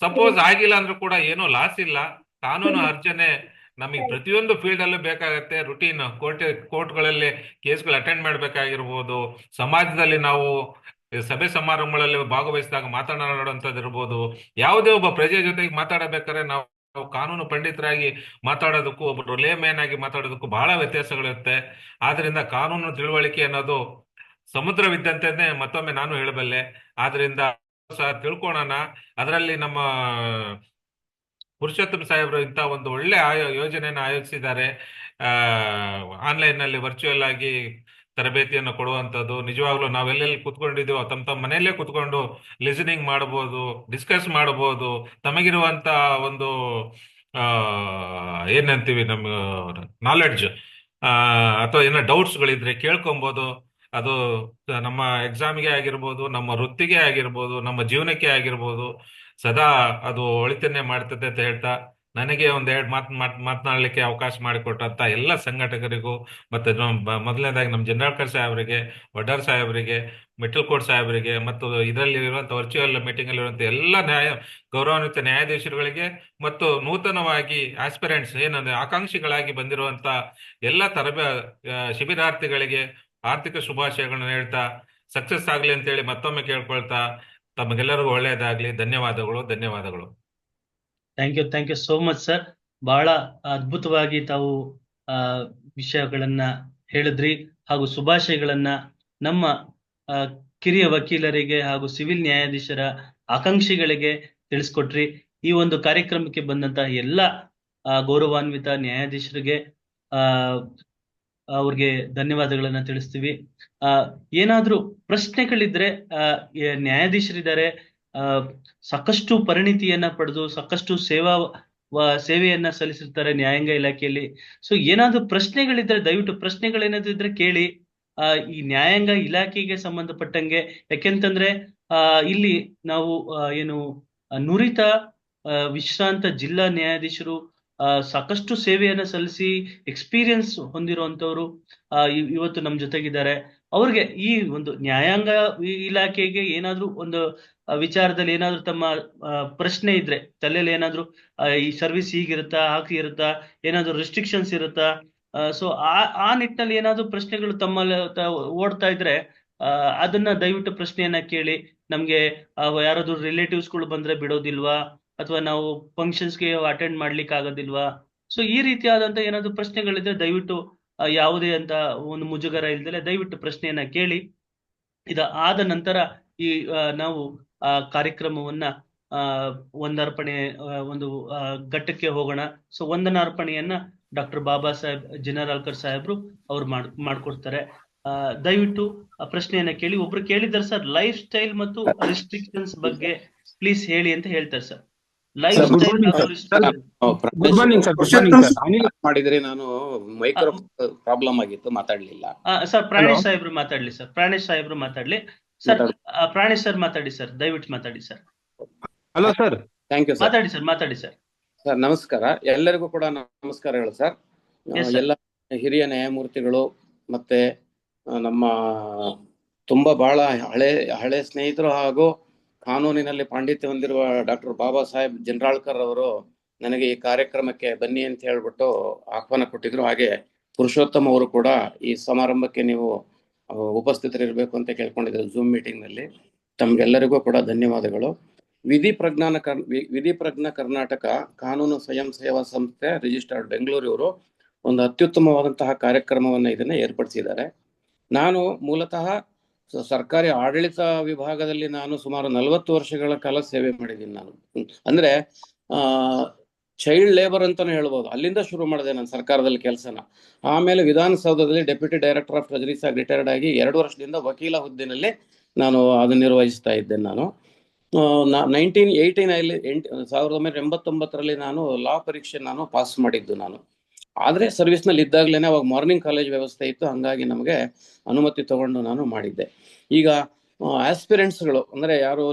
[SPEAKER 7] ಸಪೋಸ್ ಆಗಿಲ್ಲ ಅಂದ್ರೂ ಕೂಡ ಏನೋ ಲಾಸ್ ಇಲ್ಲ. ಕಾನೂನು ಅರ್ಜನೆ ನಮಗೆ ಪ್ರತಿಯೊಂದು ಫೀಲ್ಡ್ ಅಲ್ಲೂ ಬೇಕಾಗತ್ತೆ. ರುಟೀನ್ ಕೋರ್ಟ್ಗಳಲ್ಲಿ ಕೇಸ್ಗಳು ಅಟೆಂಡ್ ಮಾಡ್ಬೇಕಾಗಿರ್ಬೋದು, ಸಮಾಜದಲ್ಲಿ ನಾವು ಸಭೆ ಸಮಾರಂಭಗಳಲ್ಲಿ ಭಾಗವಹಿಸಿದಾಗ ಮಾತನಾಡುವಂಥದ್ದು ಇರ್ಬೋದು, ಯಾವುದೇ ಒಬ್ಬ ಪ್ರಜೆ ಜೊತೆಗೆ ಮಾತಾಡಬೇಕಾದ್ರೆ ನಾವು ಕಾನೂನು ಪಂಡಿತರಾಗಿ ಮಾತಾಡೋದಕ್ಕೂ ಒಬ್ಬರು ಲೇಮ್ಯಾನ್ ಆಗಿ ಮಾತಾಡೋದಕ್ಕೂ ಬಹಳ ವ್ಯತ್ಯಾಸಗಳಿರುತ್ತೆ. ಆದ್ರಿಂದ ಕಾನೂನು ತಿಳುವಳಿಕೆ ಅನ್ನೋದು ಸಮುದ್ರವಿದ್ದಂತೆನೆ ಮತ್ತೊಮ್ಮೆ ನಾನು ಹೇಳಬಲ್ಲೆ. ಆದ್ರಿಂದ ಸಹ ತಿಳ್ಕೊಳ್ಳೋಣ. ಅದರಲ್ಲಿ ನಮ್ಮ ಪುರುಷೋತ್ತಮ ಸಾಹೇಬರು ಇಂಥ ಒಂದು ಒಳ್ಳೆ ಯೋಜನೆಯನ್ನು ಆಯೋಜಿಸಿದ್ದಾರೆ. ಆನ್ಲೈನ್ ನಲ್ಲಿ ವರ್ಚುವಲ್ ಆಗಿ ತರಬೇತಿಯನ್ನು ಕೊಡುವಂಥದ್ದು. ನಿಜವಾಗ್ಲೂ ನಾವೆಲ್ಲೆಲ್ಲಿ ಕುತ್ಕೊಂಡಿದ್ದೀವೋ ತಮ್ಮ ಮನೆಯಲ್ಲೇ ಕುತ್ಕೊಂಡು ಲಿಸನಿಂಗ್ ಮಾಡಬಹುದು, ಡಿಸ್ಕಸ್ ಮಾಡಬಹುದು. ತಮಗಿರುವಂತ ಒಂದು ಏನಂತೀವಿ ನಮ್ಮ ನಾಲೆಡ್ಜ್ ಅಥವಾ ಏನೋ ಡೌಟ್ಸ್ಗಳಿದ್ರೆ ಕೇಳ್ಕೊಬಹುದು. ಅದು ನಮ್ಮ ಎಕ್ಸಾಮ್ಗೆ ಆಗಿರ್ಬೋದು, ನಮ್ಮ ವೃತ್ತಿಗೆ ಆಗಿರ್ಬೋದು, ನಮ್ಮ ಜೀವನಕ್ಕೆ ಆಗಿರ್ಬೋದು, ಸದಾ ಅದು ಒಳಿತನ್ನೇ ಮಾಡ್ತದೆ ಅಂತ ಹೇಳ್ತಾ, ನನಗೆ ಒಂದೆರಡು ಮಾತನಾಡಲಿಕ್ಕೆ ಅವಕಾಶ ಮಾಡಿಕೊಟ್ಟಂತ ಎಲ್ಲ ಸಂಘಟಕರಿಗೂ, ಮತ್ತೆ ಮೊದಲನೇದಾಗಿ ನಮ್ಮ ಜಿನ್ನಾಳ್ಕರ್ ಸಾಹೇಬರಿಗೆ, ವಡ್ಡಾರ್ ಸಾಹೇಬರಿಗೆ, ಮಿಟಲ್ ಕೋರ್ಟ್ ಸಾಹೇಬರಿಗೆ, ಮತ್ತು ಇದರಲ್ಲಿ ಇರುವಂತ ವರ್ಚುವಲ್ ಮೀಟಿಂಗ್ ಅಲ್ಲಿ ಇರುವಂತ ಎಲ್ಲ ಗೌರವಾನ್ವಿತ ನ್ಯಾಯಾಧೀಶರುಗಳಿಗೆ, ಮತ್ತು ನೂತನವಾಗಿ ಆಸ್ಪಿರೆಂಟ್ಸ್ ಏನಂದ್ರೆ ಆಕಾಂಕ್ಷಿಗಳಾಗಿ ಬಂದಿರುವಂತ ಎಲ್ಲ ಶಿಬಿರಾರ್ಥಿಗಳಿಗೆ ಆರ್ಥಿಕ ಶುಭಾಶಯಗಳನ್ನ ಹೇಳ್ತಾ ಸಕ್ಸಸ್ ಆಗ್ಲಿ ಅಂತೇಳಿ ಮತ್ತೊಮ್ಮೆ ಕೇಳ್ಕೊಳ್ತಾ, ತಮಗೆಲ್ಲರಿಗೂ ಒಳ್ಳೆಯದಾಗ್ಲಿ. ಧನ್ಯವಾದಗಳು.
[SPEAKER 1] Thank you so much sir. ಬಹಳ ಅದ್ಭುತವಾಗಿ ತಾವು ವಿಷಯಗಳನ್ನ ಹೇಳಿದ್ರಿ, ಹಾಗೂ ಶುಭಾಶಯಗಳನ್ನ ನಮ್ಮ ಕಿರಿಯ ವಕೀಲರಿಗೆ ಹಾಗೂ ಸಿವಿಲ್ ನ್ಯಾಯಾಧೀಶರ ಆಕಾಂಕ್ಷಿಗಳಿಗೆ ತಿಳಿಸ್ಕೊಟ್ರಿ. ಈ ಒಂದು ಕಾರ್ಯಕ್ರಮಕ್ಕೆ ಬಂದಂತಹ ಎಲ್ಲ ಗೌರವಾನ್ವಿತ ನ್ಯಾಯಾಧೀಶರಿಗೆ ಅವ್ರಿಗೆ ಧನ್ಯವಾದಗಳನ್ನ ತಿಳಿಸ್ತೀವಿ. ಏನಾದ್ರೂ ಪ್ರಶ್ನೆಗಳಿದ್ರೆ ನ್ಯಾಯಾಧೀಶರಿದ್ದಾರೆ, ಸಾಕಷ್ಟು ಪರಿಣಿತಿಯನ್ನ ಪಡೆದು ಸಾಕಷ್ಟು ಸೇವೆಯನ್ನ ಸಲ್ಲಿಸಿರ್ತಾರೆ ನ್ಯಾಯಾಂಗ ಇಲಾಖೆಯಲ್ಲಿ. ಸೊ ಏನಾದ್ರೂ ಪ್ರಶ್ನೆಗಳಿದ್ರೆ ದಯವಿಟ್ಟು ಪ್ರಶ್ನೆಗಳೇನಾದ್ರೂ ಇದ್ರೆ ಕೇಳಿ. ಈ ನ್ಯಾಯಾಂಗ ಇಲಾಖೆಗೆ ಸಂಬಂಧಪಟ್ಟಂಗೆ, ಯಾಕೆಂತಂದ್ರೆ ಇಲ್ಲಿ ನಾವು ನುರಿತ ವಿಶ್ರಾಂತ ಜಿಲ್ಲಾ ನ್ಯಾಯಾಧೀಶರು ಸಾಕಷ್ಟು ಸೇವೆಯನ್ನ ಸಲ್ಲಿಸಿ ಎಕ್ಸ್ಪೀರಿಯನ್ಸ್ ಹೊಂದಿರುವಂತವ್ರು ಇವತ್ತು ನಮ್ ಜೊತೆಗಿದ್ದಾರೆ. ಅವ್ರಿಗೆ ಈ ಒಂದು ನ್ಯಾಯಾಂಗ ಇಲಾಖೆಗೆ ಏನಾದ್ರೂ ಒಂದು ವಿಚಾರದಲ್ಲಿ ಏನಾದ್ರೂ ತಮ್ಮ ಪ್ರಶ್ನೆ ಇದ್ರೆ, ತಲೆಯಲ್ಲಿ ಏನಾದ್ರೂ ಈ ಸರ್ವಿಸ್ ಹೀಗಿರುತ್ತಾ ಹಾಗಿರುತ್ತಾ, ಏನಾದ್ರೂ ರೆಸ್ಟ್ರಿಕ್ಷನ್ಸ್ ಇರುತ್ತಾ, ಸೊ ಆ ನಿಟ್ಟಿನಲ್ಲಿ ಏನಾದ್ರೂ ಪ್ರಶ್ನೆಗಳು ತಮ್ಮಲ್ಲಿ ಓಡ್ತಾ ಇದ್ರೆ ಅದನ್ನ ದಯವಿಟ್ಟು ಪ್ರಶ್ನೆಯನ್ನ ಕೇಳಿ. ನಮ್ಗೆ ಯಾರಾದ್ರೂ ರಿಲೇಟಿವ್ಸ್ ಗಳು ಬಂದ್ರೆ ಬಿಡೋದಿಲ್ವಾ, ಅಥವಾ ನಾವು ಫಂಕ್ಷನ್ಸ್ಗೆ ಅಟೆಂಡ್ ಮಾಡ್ಲಿಕ್ಕೆ ಆಗೋದಿಲ್ವಾ? ಸೊ ಈ ರೀತಿಯಾದಂತ ಏನಾದ್ರು ಪ್ರಶ್ನೆಗಳಿದ್ರೆ ದಯವಿಟ್ಟು ಯಾವುದೇ ಅಂತ ಒಂದು ಮುಜುಗರ ಇಲ್ದಲೆ ದಯವಿಟ್ಟು ಪ್ರಶ್ನೆಯನ್ನ ಕೇಳಿ. ಆದ ನಂತರ ಈ ನಾವು ಕಾರ್ಯಕ್ರಮವನ್ನ ವಂದನಾರ್ಪಣೆ ಒಂದು ಘಟ್ಟಕ್ಕೆ ಹೋಗೋಣ. ಸೊ ವಂದನಾರ್ಪಣೆಯನ್ನ ಡಾಕ್ಟರ್ ಬಾಬಾ ಸಾಹೇಬ್ ಜಿನರಾಳ್ಕರ್ ಸಾಹೇಬ್ರು ಅವ್ರು ಮಾಡ್ಕೊಡ್ತಾರೆ. ದಯವಿಟ್ಟು ಆ ಪ್ರಶ್ನೆಯನ್ನ ಕೇಳಿ. ಒಬ್ರು ಕೇಳಿದ್ದಾರೆ ಸರ್, ಲೈಫ್ ಸ್ಟೈಲ್ ಮತ್ತು ರಿಸ್ಟ್ರಿಕ್ಷನ್ಸ್ ಬಗ್ಗೆ ಪ್ಲೀಸ್ ಹೇಳಿ ಅಂತ ಹೇಳ್ತಾರೆ ಸರ್. ಲೈಫ್ ಸ್ಟೈಲ್
[SPEAKER 8] ಮಾಡಿದ್ರೆ ನಾನು ಮೈಕ್ರೋ ಪ್ರಾಬ್ಲಮ್ ಆಗಿತ್ತು, ಮಾತಾಡ್ಲಿಲ್ಲ
[SPEAKER 1] ಸರ್. ಪ್ರಾಣೇಶ್ ಸಾಹೇಬ್ರು ಮಾತಾಡ್ಲಿ ಸರ್, ಪ್ರಾಣೇಶ್ ಸಾಹೇಬ್ರು ಮಾತಾಡ್ಲಿ ಸರ್. ಪ್ರಾಣೇಶ್ ಸರ್ ಮಾತಾಡಿ ಸರ್, ದಯವಿಟ್ಟು ಮಾತಾಡಿ sir.
[SPEAKER 8] Hello sir, thank you sir.
[SPEAKER 1] ಮಾತಾಡಿ ಸರ್.
[SPEAKER 8] ಸರ್ ನಮಸ್ಕಾರ, ಎಲ್ಲರಿಗೂ ಕೂಡ ನಮಸ್ಕಾರಗಳು ಸರ್. ಎಲ್ಲ ಹಿರಿಯ ನ್ಯಾಯಮೂರ್ತಿಗಳು ಮತ್ತೆ ನಮ್ಮ ತುಂಬಾ ಬಹಳ ಹಳೆ ಸ್ನೇಹಿತರು ಹಾಗೂ ಕಾನೂನಿನಲ್ಲಿ ಪಾಂಡಿತ್ಯ ಹೊಂದಿರುವ ಡಾಕ್ಟರ್ ಬಾಬಾ ಸಾಹೇಬ್ ಜಿನರಾಳ್ಕರ್ ಅವರು ನನಗೆ ಈ ಕಾರ್ಯಕ್ರಮಕ್ಕೆ ಬನ್ನಿ ಅಂತ ಹೇಳ್ಬಿಟ್ಟು ಆಹ್ವಾನ ಕೊಟ್ಟಿದ್ರು. ಹಾಗೆ ಪುರುಷೋತ್ತಮ್ ಅವರು ಕೂಡ ಈ ಸಮಾರಂಭಕ್ಕೆ ನೀವು ಉಪಸ್ಥಿತರಿರ್ಬೇಕು ಅಂತ ಕೇಳ್ಕೊಂಡಿದ್ರು ಝೂಮ್ ಮೀಟಿಂಗ್ ನಲ್ಲಿ. ತಮ್ಗೆಲ್ಲರಿಗೂ ಕೂಡ ಧನ್ಯವಾದಗಳು. ವಿಧಿ ಪ್ರಜ್ಞಾ ಕರ್ನಾಟಕ ಕಾನೂನು ಸ್ವಯಂ ಸೇವಾ ಸಂಸ್ಥೆ ರಿಜಿಸ್ಟರ್ಡ್ ಬೆಂಗಳೂರು ಒಂದು ಅತ್ಯುತ್ತಮವಾದಂತಹ ಕಾರ್ಯಕ್ರಮವನ್ನ ಇದನ್ನ ಏರ್ಪಡಿಸಿದ್ದಾರೆ. ನಾನು ಮೂಲತಃ ಸರ್ಕಾರಿ ಆಡಳಿತ ವಿಭಾಗದಲ್ಲಿ ನಾನು ಸುಮಾರು 40 ವರ್ಷಗಳ ಕಾಲ ಸೇವೆ ಮಾಡಿದ್ದೀನಿ. ನಾನು ಅಂದ್ರೆ ಚೈಲ್ಡ್ ಲೇಬರ್ ಅಂತಾನೆ ಹೇಳ್ಬೋದು. ಅಲ್ಲಿಂದ ಶುರು ಮಾಡಿದೆ ನಾನು ಸರ್ಕಾರದಲ್ಲಿ ಕೆಲಸನ. ಆಮೇಲೆ ವಿಧಾನಸೌಧದಲ್ಲಿ ಡೆಪ್ಯೂಟಿ ಡೈರೆಕ್ಟರ್ ಆಫ್ ಟ್ರೆಜರೀಸ್ ಆಗಿ ರಿಟೈರ್ಡ್ ಆಗಿ 2 ವರ್ಷದಿಂದ ವಕೀಲ ಹುದ್ದೆನಲ್ಲಿ ನಾನು ಅದನ್ನು ನಿರ್ವಹಿಸ್ತಾ ಇದ್ದೇನೆ. ನಾನು 1989ರಲ್ಲಿ ನಾನು ಲಾ ಪರೀಕ್ಷೆ ನಾನು ಪಾಸ್ ಮಾಡಿದ್ದು ನಾನು. ಆದ್ರೆ ಸರ್ವಿಸ್ ನಲ್ಲಿ ಇದ್ದಾಗ್ಲೇನೆ ಅವಾಗ ಮಾರ್ನಿಂಗ್ ಕಾಲೇಜ್ ವ್ಯವಸ್ಥೆ ಇತ್ತು, ಹಂಗಾಗಿ ನಮಗೆ ಅನುಮತಿ ತಗೊಂಡು ನಾನು ಮಾಡಿದ್ದೆ. ಈಗ ಆಸ್ಪಿರೆಂಟ್ಸ್ಗಳು ಅಂದ್ರೆ ಯಾರು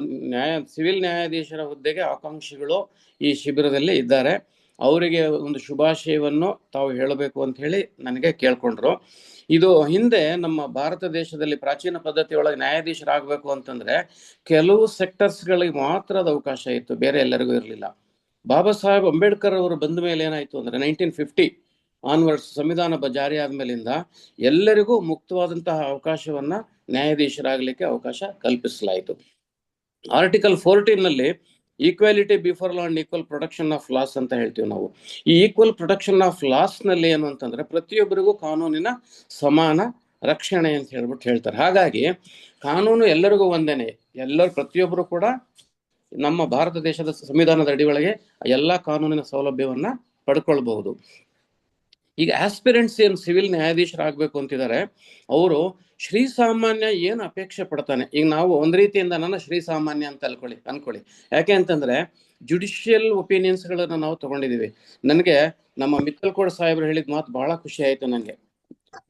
[SPEAKER 8] ಸಿವಿಲ್ ನ್ಯಾಯಾಧೀಶರ ಹುದ್ದೆಗೆ ಆಕಾಂಕ್ಷಿಗಳು ಈ ಶಿಬಿರದಲ್ಲಿ ಇದ್ದಾರೆ, ಅವರಿಗೆ ಒಂದು ಶುಭಾಶಯವನ್ನು ತಾವು ಹೇಳಬೇಕು ಅಂತ ಹೇಳಿ ನನಗೆ ಕೇಳ್ಕೊಂಡ್ರು. ಇದು ಹಿಂದೆ ನಮ್ಮ ಭಾರತ ದೇಶದಲ್ಲಿ ಪ್ರಾಚೀನ ಪದ್ಧತಿಯೊಳಗೆ ನ್ಯಾಯಾಧೀಶರಾಗಬೇಕು ಅಂತಂದ್ರೆ ಕೆಲವು ಸೆಕ್ಟರ್ಸ್ಗಳಿಗೆ ಮಾತ್ರ ಅದು ಅವಕಾಶ ಇತ್ತು, ಬೇರೆ ಎಲ್ಲರಿಗೂ ಇರಲಿಲ್ಲ. ಬಾಬಾ ಸಾಹೇಬ್ ಅಂಬೇಡ್ಕರ್ ಅವರು ಬಂದ ಮೇಲೆ ಏನಾಯ್ತು ಅಂದ್ರೆ 1950 ಆನ್ವರ್ಡ್ಸ್ ಸಂವಿಧಾನ ಜಾರಿ ಆದ್ಮೇಲಿಂದ ಎಲ್ಲರಿಗೂ ಮುಕ್ತವಾದಂತಹ ಅವಕಾಶವನ್ನ ನ್ಯಾಯಾಧೀಶರಾಗಲಿಕ್ಕೆ ಅವಕಾಶ ಕಲ್ಪಿಸಲಾಯಿತು. ಆರ್ಟಿಕಲ್ 14 ನಲ್ಲಿ equality before law and equal protection of loss ಅಂತ ಹೇಳ್ತೀವಿ ನಾವು. ಈ ಈಕ್ವಲ್ ಪ್ರೊಟೆಕ್ಷನ್ ಆಫ್ ಲಾಸ್ ನಲ್ಲಿ ಏನು ಅಂತಂದ್ರೆ ಪ್ರತಿಯೊಬ್ಬರಿಗೂ ಕಾನೂನಿನ ಸಮಾನ ರಕ್ಷಣೆ ಅಂತ ಹೇಳ್ತಾರೆ. ಹಾಗಾಗಿ ಕಾನೂನು ಎಲ್ಲರಿಗೂ ಒಂದೇನೆ, ಪ್ರತಿಯೊಬ್ಬರು ಕೂಡ ನಮ್ಮ ಭಾರತ ದೇಶದ ಸಂವಿಧಾನದ ಅಡಿಯೊಳಗೆ ಎಲ್ಲಾ ಕಾನೂನಿನ ಸೌಲಭ್ಯವನ್ನ ಪಡ್ಕೊಳ್ಬಹುದು. ಈಗ ಆಸ್ಪಿರೆಂಟ್ಸ್ ಏನು ಸಿವಿಲ್ ನ್ಯಾಯಾಧೀಶರಾಗಬೇಕು ಅಂತಿದ್ದಾರೆ, ಅವರು ಶ್ರೀಸಾಮಾನ್ಯ ಏನು ಅಪೇಕ್ಷೆ ಪಡ್ತಾನೆ. ಈಗ ನಾವು ಒಂದ್ ರೀತಿಯಿಂದ ನನ್ನ ಶ್ರೀಸಾಮಾನ್ಯ ಅಂತ ಅನ್ಕೊಳ್ಳಿ. ಯಾಕೆ ಅಂತಂದ್ರೆ ಜುಡಿಷಿಯಲ್ ಒಪಿನಿಯನ್ಸ್ ಗಳನ್ನ ನಾವು ತಗೊಂಡಿದೀವಿ. ನನಗೆ ನಮ್ಮ ಮಿತ್ತಲ್ಕೋಡ್ ಸಾಹೇಬ್ರು ಹೇಳಿದ ಮಾತು ಬಹಳ ಖುಷಿ ಆಯ್ತು ನನಗೆ.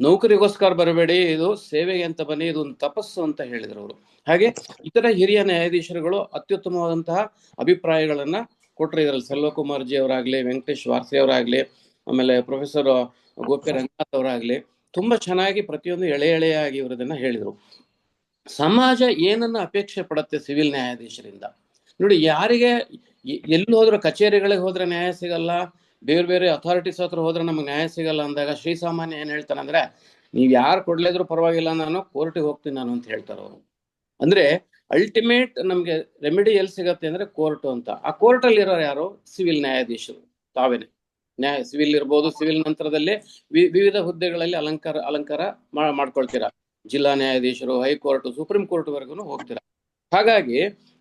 [SPEAKER 8] ನೌಕರಿಗೋಸ್ಕರ ಬರಬೇಡಿ, ಇದು ಸೇವೆಗೆ ಅಂತ ಬನ್ನಿ, ಇದು ಒಂದು ತಪಸ್ಸು ಅಂತ ಹೇಳಿದ್ರು ಅವರು. ಹಾಗೆ ಇತರ ಹಿರಿಯ ನ್ಯಾಯಾಧೀಶರುಗಳು ಅತ್ಯುತ್ತಮವಾದಂತಹ ಅಭಿಪ್ರಾಯಗಳನ್ನ ಕೊಟ್ಟರು. ಇದರಲ್ಲಿ ಸೆಲ್ವಕುಮಾರ್ ಜಿ ಅವರಾಗ್ಲಿ, ವೆಂಕಟೇಶ್ ವಾರ್ಸೆ ಅವರಾಗ್ಲಿ, ಆಮೇಲೆ ಪ್ರೊಫೆಸರ್ ಗೋಪಿ ರಂಗನಾಥ್ ಅವರಾಗ್ಲಿ ತುಂಬಾ ಚೆನ್ನಾಗಿ ಪ್ರತಿಯೊಂದು ಎಳೆಯಾಗಿ ಇವರದನ್ನ ಹೇಳಿದ್ರು. ಸಮಾಜ ಏನನ್ನ ಅಪೇಕ್ಷೆ ಪಡುತ್ತೆ ಸಿವಿಲ್ ನ್ಯಾಯಾಧೀಶರಿಂದ ನೋಡಿ. ಯಾರಿಗೆ ಎಲ್ಲಿ ಹೋದ್ರು, ಕಚೇರಿಗಳಿಗೆ ಹೋದ್ರೆ ನ್ಯಾಯ ಸಿಗಲ್ಲ, ಬೇರೆ ಬೇರೆ ಅಥಾರಿಟೀಸ್ ಹತ್ರ ಹೋದ್ರೆ ನಮ್ಗೆ ನ್ಯಾಯ ಸಿಗಲ್ಲ ಅಂದಾಗ ಶ್ರೀಸಾಮಾನ್ಯ ಏನ್ ಹೇಳ್ತಾನಂದ್ರೆ, ನೀವ್ ಯಾರು ಕೊಡ್ಲಿದ್ರು ಪರವಾಗಿಲ್ಲ, ನಾನು ಕೋರ್ಟಿಗೆ ಹೋಗ್ತೀನಿ ನಾನು ಅಂತ ಹೇಳ್ತಾರೆ ಅವರು. ಅಂದ್ರೆ ಅಲ್ಟಿಮೇಟ್ ನಮ್ಗೆ ರೆಮಿಡಿ ಎಲ್ಲಿ ಸಿಗತ್ತೆ ಅಂದ್ರೆ ಕೋರ್ಟ್ ಅಂತ. ಆ ಕೋರ್ಟ್ ಅಲ್ಲಿ ಇರೋರು ಯಾರು? ಸಿವಿಲ್ ನ್ಯಾಯಾಧೀಶರು ತಾವೇನೆ. ಸಿವಿಲ್ ಇರ್ಬೋದು, ಸಿವಿಲ್ ನಂತರದಲ್ಲಿ ವಿವಿಧ ಹುದ್ದೆಗಳಲ್ಲಿ ಅಲಂಕಾರ ಮಾಡ್ಕೊಳ್ತೀರಾ. ಜಿಲ್ಲಾ ನ್ಯಾಯಾಧೀಶರು, ಹೈಕೋರ್ಟ್, ಸುಪ್ರೀಂ ಕೋರ್ಟ್ ವರೆಗೂ ಹೋಗ್ತೀರಾ. ಹಾಗಾಗಿ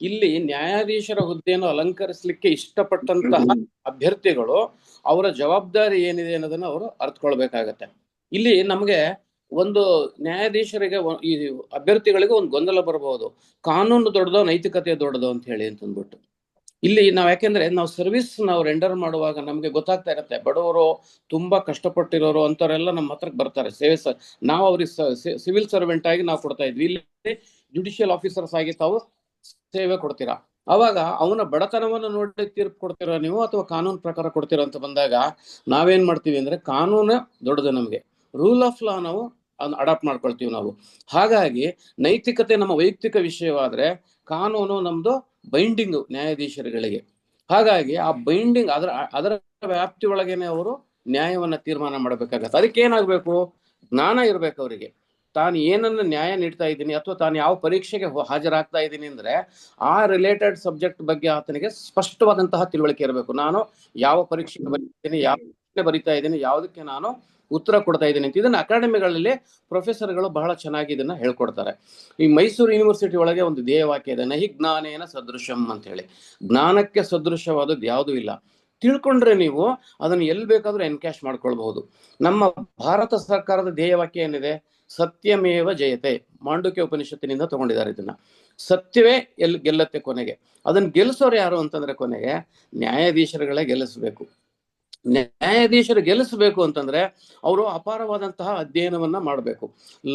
[SPEAKER 8] ಇಲ್ಲಿ ನ್ಯಾಯಾಧೀಶರ ಹುದ್ದೆಯನ್ನು ಅಲಂಕರಿಸಲಿಕ್ಕೆ ಇಷ್ಟಪಟ್ಟಂತಹ ಅಭ್ಯರ್ಥಿಗಳು ಅವರ ಜವಾಬ್ದಾರಿ ಏನಿದೆ ಅನ್ನೋದನ್ನ ಅವರು ಅರ್ಥಕೊಳ್ಬೇಕಾಗತ್ತೆ. ಇಲ್ಲಿ ನಮಗೆ ಒಂದು ನ್ಯಾಯಾಧೀಶರಿಗೆ ಈ ಅಭ್ಯರ್ಥಿಗಳಿಗೆ ಒಂದು ಗೊಂದಲ ಬರಬಹುದು, ಕಾನೂನು ದೊಡ್ಡದೋ ನೈತಿಕತೆ ದೊಡ್ಡದೋ ಅಂತ ಹೇಳಿ ಅಂತಂದ್ಬಿಟ್ಟು. ಇಲ್ಲಿ ನಾವ್ ಯಾಕೆಂದ್ರೆ ನಾವು ಸರ್ವಿಸ್ ನಾವು ರೆಂಡರ್ ಮಾಡುವಾಗ ನಮ್ಗೆ ಗೊತ್ತಾಗ್ತಾ ಇರತ್ತೆ, ಬಡವರು ತುಂಬಾ ಕಷ್ಟಪಟ್ಟಿರೋರು ಅಂತವರೆಲ್ಲ ನಮ್ಮ ಹತ್ರಕ್ಕೆ ಬರ್ತಾರೆ ಸೇವೆ. ನಾವು ಅವ್ರಿಗೆ ಸಿವಿಲ್ ಸರ್ವೆಂಟ್ ಆಗಿ ನಾವು ಕೊಡ್ತಾ ಇದ್ವಿ, ಇಲ್ಲಿ ಜುಡಿಷಿಯಲ್ ಆಫೀಸರ್ಸ್ ಆಗಿ ತಾವು ಸೇವೆ ಕೊಡ್ತೀರಾ. ಅವಾಗ ಅವನ ಬಡತನವನ್ನು ನೋಡಿ ತೀರ್ಪು ಕೊಡ್ತೀರಾ ನೀವು ಅಥವಾ ಕಾನೂನು ಪ್ರಕಾರ ಕೊಡ್ತೀರಾ ಅಂತ ಬಂದಾಗ ನಾವೇನ್ ಮಾಡ್ತೀವಿ ಅಂದ್ರೆ ಕಾನೂನು ದೊಡ್ಡದು, ನಮ್ಗೆ ರೂಲ್ ಆಫ್ ಲಾ ನಾವು ಅಡಾಪ್ಟ್ ಮಾಡ್ಕೊಳ್ತೀವಿ ನಾವು. ಹಾಗಾಗಿ ನೈತಿಕತೆ ನಮ್ಮ ವೈಯಕ್ತಿಕ ವಿಷಯವಾದ್ರೆ ಕಾನೂನು ನಮ್ದು ಬೈಂಡಿಂಗ್ ನ್ಯಾಯಾಧೀಶರುಗಳಿಗೆ. ಹಾಗಾಗಿ ಆ ಬೈಂಡಿಂಗ್ ಅದರ ವ್ಯಾಪ್ತಿ ಒಳಗೇನೆ ಅವರು ನ್ಯಾಯವನ್ನ ತೀರ್ಮಾನ ಮಾಡಬೇಕಾಗತ್ತೆ. ಅದಕ್ಕೆ ಏನಾಗ್ಬೇಕು, ಜ್ಞಾನ ಇರ್ಬೇಕು ಅವರಿಗೆ. ತಾನು ಏನನ್ನ ನ್ಯಾಯ ನೀಡ್ತಾ ಇದ್ದೀನಿ ಅಥವಾ ತಾನು ಯಾವ ಪರೀಕ್ಷೆಗೆ ಹಾಜರಾಗ್ತಾ ಇದ್ದೀನಿ ಅಂದ್ರೆ ಆ ರಿಲೇಟೆಡ್ ಸಬ್ಜೆಕ್ಟ್ ಬಗ್ಗೆ ಆತನಿಗೆ ಸ್ಪಷ್ಟವಾದಂತಹ ತಿಳುವಳಿಕೆ ಇರಬೇಕು. ನಾನು ಯಾವ ಪರೀಕ್ಷೆಗೆ ಬರೀತೀನಿ, ಯಾವ ಬರಿತಾ ಇದ್ದೀನಿ, ಯಾವುದಕ್ಕೆ ನಾನು ಉತ್ತರ ಕೊಡ್ತಾ ಇದ್ದೀನಿ ಅಂತ. ಇದನ್ನ ಅಕಾಡೆಮಿಗಳಲ್ಲಿ ಪ್ರೊಫೆಸರ್ಗಳು ಬಹಳ ಚೆನ್ನಾಗಿ ಇದನ್ನ ಹೇಳ್ಕೊಡ್ತಾರೆ. ಈ ಮೈಸೂರು ಯೂನಿವರ್ಸಿಟಿ ಒಳಗೆ ಒಂದು ಧ್ಯೇಯವಾಕ್ಯ ಇದೆ, ನಹಿ ಜ್ಞಾನೇನ ಸದೃಶಂ ಅಂತ ಹೇಳಿ. ಜ್ಞಾನಕ್ಕೆ ಸದೃಶವಾದದ್ದು ಯಾವುದೂ ಇಲ್ಲ. ತಿಳ್ಕೊಂಡ್ರೆ ನೀವು ಅದನ್ನು ಎಲ್ಲಿ ಬೇಕಾದ್ರೂ ಎನ್ಕ್ಯಾಶ್ ಮಾಡ್ಕೊಳ್ಬಹುದು. ನಮ್ಮ ಭಾರತ ಸರ್ಕಾರದ ಧ್ಯೇಯವಾಕ್ಯ ಏನಿದೆ, ಸತ್ಯಮೇವ ಜಯತೆ, ಮಾಂಡುಕ್ಯ ಉಪನಿಷತ್ತಿನಿಂದ ತಗೊಂಡಿದ್ದಾರೆ ಇದನ್ನ. ಸತ್ಯವೇ ಗೆಲ್ಲತ್ತೆ ಕೊನೆಗೆ. ಅದನ್ನ ಗೆಲ್ಲಿಸೋರು ಯಾರು ಅಂತಂದ್ರೆ ಕೊನೆಗೆ ನ್ಯಾಯಾಧೀಶರುಗಳೇ ಗೆಲ್ಲಿಸ್ಬೇಕು. ನ್ಯಾಯಾಧೀಶರು ಗೆಲ್ಲಿಸಬೇಕು ಅಂತಂದ್ರೆ ಅವರು ಅಪಾರವಾದಂತಹ ಅಧ್ಯಯನವನ್ನ ಮಾಡಬೇಕು.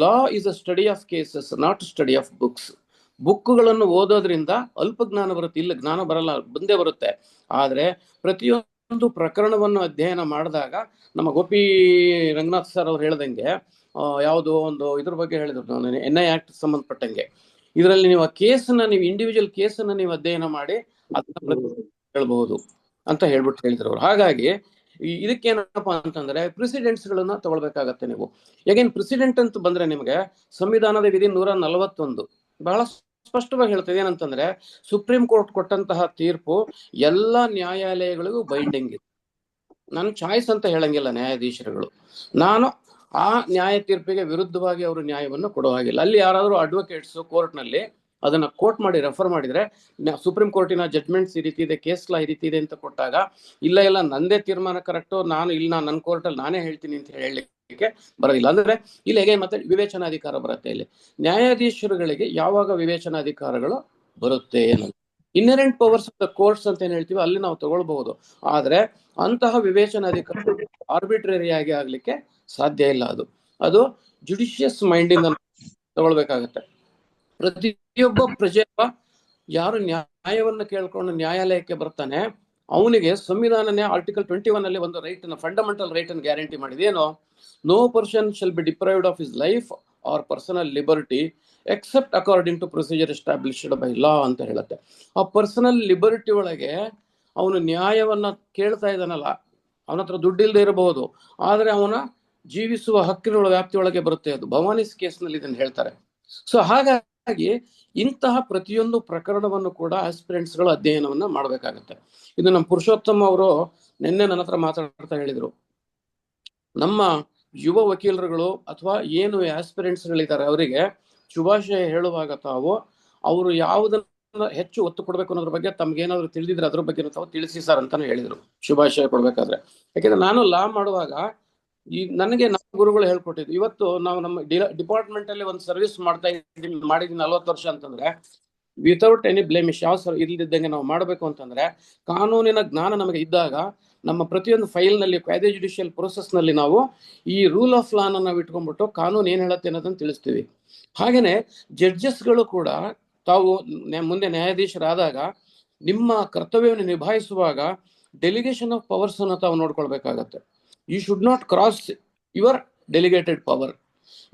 [SPEAKER 8] Law is a study of cases, not study of books. ಬುಕ್ಗಳನ್ನು ಓದೋದ್ರಿಂದ ಅಲ್ಪ ಜ್ಞಾನ ಬರುತ್ತೆ, ಇಲ್ಲ ಜ್ಞಾನ ಬರಲ್ಲ, ಬಂದೇ ಬರುತ್ತೆ. ಆದ್ರೆ ಪ್ರತಿಯೊಂದು ಪ್ರಕರಣವನ್ನು ಅಧ್ಯಯನ ಮಾಡಿದಾಗ ನಮ್ಮ ಗೋಪಿ ರಂಗನಾಥ್ ಸರ್ ಅವ್ರು ಹೇಳ್ದಂಗೆ ಯಾವುದೋ ಒಂದು ಇದ್ರ ಬಗ್ಗೆ ಹೇಳಿದ್ರು, NI ಆಕ್ಟ್ ಸಂಬಂಧಪಟ್ಟಂಗೆ. ಇದರಲ್ಲಿ ನೀವು ಆ ಕೇಸನ್ನ, ನೀವು ಇಂಡಿವಿಜುವಲ್ ಕೇಸನ್ನ ನೀವು ಅಧ್ಯಯನ ಮಾಡಿ ಅದನ್ನ ಹೇಳ್ಬಹುದು ಅಂತ ಹೇಳ್ಬಿಟ್ಟು ಹೇಳಿದ್ರು ಅವ್ರು. ಹಾಗಾಗಿ ಇದಕ್ಕೇನಪ್ಪಾ ಅಂತಂದ್ರೆ ಪ್ರೆಸಿಡೆಂಟ್ಸ್ ಗಳನ್ನ ತಗೊಳ್ಬೇಕಾಗತ್ತೆ ನೀವು. ಯಾಕೇನ್ ಪ್ರೆಸಿಡೆಂಟ್ ಅಂತ ಬಂದ್ರೆ ನಿಮ್ಗೆ ಸಂವಿಧಾನದ ವಿಧಿ 141 ಬಹಳ ಸ್ಪಷ್ಟವಾಗಿ ಹೇಳ್ತದೆ. ಏನಂತಂದ್ರೆ ಸುಪ್ರೀಂ ಕೋರ್ಟ್ ಕೊಟ್ಟಂತಹ ತೀರ್ಪು ಎಲ್ಲಾ ನ್ಯಾಯಾಲಯಗಳಿಗೂ ಬೈಂಡಿಂಗ್ ಇದೆ. ನಾನು ಚಾಯ್ಸ್ ಅಂತ ಹೇಳಂಗಿಲ್ಲ ನ್ಯಾಯಾಧೀಶರುಗಳು. ನಾನು ಆ ನ್ಯಾಯ ತೀರ್ಪಿಗೆ ವಿರುದ್ಧವಾಗಿ ಅವರು ನ್ಯಾಯವನ್ನು ಕೊಡೋ ಹಾಗಿಲ್ಲ. ಅಲ್ಲಿ ಯಾರಾದ್ರೂ ಅಡ್ವೊಕೇಟ್ಸ್ ಕೋರ್ಟ್ ನಲ್ಲಿ ಅದನ್ನ ಕೋರ್ಟ್ ಮಾಡಿ ರೆಫರ್ ಮಾಡಿದ್ರೆ, ಸುಪ್ರೀಂ ಕೋರ್ಟಿನ ಜಡ್ಜ್ಮೆಂಟ್ಸ್ ಈ ರೀತಿ ಇದೆ, ಕೇಸ್ ಲಾ ಈ ರೀತಿ ಇದೆ ಅಂತ ಕೊಟ್ಟಾಗ ಇಲ್ಲ ನಂದೇ ತೀರ್ಮಾನ ಕರೆಕ್ಟು, ನನ್ನ ಕೋರ್ಟಲ್ಲಿ ನಾನೇ ಹೇಳ್ತೀನಿ ಅಂತ ಹೇಳಲಿಕ್ಕೆ ಬರೋದಿಲ್ಲ. ಅಂದ್ರೆ ಇಲ್ಲಿ ಹೇಗೆ ಮತ್ತೆ ವಿವೇಚನಾಧಿಕಾರ ಬರುತ್ತೆ. ಇಲ್ಲಿ ನ್ಯಾಯಾಧೀಶರುಗಳಿಗೆ ಯಾವಾಗ ವಿವೇಚನಾಧಿಕಾರಗಳು ಬರುತ್ತೆ ಅನ್ನೋದು inherent powers of the courts ಅಂತ ಏನ್ ಹೇಳ್ತೀವಿ, ಅಲ್ಲಿ ನಾವು ತಗೊಳ್ಬಹುದು. ಆದ್ರೆ ಅಂತಹ ವಿವೇಚನಾಧಿಕಾರ ಆರ್ಬಿಟ್ರರಿ ಆಗಿ ಆಗ್ಲಿಕ್ಕೆ ಸಾಧ್ಯ ಇಲ್ಲ. ಅದು ಜುಡಿಷಿಯಸ್ ಮೈಂಡ್ ಇಂದ ತಗೊಳ್ಬೇಕಾಗತ್ತೆ. ಪ್ರತಿಯೊಬ್ಬ ಪ್ರಜೆ ಯಾರು ನ್ಯಾಯವನ್ನ ಕೇಳ್ಕೊಂಡು ನ್ಯಾಯಾಲಯಕ್ಕೆ ಬರ್ತಾನೆ ಅವನಿಗೆ ಸಂವಿಧಾನನೇ ಆರ್ಟಿಕಲ್ 21 ಅಲ್ಲಿ ಒಂದು ರೈಟ್ ಅನ್ನು, ಫಂಡಮೆಂಟಲ್ ರೈಟ್ ಅನ್ನು ಗ್ಯಾರಂಟಿ ಮಾಡಿದೆ. ಏನು, no person shall be deprived of his life or personal liberty except according to procedure established by law ಅಂತ ಹೇಳುತ್ತೆ. ಆ ಪರ್ಸನಲ್ ಲಿಬರ್ಟಿ ಒಳಗೆ ಅವನು ನ್ಯಾಯವನ್ನ ಕೇಳ್ತಾ ಇದ್ದಾನಲ್ಲ, ಅವನ ಹತ್ರ ದುಡ್ಡಿಲ್ಲದೆ ಇರಬಹುದು, ಆದ್ರೆ ಅವನ ಜೀವಿಸುವ ಹಕ್ಕಿನ ವ್ಯಾಪ್ತಿಯೊಳಗೆ ಬರುತ್ತೆ. ಅದು ಭವಾನಿಸ್ ಕೇಸ್ನಲ್ಲಿ ಇದನ್ನು ಹೇಳ್ತಾರೆ. ಸೊ ಹಾಗಾಗಿ ಇಂತಹ ಪ್ರತಿಯೊಂದು ಪ್ರಕರಣವನ್ನು ಕೂಡ ಆಸ್ಪಿರೆಂಟ್ಸ್ ಗಳು ಅಧ್ಯಯನವನ್ನ ಮಾಡಬೇಕಾಗತ್ತೆ. ಇದು ನಮ್ಮ ಪುರುಷೋತ್ತಮ ಅವರು ನಿನ್ನೆ ನನ್ನ ಹತ್ರ ಮಾತಾಡ್ತಾ ಹೇಳಿದ್ರು, ನಮ್ಮ ಯುವ ವಕೀಲರುಗಳು ಅಥವಾ ಏನು ಆಸ್ಪಿರೆಂಟ್ಸ್ ಗಳಿದ್ದಾರೆ ಅವರಿಗೆ ಶುಭಾಶಯ ಹೇಳುವಾಗ ತಾವು ಅವರು ಯಾವುದನ್ನ ಹೆಚ್ಚು ಒತ್ತು ಕೊಡ್ಬೇಕು ಅನ್ನೋದ್ರ ಬಗ್ಗೆ ತಮ್ಗೇನಾದ್ರು ತಿಳಿದಿದ್ರೆ ಅದ್ರ ಬಗ್ಗೆ ತಾವು ತಿಳಿಸಿ ಸರ್ ಅಂತಾನೆ ಹೇಳಿದ್ರು ಶುಭಾಶಯ ಕೊಡ್ಬೇಕಾದ್ರೆ. ಯಾಕಂದ್ರೆ ನಾನು ಲಾ ಮಾಡುವಾಗ ನನಗೆ ನಮ್ಮ ಗುರುಗಳು ಹೇಳ್ಕೊಟ್ಟಿದ್ದು, ಇವತ್ತು ನಾವು ನಮ್ಮ ಡಿಪಾರ್ಟ್ಮೆಂಟ್ ಅಲ್ಲಿ ಒಂದು ಸರ್ವಿಸ್ ಮಾಡಿದ್ದೀನಿ 40 ವರ್ಷ ಅಂತಂದ್ರೆ ವಿತೌಟ್ ಎನಿ ಬ್ಲೇಮಿಶ್, ಯಾವ ಇಲ್ದಿದ್ದಂಗೆ ನಾವು ಮಾಡಬೇಕು ಅಂತಂದ್ರೆ ಕಾನೂನಿನ ಜ್ಞಾನ ನಮಗೆ ಇದ್ದಾಗ ನಮ್ಮ ಪ್ರತಿಯೊಂದು ಫೈಲ್ ನಲ್ಲಿ ಕಾಯ್ದೆ ಜುಡಿಷಿಯಲ್ ಪ್ರೊಸೆಸ್ ನಲ್ಲಿ ನಾವು ಈ ರೂಲ್ ಆಫ್ ಲಾನ ನಾವು ಇಟ್ಕೊಂಡ್ಬಿಟ್ಟು ಕಾನೂನು ಏನ್ ಹೇಳುತ್ತೆ ಅನ್ನೋದನ್ನ ತಿಳಿಸ್ತೀವಿ. ಹಾಗೇನೆ ಜಡ್ಜಸ್ಗಳು ಕೂಡ ತಾವು ಮುಂದೆ ನ್ಯಾಯಾಧೀಶರಾದಾಗ ನಿಮ್ಮ ಕರ್ತವ್ಯವನ್ನು ನಿಭಾಯಿಸುವಾಗ ಡೆಲಿಗೇಷನ್ ಆಫ್ ಪವರ್ಸ್ ಅನ್ನು ತಾವು ನೋಡ್ಕೊಳ್ಬೇಕಾಗತ್ತೆ. You should not cross your delegated power.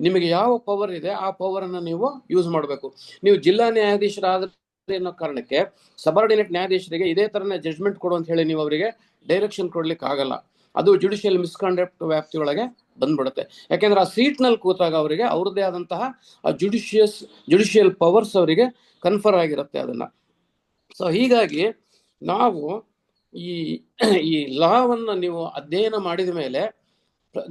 [SPEAKER 8] ನಿಮಗೆ ಯಾವ ಪವರ್ ಇದೆ ಆ ಪವರ್ ಅನ್ನು ನೀವು ಯೂಸ್ ಮಾಡಬೇಕು. ನೀವು ಜಿಲ್ಲಾ ನ್ಯಾಯಾಧೀಶರಾದ್ರೆ ಅನ್ನೋ ಕಾರಣಕ್ಕೆ ಸಬಾರ್ಡಿನೇಟ್ ನ್ಯಾಯಾಧೀಶರಿಗೆ ಇದೇ ತರನೇ ಜಡ್ಜ್ಮೆಂಟ್ ಕೊಡು ಅಂತ ಹೇಳಿ ನೀವು ಅವರಿಗೆ ಡೈರೆಕ್ಷನ್ ಕೊಡ್ಲಿಕ್ಕೆ ಆಗಲ್ಲ. ಅದು ಜುಡಿಷಿಯಲ್ ಮಿಸ್ಕಾಂಡಕ್ಟ್ ವ್ಯಾಪ್ತಿ ಒಳಗೆ ಬಂದ್ಬಿಡುತ್ತೆ. ಯಾಕೆಂದ್ರೆ ಆ ಸೀಟ್ ನಲ್ಲಿ ಕೂತಾಗ ಅವರಿಗೆ ಅವ್ರದ್ದೇ ಆದಂತಹ ಆ ಜುಡಿಷಿಯಲ್ ಪವರ್ಸ್ ಅವರಿಗೆ ಕನ್ಫರ್ ಆಗಿರುತ್ತೆ ಅದನ್ನ. ಸೊ ಹೀಗಾಗಿ ನಾವು ಈ ಲಾವನ್ನ ನೀವು ಅಧ್ಯಯನ ಮಾಡಿದ ಮೇಲೆ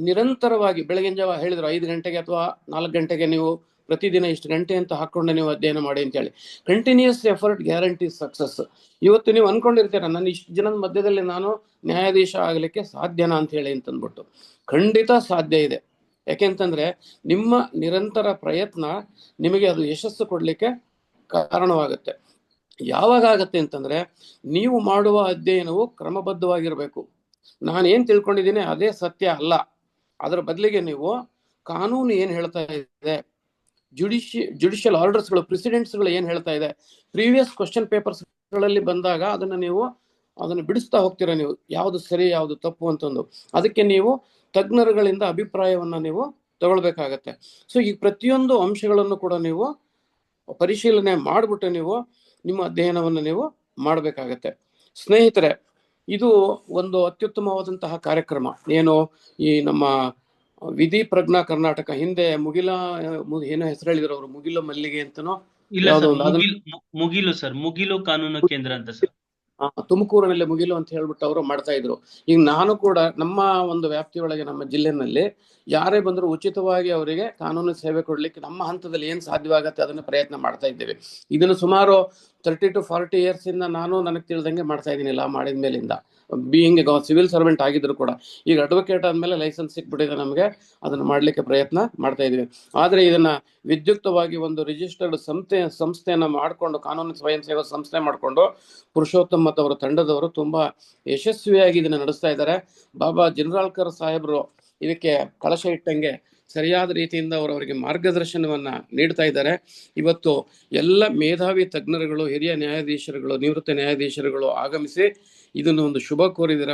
[SPEAKER 8] ನಿರಂತರವಾಗಿ ಬೆಳಗಿನ ಜಾವ ಹೇಳಿದ್ರು 5 ಗಂಟೆಗೆ ಅಥವಾ 4 ಗಂಟೆಗೆ ನೀವು ಪ್ರತಿದಿನ ಇಷ್ಟು ಗಂಟೆ ಅಂತ ಹಾಕೊಂಡು ನೀವು ಅಧ್ಯಯನ ಮಾಡಿ ಅಂತ ಹೇಳಿ. Continuous effort guarantee success. ಇವತ್ತು ನೀವು ಅನ್ಕೊಂಡಿರ್ತೀರ ನನ್ನ ಇಷ್ಟು ಜನದ ಮಧ್ಯದಲ್ಲಿ ನಾನು ನ್ಯಾಯಾಧೀಶ ಆಗ್ಲಿಕ್ಕೆ ಸಾಧ್ಯನಾ ಅಂತ ಹೇಳಿ ಅಂತಂದ್ಬಿಟ್ಟು, ಖಂಡಿತ ಸಾಧ್ಯ ಇದೆ. ಯಾಕೆಂತಂದ್ರೆ ನಿಮ್ಮ ನಿರಂತರ ಪ್ರಯತ್ನ ನಿಮಗೆ ಅದು ಯಶಸ್ಸು ಕೊಡ್ಲಿಕ್ಕೆ ಕಾರಣವಾಗುತ್ತೆ. ಯಾವಾಗ ಆಗತ್ತೆ ಅಂತಂದ್ರೆ ನೀವು ಮಾಡುವ ಅಧ್ಯಯನವು ಕ್ರಮಬದ್ಧವಾಗಿರ್ಬೇಕು. ನಾನೇನ್ ತಿಳ್ಕೊಂಡಿದ್ದೀನಿ ಅದೇ ಸತ್ಯ ಅಲ್ಲ, ಅದರ ಬದಲಿಗೆ ನೀವು ಕಾನೂನು ಏನ್ ಹೇಳ್ತಾ ಇದೆ, ಜುಡಿಷಿಯಲ್ ಆರ್ಡರ್ಸ್ಗಳು, ಪ್ರೆಸಿಡೆಂಟ್ಸ್ಗಳು ಏನ್ ಹೇಳ್ತಾ ಇದೆ, ಪ್ರೀವಿಯಸ್ ಕ್ವಶನ್ ಪೇಪರ್ಸ್ ಗಳಲ್ಲಿ ಬಂದಾಗ ಅದನ್ನು ಬಿಡಿಸ್ತಾ ಹೋಗ್ತೀರಾ ನೀವು, ಯಾವುದು ಸರಿ ಯಾವುದು ತಪ್ಪು ಅಂತಂದು. ಅದಕ್ಕೆ ನೀವು ತಜ್ಞರುಗಳಿಂದ ಅಭಿಪ್ರಾಯವನ್ನ ನೀವು ತಗೊಳ್ಬೇಕಾಗತ್ತೆ. ಸೊ ಈ ಪ್ರತಿಯೊಂದು ಅಂಶಗಳನ್ನು ಕೂಡ ನೀವು ಪರಿಶೀಲನೆ ಮಾಡ್ಬಿಟ್ಟು ನೀವು ನಿಮ್ಮ ಅಧ್ಯಯನವನ್ನು ನೀವು ಮಾಡಬೇಕಾಗತ್ತೆ. ಸ್ನೇಹಿತರೆ, ಇದು ಒಂದು ಅತ್ಯುತ್ತಮವಾದಂತಹ ಕಾರ್ಯಕ್ರಮ. ಏನು ಈ ನಮ್ಮ ವಿಧಿ ಪ್ರಜ್ಞಾ ಕರ್ನಾಟಕ, ಹಿಂದೆ ಏನೋ ಹೆಸರು ಹೇಳಿದ್ರು ಅವರು, ಮುಗಿಲು ಮಲ್ಲಿಗೆ ಅಂತನೋ,
[SPEAKER 1] ಮುಗಿಲು ಕಾನೂನು ಕೇಂದ್ರ ಅಂತ ಸರ್,
[SPEAKER 8] ತುಮಕೂರಿನಲ್ಲಿ ಮುಗಿಲು ಅಂತ ಹೇಳ್ಬಿಟ್ಟು ಅವರು ಮಾಡ್ತಾ ಇದ್ರು. ಈಗ ನಾನು ಕೂಡ ನಮ್ಮ ಒಂದು ವ್ಯಾಪ್ತಿಯೊಳಗೆ ನಮ್ಮ ಜಿಲ್ಲೆನಲ್ಲಿ ಯಾರೇ ಬಂದರೂ ಉಚಿತವಾಗಿ ಅವರಿಗೆ ಕಾನೂನು ಸೇವೆ ಕೊಡ್ಲಿಕ್ಕೆ ನಮ್ಮ ಹಂತದಲ್ಲಿ ಏನ್ ಸಾಧ್ಯವಾಗತ್ತೆ ಅದನ್ನ ಪ್ರಯತ್ನ ಮಾಡ್ತಾ ಇದ್ದೇವೆ. ಇದನ್ನು ಸುಮಾರು 30 to 40 years ಇಂದ ನಾನು ನನಗೆ ತಿಳಿದಂಗೆ ಮಾಡ್ತಾ ಇದ್ದೀನಿ. ಲಾ ಮಾಡಿದ ಮೇಲಿಂದ, ಬೀಯಿಂಗ್ ಸಿವಿಲ್ ಸರ್ವೆಂಟ್ ಆಗಿದ್ರು ಕೂಡ, ಈಗ ಅಡ್ವೊಕೇಟ್ ಆದ್ಮೇಲೆ ಲೈಸೆನ್ಸ್ ಸಿಕ್ಬಿಟ್ಟಿದೆ ನಮಗೆ, ಅದನ್ನ ಮಾಡ್ಲಿಕ್ಕೆ ಪ್ರಯತ್ನ ಮಾಡ್ತಾ ಇದೀವಿ. ಆದ್ರೆ ಇದನ್ನ ವಿದ್ಯುಕ್ತವಾಗಿ ಒಂದು ರಿಜಿಸ್ಟರ್ಡ್ ಸಂಸ್ಥೆಯನ್ನ ಮಾಡಿಕೊಂಡು, ಕಾನೂನು ಸ್ವಯಂ ಸೇವಾ ಸಂಸ್ಥೆ ಮಾಡಿಕೊಂಡು ಪುರುಷೋತ್ತಮ್ ಮತ್ತು ಅವರ ತಂಡದವರು ತುಂಬಾ ಯಶಸ್ವಿಯಾಗಿ ಇದನ್ನ ನಡೆಸ್ತಾ ಇದ್ದಾರೆ. ಬಾಬಾ ಜಿನ್ರಾಳ್ಕರ್ ಸಾಹೇಬರು ಇದಕ್ಕೆ ಕಳಶ ಇಟ್ಟಂಗೆ ಸರಿಯಾದ ರೀತಿಯಿಂದ ಅವರಿಗೆ ಮಾರ್ಗದರ್ಶನವನ್ನ ನೀಡ್ತಾ ಇದ್ದಾರೆ. ಇವತ್ತು ಎಲ್ಲ ಮೇಧಾವಿ ತಜ್ಞರುಗಳು, ಹಿರಿಯ ನ್ಯಾಯಾಧೀಶರುಗಳು, ನಿವೃತ್ತ ನ್ಯಾಯಾಧೀಶರುಗಳು ಆಗಮಿಸಿ ಇದನ್ನು ಒಂದು ಶುಭ ಕೋರಿದಿರ.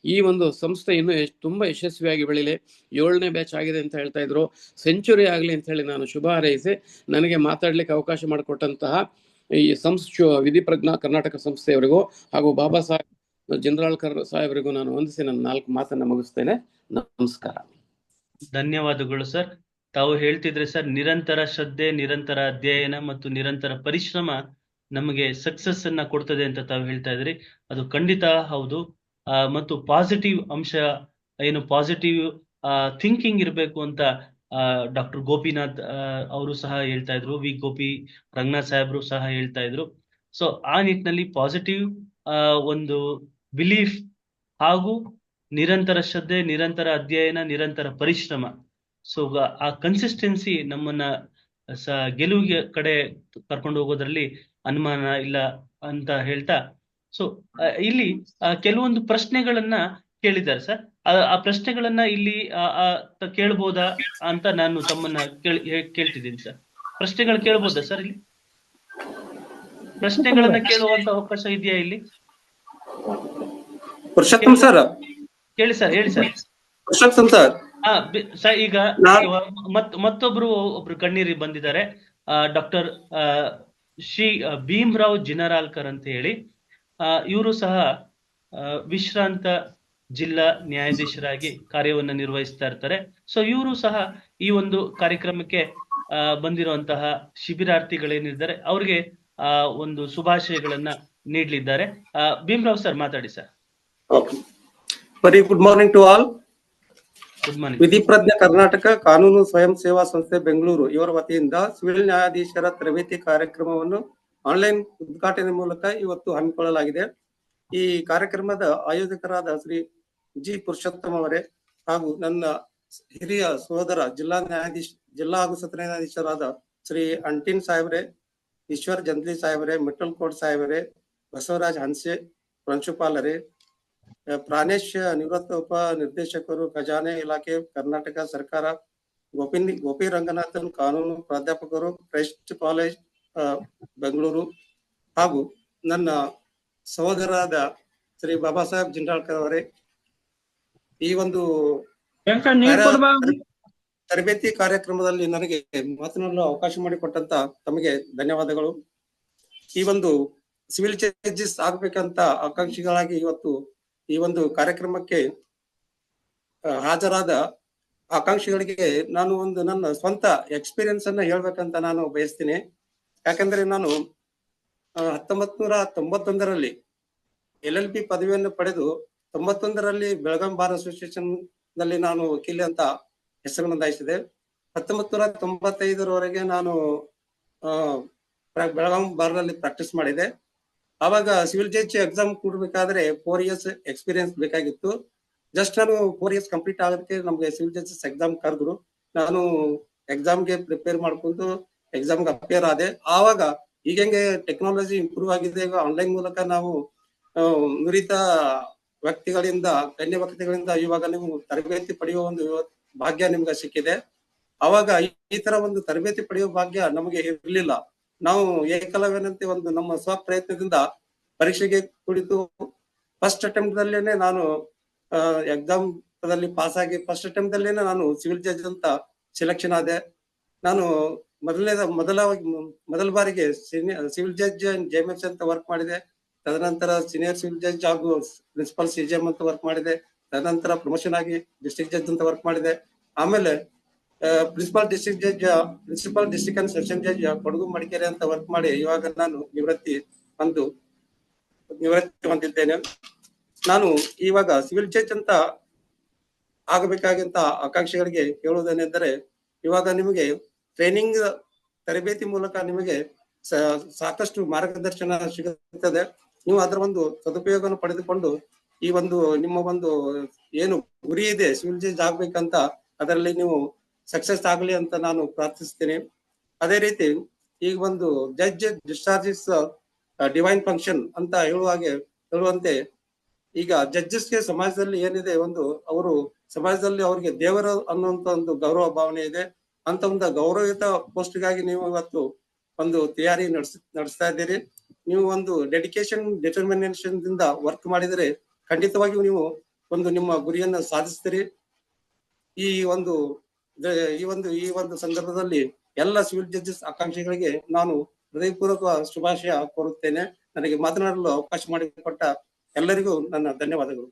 [SPEAKER 8] ಈ ಒಂದು ಸಂಸ್ಥೆ ಇನ್ನು ತುಂಬಾ ಯಶಸ್ವಿಯಾಗಿ ಬೆಳಿಲಿ. 7ನೇ ಬ್ಯಾಚ್ ಆಗಿದೆ ಅಂತ ಹೇಳ್ತಾ ಇದ್ರು, ಸೆಂಚುರಿ ಆಗಲಿ ಅಂತ ಹೇಳಿ ನಾನು ಶುಭ ಹಾರೈಸಿ ನನಗೆ ಮಾತಾಡ್ಲಿಕ್ಕೆ ಅವಕಾಶ ಮಾಡಿಕೊಟ್ಟಂತಹ ಈ ವಿಧಿ ಪ್ರಜ್ಞಾ ಕರ್ನಾಟಕ ಸಂಸ್ಥೆಯವರಿಗೂ ಹಾಗೂ ಬಾಬಾ ಸಾಹೇಬ್ ಜಿನ್ರಾಳ್ಕರ್ ಸಾಹೇಬರಿಗೂ ನಾನು ವಂದಿಸಿ ನನ್ನ 4 ಮಾತನ್ನ ಮುಗಿಸ್ತೇನೆ. ನಮಸ್ಕಾರ.
[SPEAKER 1] ಧನ್ಯವಾದಗಳು ಸರ್. ತಾವು ಹೇಳ್ತಿದ್ರೆ ಸರ್, ನಿರಂತರ ಶ್ರದ್ಧೆ, ನಿರಂತರ ಅಧ್ಯಯನ ಮತ್ತು ನಿರಂತರ ಪರಿಶ್ರಮ ನಮಗೆ ಸಕ್ಸಸ್ ಅನ್ನ ಕೊಡ್ತದೆ ಅಂತ ತಾವು ಹೇಳ್ತಾ ಇದ್ರಿ. ಅದು ಖಂಡಿತ ಹೌದು. ಮತ್ತು ಪಾಸಿಟಿವ್ ಅಂಶ ಏನು, ಪಾಸಿಟಿವ್ ಥಿಂಕಿಂಗ್ ಇರಬೇಕು ಅಂತ ಡಾಕ್ಟರ್ ಗೋಪಿನಾಥ್ ಅವರು ಸಹ ಹೇಳ್ತಾ ಇದ್ರು, ವಿ ಗೋಪಿ ರಂಗನಾಥ್ ಸಾಹೇಬ್ರು ಸಹ ಹೇಳ್ತಾ ಇದ್ರು. ಸೊ ಆ ನಿಟ್ಟಿನಲ್ಲಿ ಪಾಸಿಟಿವ್ ಒಂದು ಬಿಲೀಫ್ ಹಾಗೂ ನಿರಂತರ ಶ್ರದ್ಧೆ, ನಿರಂತರ ಅಧ್ಯಯನ, ನಿರಂತರ ಪರಿಶ್ರಮ, ಸೊ ಆ ಕನ್ಸಿಸ್ಟೆನ್ಸಿ ನಮ್ಮನ್ನ ಗೆಲುವಿಗೆ ಕಡೆ ಕರ್ಕೊಂಡು ಹೋಗೋದ್ರಲ್ಲಿ ಅನುಮಾನ ಇಲ್ಲ ಅಂತ ಹೇಳ್ತಾ, ಸೊ ಇಲ್ಲಿ ಕೆಲವೊಂದು ಪ್ರಶ್ನೆಗಳನ್ನ ಕೇಳಿದ್ದಾರೆ ಸರ್. ಆ ಪ್ರಶ್ನೆಗಳನ್ನ ಇಲ್ಲಿ ಕೇಳ್ಬೋದಾ ಅಂತ ನಾನು ತಮ್ಮನ್ನ ಕೇಳ್ತಿದ್ದೀನಿ ಸರ್. ಪ್ರಶ್ನೆಗಳು ಕೇಳ್ಬೋದಾ ಸರ್? ಇಲ್ಲಿ ಪ್ರಶ್ನೆಗಳನ್ನ ಕೇಳುವಂತ ಅವಕಾಶ ಇದೆಯಾ ಇಲ್ಲಿ?
[SPEAKER 9] ಪುರುಷೋತ್ತಮ್ ಸರ್
[SPEAKER 1] ಹೇಳಿ ಸರ್, ಹೇಳಿ ಸರ್.
[SPEAKER 9] ಪುರುಷೋತ್ತಮ್ ಸರ್,
[SPEAKER 1] ಈಗ ಒಬ್ರು ಗಣ್ಯರು ಬಂದಿದ್ದಾರೆ, ಡಾಕ್ಟರ್ ಶ್ರೀ ಭೀಮರಾವ್ ಜಿನರಾಳ್ಕರ್ ಅಂತ ಹೇಳಿ. ಇವರು ಸಹ ವಿಶ್ರಾಂತ ಜಿಲ್ಲಾ ನ್ಯಾಯಾಧೀಶರಾಗಿ ಕಾರ್ಯವನ್ನ ನಿರ್ವಹಿಸ್ತಾ ಇರ್ತಾರೆ. ಸೊ ಇವರು ಸಹ ಈ ಒಂದು ಕಾರ್ಯಕ್ರಮಕ್ಕೆ ಬಂದಿರುವಂತಹ ಶಿಬಿರಾರ್ಥಿಗಳೇನಿದ್ದಾರೆ ಅವ್ರಿಗೆ ಒಂದು ಶುಭಾಶಯಗಳನ್ನ ನೀಡಲಿದ್ದಾರೆ. ಭೀಮರಾವ್ ಸರ್, ಮಾತಾಡಿ sir.
[SPEAKER 9] Very good morning to all.
[SPEAKER 1] Good morning.
[SPEAKER 9] Vidhi Prajna Karnataka ಕಾನೂನು ಸ್ವಯಂ ಸೇವಾ ಸಂಸ್ಥೆ ಬೆಂಗಳೂರು ಇವರ ವತಿಯಿಂದ ಸಿವಿಲ್ ನ್ಯಾಯಾಧೀಶರ ತರಬೇತಿ ಕಾರ್ಯಕ್ರಮವನ್ನು ಆನ್ಲೈನ್ ಉದ್ಘಾಟನೆ ಮೂಲಕ ಇವತ್ತು ಹಮ್ಮಿಕೊಳ್ಳಲಾಗಿದೆ. ಈ ಕಾರ್ಯಕ್ರಮದ ಆಯೋಜಕರಾದ ಶ್ರೀ ಜಿ ಪುರುಷೋತ್ತಮ್ ಅವರೇ ಹಾಗೂ ನನ್ನ ಹಿರಿಯ ಸಹೋದರ ಜಿಲ್ಲಾ ಹಾಗೂ ಸತ್ರ ನ್ಯಾಯಾಧೀಶರಾದ ಶ್ರೀ ಅಂಟಿನ್ ಸಾಹೇಬ್ರೆ, ಈಶ್ವರ್ ಜಂತ್ಲಿ ಸಾಹೇಬ್ರೆ, ಮಿಟ್ಟಲ್ ಕೋಟ್ ಸಾಹೇಬ್ರೆ, ಬಸವರಾಜ್ ಹನ್ಸೆ ಪ್ರಾಂಶುಪಾಲರೇ, ಪ್ರಾಣೇಶ್ ನಿವೃತ್ತ ಉಪ ನಿರ್ದೇಶಕರು, ಖಜಾನೆ ಇಲಾಖೆ, ಕರ್ನಾಟಕ ಸರ್ಕಾರ, ಗೋಪಿ ರಂಗನಾಥನ್ ಕಾನೂನು ಪ್ರಾಧ್ಯಾಪಕರು, ಕ್ರೈಸ್ಟ್ ಕಾಲೇಜ್ ಬೆಂಗಳೂರು, ಹಾಗೂ ನನ್ನ ಸಹೋದರಾದ ಶ್ರೀ ಬಾಬಾ ಸಾಹೇಬ್ ಜಿನ್ರಾಳ್ಕರ್ ಅವರೇ, ಈ ಒಂದು ತರಬೇತಿ ಕಾರ್ಯಕ್ರಮದಲ್ಲಿ ನನಗೆ ಮಾತನಾಡಲು ಅವಕಾಶ ಮಾಡಿಕೊಟ್ಟಂತ ತಮಗೆ ಧನ್ಯವಾದಗಳು. ಈ ಒಂದು ಸಿವಿಲ್ ಜಡ್ಜಸ್ ಆಗ್ಬೇಕಂತ ಆಕಾಂಕ್ಷಿಗಳಾಗಿ ಇವತ್ತು ಈ ಒಂದು ಕಾರ್ಯಕ್ರಮಕ್ಕೆ ಹಾಜರಾದ ಆಕಾಂಕ್ಷಿಗಳಿಗೆ ನಾನು ಒಂದು ನನ್ನ ಸ್ವಂತ ಎಕ್ಸ್ಪೀರಿಯನ್ಸ್ ಅನ್ನ ಹೇಳ್ಬೇಕಂತ ನಾನು ಬಯಸ್ತೀನಿ. ಯಾಕಂದ್ರೆ ನಾನು 1991ರಲ್ಲಿ LLB ಪದವಿಯನ್ನು ಪಡೆದು 91ರಲ್ಲಿ ಬೆಳಗಾಂ ಬಾರ್ ಅಸೋಸಿಯೇಷನ್ ನಲ್ಲಿ ನಾನು ವಕೀಲಿ ಅಂತ ಹೆಸರು ನೋಂದಾಯಿಸಿದೆ. 1995ರವರೆಗೆ ನಾನು ಬೆಳಗಾಂ ಬಾರ್ ನಲ್ಲಿ ಪ್ರಾಕ್ಟೀಸ್ ಮಾಡಿದೆ. ಆವಾಗ ಸಿವಿಲ್ ಜಡ್ಜ್ ಎಕ್ಸಾಮ್ ಕೊಡ್ಬೇಕಾದ್ರೆ 4 years ಎಕ್ಸ್ಪೀರಿಯನ್ಸ್ ಬೇಕಾಗಿತ್ತು. ಜಸ್ಟ್ ನಾನು 4 years ಕಂಪ್ಲೀಟ್ ಆಗೋದಕ್ಕೆ ನಮ್ಗೆ ಸಿವಿಲ್ ಜಡ್ಜಸ್ ಎಕ್ಸಾಮ್ ಕರೆದ್ರು. ನಾನು ಎಕ್ಸಾಮ್ಗೆ ಪ್ರಿಪೇರ್ ಮಾಡ್ಕೊಂಡು ಎಕ್ಸಾಮ್ಗೆ ಅಪಿಯರ್ ಆದೆ. ಆವಾಗ ಈಗ ಹೆಂಗೆ ಟೆಕ್ನಾಲಜಿ ಇಂಪ್ರೂವ್ ಆಗಿದೆ, ಈಗ ಆನ್ಲೈನ್ ಮೂಲಕ ನಾವು ನುರಿತ ವ್ಯಕ್ತಿಗಳಿಂದ ಗಣ್ಯ ವ್ಯಕ್ತಿಗಳಿಂದ ಇವಾಗ ನೀವು ತರಬೇತಿ ಪಡೆಯುವ ಒಂದು ಭಾಗ್ಯ ನಿಮ್ಗೆ ಸಿಕ್ಕಿದೆ. ಅವಾಗ ಈ ತರ ಒಂದು ತರಬೇತಿ ಪಡೆಯುವ ಭಾಗ್ಯ ನಮಗೆ ಇರ್ಲಿಲ್ಲ. ನಾವು ಏಕಲವ್ಯನಂತೆ ಒಂದು ನಮ್ಮ ಸ್ವಪ್ರಯತ್ನದಿಂದ ಪರೀಕ್ಷೆಗೆ ಕುಳಿತು ಫಸ್ಟ್ ಅಟೆಂಪ್ಟ್ ದಲ್ಲೇನೆ ನಾನು ಎಕ್ಸಾಮ್ ದಲ್ಲಿ ಪಾಸ್ ಆಗಿ ಫಸ್ಟ್ ಅಟೆಂಪ್ಟ್ ದಲ್ಲೇನೆ ನಾನು ಸಿವಿಲ್ ಜಡ್ಜ್ ಅಂತ ಸೆಲೆಕ್ಷನ್ ಆದೆ. ನಾನು ಮೊದಲ ಬಾರಿಗೆ ಸಿವಿಲ್ ಜಡ್ಜ್ JMFC ಅಂತ ವರ್ಕ್ ಮಾಡಿದೆ. ತದನಂತರ ಸೀನಿಯರ್ ಸಿವಿಲ್ ಜಡ್ಜ್ ಹಾಗೂ ಪ್ರಿನ್ಸಿಪಲ್ CJM ಅಂತ ವರ್ಕ್ ಮಾಡಿದೆ. ತದನಂತರ ಪ್ರಮೋಷನ್ ಆಗಿ ಡಿಸ್ಟ್ರಿಕ್ಟ್ ಜಡ್ಜ್ ಅಂತ ವರ್ಕ್ ಮಾಡಿದೆ. ಆಮೇಲೆ principal district and session judge Kodagu Madikeri ಅಂತ ವರ್ಕ್ ಮಾಡಿ ಇವಾಗ ನಾನು ನಿವೃತ್ತಿ ಹೊಂದಿದ್ದೇನೆ. ನಾನು ಇವಾಗ ಸಿವಿಲ್ ಜಡ್ಜ್ ಅಂತ ಆಗಬೇಕಾದಂತ ಆಕಾಂಕ್ಷಿಗಳಿಗೆ ಹೇಳುವುದೇನೆಂದರೆ, ಇವಾಗ ನಿಮಗೆ ಟ್ರೈನಿಂಗ್ ತರಬೇತಿ ಮೂಲಕ ನಿಮಗೆ ಸಾಕಷ್ಟು ಮಾರ್ಗದರ್ಶನ ಸಿಗುತ್ತದೆ. ನೀವು ಅದರ ಒಂದು ಸದುಪಯೋಗವನ್ನು ಪಡೆದುಕೊಂಡು ಈ ಒಂದು ನಿಮ್ಮ ಒಂದು ಏನು ಗುರಿ ಇದೆ ಸಿವಿಲ್ ಜಡ್ಜ್ ಆಗ್ಬೇಕಂತ, ಅದರಲ್ಲಿ ನೀವು ಸಕ್ಸಸ್ ಆಗಲಿ ಅಂತ ನಾನು ಪ್ರಾರ್ಥಿಸ್ತೇನೆ. ಅದೇ ರೀತಿ ಈಗ ಒಂದು ಜಡ್ಜ್ ಡಿಸ್ಚಾರ್ಜಸ್ ಡಿವೈನ್ ಫಂಕ್ಷನ್ ಅಂತ ಹೇಳುವಂತೆ ಈಗ ಜಡ್ಜಸ್ಗೆ ಸಮಾಜದಲ್ಲಿ ಏನಿದೆ, ಅವರು ಸಮಾಜದಲ್ಲಿ ಅವ್ರಿಗೆ ದೇವರ ಅನ್ನುವಂತ ಒಂದು ಗೌರವ ಭಾವನೆ ಇದೆ. ಅಂತ ಒಂದು ಗೌರವಯುತ ಪೋಸ್ಟ್ಗಾಗಿ ನೀವು ಇವತ್ತು ಒಂದು ತಯಾರಿ ನಡೆಸ್ತಾ ಇದ್ದೀರಿ. ನೀವು ಒಂದು ಡಿಟರ್ಮಿನೇಷನ್ ದಿಂದ ವರ್ಕ್ ಮಾಡಿದರೆ ಖಂಡಿತವಾಗಿಯೂ ನೀವು ನಿಮ್ಮ ಗುರಿಯನ್ನ ಸಾಧಿಸ್ತೀರಿ. ಈ ಒಂದು ಸಂದರ್ಭದಲ್ಲಿ ಎಲ್ಲ ಸಿವಿಲ್ ಜಡ್ಜಸ್ ಆಕಾಂಕ್ಷಿಗಳಿಗೆ ನಾನು ಹೃದಯಪೂರ್ವಕ ಶುಭಾಶಯ ಕೋರುತ್ತೇನೆ. ನನಗೆ ಮಾತನಾಡಲು ಅವಕಾಶ ಮಾಡಿಕೊಟ್ಟ ಎಲ್ಲರಿಗೂ ನನ್ನ ಧನ್ಯವಾದಗಳು.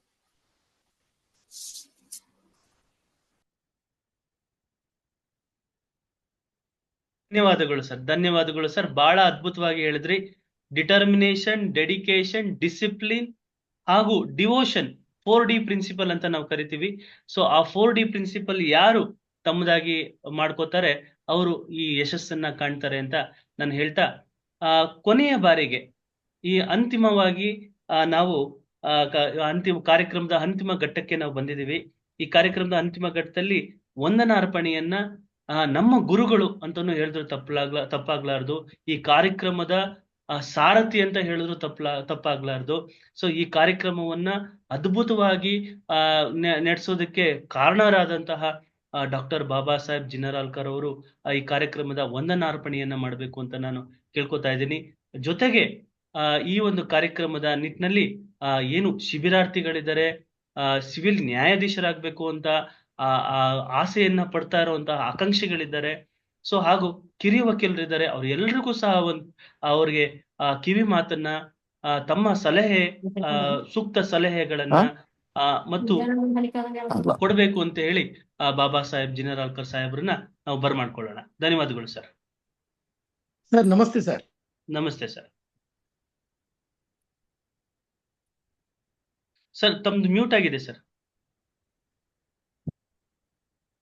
[SPEAKER 1] ಧನ್ಯವಾದಗಳು ಸರ್. ಬಹಳ ಅದ್ಭುತವಾಗಿ ಹೇಳಿದ್ರಿ. ಡಿಟರ್ಮಿನೇಷನ್, ಡೆಡಿಕೇಶನ್, ಡಿಸಿಪ್ಲಿನ್ ಹಾಗೂ ಡಿವೋಷನ್ 4D ಪ್ರಿನ್ಸಿಪಲ್ ಅಂತ ನಾವು ಕರಿತೀವಿ. ಸೊ ಆ 4D ಪ್ರಿನ್ಸಿಪಲ್ ಯಾರು ತಮ್ಮದಾಗಿ ಮಾಡ್ಕೋತಾರೆ ಅವರು ಈ ಯಶಸ್ಸನ್ನ ಕಾಣ್ತಾರೆ ಅಂತ ನಾನು ಹೇಳ್ತಾ, ಕೊನೆಯ ಬಾರಿಗೆ ಈ ಅಂತಿಮವಾಗಿ ನಾವು ಅಂತಿಮ ಕಾರ್ಯಕ್ರಮದ ಅಂತಿಮ ಘಟ್ಟಕ್ಕೆ ನಾವು ಬಂದಿದ್ದೀವಿ. ಈ ಕಾರ್ಯಕ್ರಮದ ಅಂತಿಮ ಘಟ್ಟದಲ್ಲಿ ವಂದನಾರ್ಪಣೆಯನ್ನ ನಮ್ಮ ಗುರುಗಳು ಅಂತಾನು ಹೇಳಿದ್ರು ತಪ್ಪಾಗ್ಲಾರ್ದು. ಈ ಕಾರ್ಯಕ್ರಮದ ಸಾರಥಿ ಅಂತ ಹೇಳಿದ್ರು ತಪ್ಪಾಗ್ಲಾರ್ದು. ಸೊ ಈ ಕಾರ್ಯಕ್ರಮವನ್ನ ಅದ್ಭುತವಾಗಿ ನಡೆಸೋದಕ್ಕೆ ಕಾರಣರಾದಂತಹ ಡಾಕ್ಟರ್ ಬಾಬಾ ಸಾಹೇಬ್ ಜಿನರಾಳ್ಕರ್ ಅವರು ಈ ಕಾರ್ಯಕ್ರಮದ ವಂದನಾರ್ಪಣೆಯನ್ನ ಮಾಡಬೇಕು ಅಂತ ನಾನು ಕೇಳ್ಕೊತಾ ಇದ್ದೀನಿ. ಜೊತೆಗೆ ಈ ಒಂದು ಕಾರ್ಯಕ್ರಮದ ನಿಟ್ಟಿನಲ್ಲಿ ಏನು ಶಿಬಿರಾರ್ಥಿಗಳಿದ್ದಾರೆ, ಸಿವಿಲ್ ನ್ಯಾಯಾಧೀಶರಾಗಬೇಕು ಅಂತ ಆಸೆಯನ್ನ ಪಡ್ತಾ ಇರುವಂತಹ ಆಕಾಂಕ್ಷಿಗಳಿದ್ದಾರೆ, ಸೊ ಹಾಗೂ ಕಿರಿಯ ವಕೀಲರಿದ್ದಾರೆ. ಅವ್ರೆಲ್ರಿಗೂ ಸಹ ಅವ್ರಿಗೆ ಕಿವಿ ಮಾತನ್ನ, ತಮ್ಮ ಸಲಹೆ, ಸೂಕ್ತ ಸಲಹೆಗಳನ್ನ ಮತ್ತು ಕೊಡ್ಬೇಕು ಅಂತ ಹೇಳಿ ಬಾಬಾ ಸಾಹೇಬ್ ಜಿನರಾಳ್ಕರ್ ಸಾಹೇಬ್ರನ್ನ ನಾವು ಬರ್ಮಾಡ್ಕೊಳ್ಳೋಣ. ಧನ್ಯವಾದಗಳು ಸರ್.
[SPEAKER 10] ಸರ್ ನಮಸ್ತೆ ಸರ್.
[SPEAKER 1] ನಮಸ್ತೆ ಸರ್. ಸರ್ ತಮ್ದು ಮ್ಯೂಟ್ ಆಗಿದೆ ಸರ್.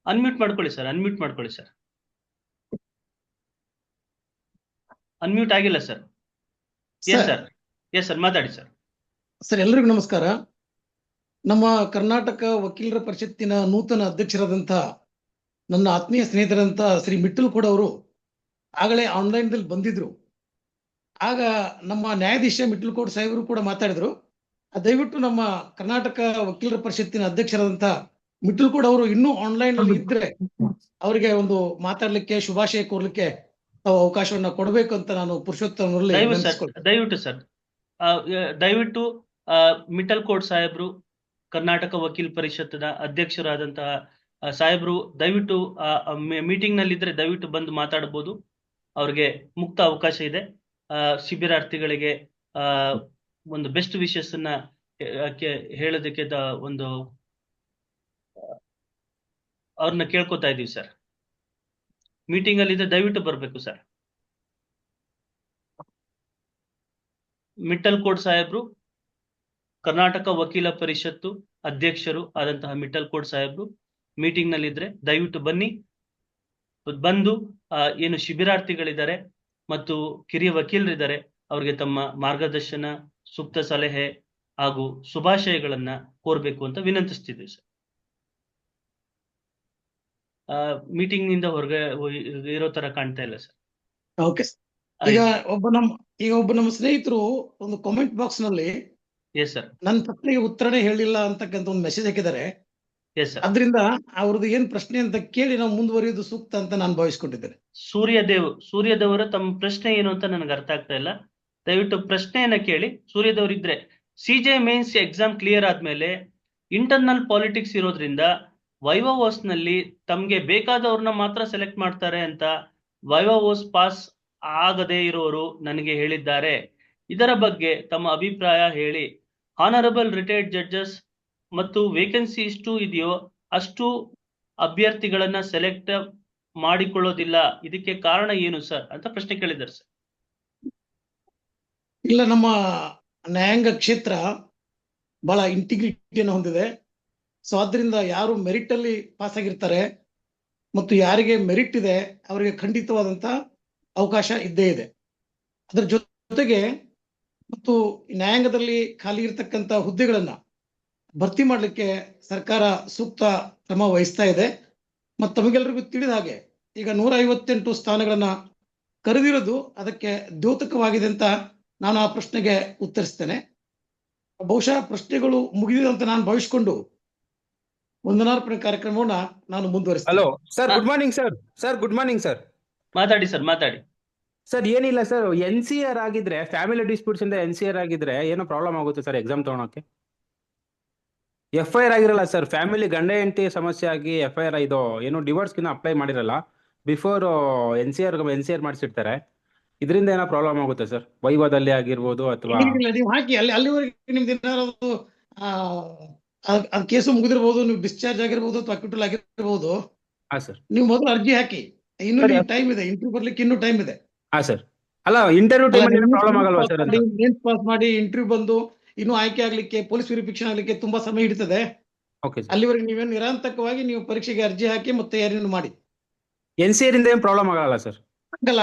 [SPEAKER 1] ಅನ್ಮ್ಯೂಟ್ ಮಾಡ್ಕೊಳ್ಳಿ ಸರ್. ಅನ್ಮ್ಯೂಟ್ ಆಗಿಲ್ಲ ಸರ್. ಎಸ್ ಸರ್ ಮಾತಾಡಿ ಸರ್.
[SPEAKER 10] ಸರ್ ಎಲ್ರಿಗೂ ನಮಸ್ಕಾರ. ನಮ್ಮ ಕರ್ನಾಟಕ ವಕೀಲರ ಪರಿಷತ್ತಿನ ನೂತನ ಅಧ್ಯಕ್ಷರಾದಂಥ ನನ್ನ ಆತ್ಮೀಯ ಸ್ನೇಹಿತರಂತ ಶ್ರೀ ಮಿಟ್ಟಲ್ಕೋಡ್ ಅವರು ಆಗಲೇ ಆನ್ಲೈನ್ದಲ್ಲಿ ಬಂದಿದ್ರು. ಆಗ ನಮ್ಮ ನ್ಯಾಯಾಧೀಶ ಮಿಟ್ಟಲ್ಕೋಡ್ ಸಾಹೇಬರು ಕೂಡ ಮಾತಾಡಿದ್ರು. ದಯವಿಟ್ಟು ನಮ್ಮ ಕರ್ನಾಟಕ ವಕೀಲರ ಪರಿಷತ್ತಿನ ಅಧ್ಯಕ್ಷರಾದಂಥ ಮಿಟ್ಟಲ್ಕೋಡ್ ಅವರು ಇನ್ನೂ ಆನ್ಲೈನ್ ಅಲ್ಲಿ ಇದ್ರೆ ಅವರಿಗೆ ಒಂದು ಮಾತಾಡ್ಲಿಕ್ಕೆ, ಶುಭಾಶಯ ಕೋರ್ಲಿಕ್ಕೆ ತಾವು ಅವಕಾಶವನ್ನ ಕೊಡಬೇಕು ಅಂತ ನಾನು ಪುರುಷೋತ್ತಮರಲ್ಲಿ
[SPEAKER 1] ದಯವಿಟ್ಟು ಮಿಟ್ಟಲ್ಕೋಡ್ ಸಾಹೇಬ್ರು, ಕರ್ನಾಟಕ ವಕೀಲ ಪರಿಷತ್ತಿನ ಅಧ್ಯಕ್ಷರಾದಂತಹ ಸಾಹೇಬ್ರು ದಯವಿಟ್ಟು ಮೀಟಿಂಗ್ ನಲ್ಲಿ ಇದ್ರೆ ದಯವಿಟ್ಟು ಬಂದು ಮಾತಾಡಬಹುದು. ಅವ್ರಿಗೆ ಮುಕ್ತ ಅವಕಾಶ ಇದೆ. ಶಿಬಿರಾರ್ಥಿಗಳಿಗೆ ಒಂದು ಬೆಸ್ಟ್ ವಿಶಸ್ ಅನ್ನ ಹೇಳೋದಕ್ಕೆ ಒಂದು ಅವ್ರನ್ನ ಕೇಳ್ಕೊತಾ ಇದೀವಿ ಸರ್. ಮೀಟಿಂಗ್ ಅಲ್ಲಿ ಇದ್ರೆ ದಯವಿಟ್ಟು ಬರ್ಬೇಕು ಸರ್. ಮಿಟ್ಟಲ್ಕೋಡ್ ಸಾಹೇಬ್ರು, ಕರ್ನಾಟಕ ವಕೀಲ ಪರಿಷತ್ತು ಅಧ್ಯಕ್ಷರು ಆದಂತಹ ಮಿಟ್ಟಲ್ಕೋಡ್ ಸಾಹೇಬ್ರು ಮೀಟಿಂಗ್ ನಲ್ಲಿ ಇದ್ರೆ ದಯವಿಟ್ಟು ಬಂದು ಏನು ಶಿಬಿರಾರ್ಥಿಗಳಿದ್ದಾರೆ ಮತ್ತು ಕಿರಿಯ ವಕೀಲರಿದ್ದಾರೆ ಅವ್ರಿಗೆ ತಮ್ಮ ಮಾರ್ಗದರ್ಶನ, ಸೂಕ್ತ ಸಲಹೆ ಹಾಗೂ ಶುಭಾಶಯಗಳನ್ನ ಕೋರ್ಬೇಕು ಅಂತ ವಿನಂತಿಸ್ತಿದ್ದೀವಿ ಸರ್. ಮೀಟಿಂಗ್ ನಿಂದ ಹೊರಗೆ ಇರೋ ತರ ಕಾಣ್ತಾ ಇಲ್ಲ ಸರ್.
[SPEAKER 10] Okay sir. ಈಗ ಒಬ್ಬ ನಮ್ಮ ಸ್ನೇಹಿತರು ಒಂದು ಕಾಮೆಂಟ್ ಬಾಕ್ಸ್ ನಲ್ಲಿ
[SPEAKER 1] ಎಸ್ ಸರ್.
[SPEAKER 10] ನನ್ನ ಪ್ರಶ್ನೆಗೆ ಉತ್ತರನೇ ಹೇಳಿಲ್ಲ ಅಂತಕ್ಕಂಥ ಒಂದು ಮೆಸೇಜ್ ಹಾಕಿದ್ದಾರೆ.
[SPEAKER 1] Yes sir.
[SPEAKER 10] ಅದರಿಂದ ಅವ್ರದ್ದು ಏನ್ ಪ್ರಶ್ನೆ ಅಂತ ಕೇಳಿ ನಾವು ಮುಂದುವರಿಯೋದು ಸೂಕ್ತ ಅಂತ ನಾನು ಭಾವಿಸ್ಕೊಂಡಿದ್ದೇನೆ.
[SPEAKER 1] ಸೂರ್ಯದೇವರು ತಮ್ಮ ಪ್ರಶ್ನೆ ಏನು ಅಂತ ನನಗೆ ಅರ್ಥ ಆಗ್ತಾ ಇಲ್ಲ. ದಯವಿಟ್ಟು ಪ್ರಶ್ನೆಯನ್ನ ಕೇಳಿ. ಸೂರ್ಯದೇವರು ಇದ್ರೆ CJ ಮೇನ್ಸ್ ಎಕ್ಸಾಮ್ ಕ್ಲಿಯರ್ ಆದ್ಮೇಲೆ ಇಂಟರ್ನಲ್ ಪಾಲಿಟಿಕ್ಸ್ ಇರೋದ್ರಿಂದ ವೈವಾವೋಸ್ ನಲ್ಲಿ ತಮ್ಗೆ ಬೇಕಾದವ್ರನ್ನ ಮಾತ್ರ ಸೆಲೆಕ್ಟ್ ಮಾಡ್ತಾರೆ ಅಂತ ವೈವಾವೋಸ್ ಪಾಸ್ ಆಗದೆ ಇರೋರು ನನಗೆ ಹೇಳಿದ್ದಾರೆ. ಇದರ ಬಗ್ಗೆ ತಮ್ಮ ಅಭಿಪ್ರಾಯ ಹೇಳಿ. ಆನರಬಲ್ ರಿಟೈರ್ಡ್ ಜಡ್ಜಸ್ ಮತ್ತು ವೇಕೆನ್ಸಿ ಎಷ್ಟು ಇದೆಯೋ ಅಷ್ಟು ಅಭ್ಯರ್ಥಿಗಳನ್ನ ಸೆಲೆಕ್ಟ್ ಮಾಡಿಕೊಳ್ಳೋದಿಲ್ಲ. ಇದಕ್ಕೆ ಕಾರಣ ಏನು ಸರ್ ಅಂತ ಪ್ರಶ್ನೆ ಕೇಳಿದ್ದಾರೆ ಸರ್.
[SPEAKER 10] ಇಲ್ಲ, ನಮ್ಮ ನ್ಯಾಯಾಂಗ ಕ್ಷೇತ್ರ ಬಹಳ ಇಂಟಿಗ್ರಿಟಿಯನ್ನು ಹೊಂದಿದೆ. ಸೊ ಆದ್ರಿಂದ ಯಾರು ಮೆರಿಟ್ ಅಲ್ಲಿ ಪಾಸ್ ಆಗಿರ್ತಾರೆ ಮತ್ತು ಯಾರಿಗೆ ಮೆರಿಟ್ ಇದೆ ಅವರಿಗೆ ಖಂಡಿತವಾದಂತ ಅವಕಾಶ ಇದ್ದೇ ಇದೆ. ಅದರ ಜೊತೆಗೆ ಮತ್ತು ನ್ಯಾಯಾಂಗದಲ್ಲಿ ಖಾಲಿ ಇರತಕ್ಕಂತ ಹುದ್ದೆಗಳನ್ನ ಭರ್ತಿ ಮಾಡಲಿಕ್ಕೆ ಸರ್ಕಾರ ಸೂಕ್ತ ಕ್ರಮ ವಹಿಸ್ತಾ ಇದೆ. ಮತ್ತು ತಮಗೆಲ್ಲರಿಗೂ ತಿಳಿದ ಹಾಗೆ ಈಗ 158 ಸ್ಥಾನಗಳನ್ನ ಕರೆದಿರೋದು ಅದಕ್ಕೆ ದ್ಯೋತಕವಾಗಿದೆ ಅಂತ ನಾನು ಆ ಪ್ರಶ್ನೆಗೆ ಉತ್ತರಿಸ್ತೇನೆ. ಬಹುಶಃ ಪ್ರಶ್ನೆಗಳು ಮುಗಿದಿದೆ ಅಂತ ನಾನು ಭಾವಿಸಿಕೊಂಡು ವಂದನಾರ್ಪಣೆ ಕಾರ್ಯಕ್ರಮವನ್ನ ನಾನು ಮುಂದುವರಿಸ್ತೇನೆ.
[SPEAKER 11] Hello sir, good morning sir. Sir good morning sir.
[SPEAKER 1] ಮಾತಾಡಿ ಸರ್, ಮಾತಾಡಿ
[SPEAKER 11] ಸರ್. ಏನಿಲ್ಲ ಸರ್, NCR ಆಗಿದ್ರೆ, ಫ್ಯಾಮಿಲಿ ಡಿಸ್ಪ್ಯೂಟ್ಸ್ ಇಂದ NCR ಆಗಿದ್ರೆ ಏನೋ ಪ್ರಾಬ್ಲಮ್ ಆಗುತ್ತೆ ಸರ್ ಎಕ್ಸಾಮ್ ತಗೊಳಕ್ಕೆ. FIR ಆಗಿರಲ್ಲ ಸರ್. ಫ್ಯಾಮಿಲಿ ಗಂಡ ಹೆಂಡತಿ ಸಮಸ್ಯೆ ಆಗಿ FIR ಇದು ಏನು ಡಿವೋರ್ಸ್ಗಿನ್ನ ಅಪ್ಲೈ ಮಾಡಿರಲ್ಲ. ಬಿಫೋರ್ NCR ಮಾಡಿಸಿರ್ತಾರೆ. ಇದರಿಂದ ಏನೋ ಪ್ರಾಬ್ಲಮ್ ಆಗುತ್ತೆ ಸರ್, ವೈವಾದಲ್ಲಿ ಆಗಿರ್ಬೋದು ಅಥವಾ
[SPEAKER 10] ನೀವು ಹಾಕಿ ಅಲ್ಲಿವರೆಗೆ ನಿಮ್ದು ಏನಾದ್ರು ಕೇಸು ಮುಗಿದಿರ್ಬೋದು, ನೀವು ಡಿಸ್ಚಾರ್ಜ್ ಆಗಿರ್ಬೋದು ಅಥವಾ ಅಕ್ವಿಟಲ್ ಆಗಿರ್ಬೋದು.
[SPEAKER 11] ಹಾ ಸರ್.
[SPEAKER 10] ನೀವು ಮೊದಲು ಅರ್ಜಿ ಹಾಕಿ. ಇನ್ನು ಟೈಮ್ ಇದೆ, ಇಂಟರ್ವ್ಯೂ ಬರ್ಲಿಕ್ಕೆ ಇನ್ನೂ ಟೈಮ್ ಇದೆ.
[SPEAKER 11] ಹಾ ಸರ್. ಅಲ್ಲ, ಇಂಟರ್ವ್ಯೂ ಟೈಮಲ್ಲಿ ಪ್ರಾಬ್ಲಮ್ ಆಗಲ್ವಾ ಸರ್?
[SPEAKER 10] ಪಾಸ್ ಮಾಡಿ ಇಂಟರ್ವ್ಯೂ ಬಂದು ಇನ್ನು ಆಯ್ಕೆ ಆಗ್ಲಿಕ್ಕೆ, ಪೊಲೀಸ್ ವೆರಿಫಿಕೇಶನ್ ಆಗ್ಲಿಕ್ಕೆ ತುಂಬಾ ಸಮಯ ಹಿಡಿತದೆ. ಅಲ್ಲಿವರೆಗೆ ನೀವೇನು ನಿರಾಂತಕವಾಗಿ ನೀವು ಪರೀಕ್ಷೆಗೆ ಅರ್ಜಿ ಹಾಕಿ ಮತ್ತೆ ಏನೇನು ಮಾಡಿ.
[SPEAKER 11] NCR ಇಂದ ಏನು ಪ್ರಾಬ್ಲಮ್ ಆಗಲ್ಲ ಸರ್?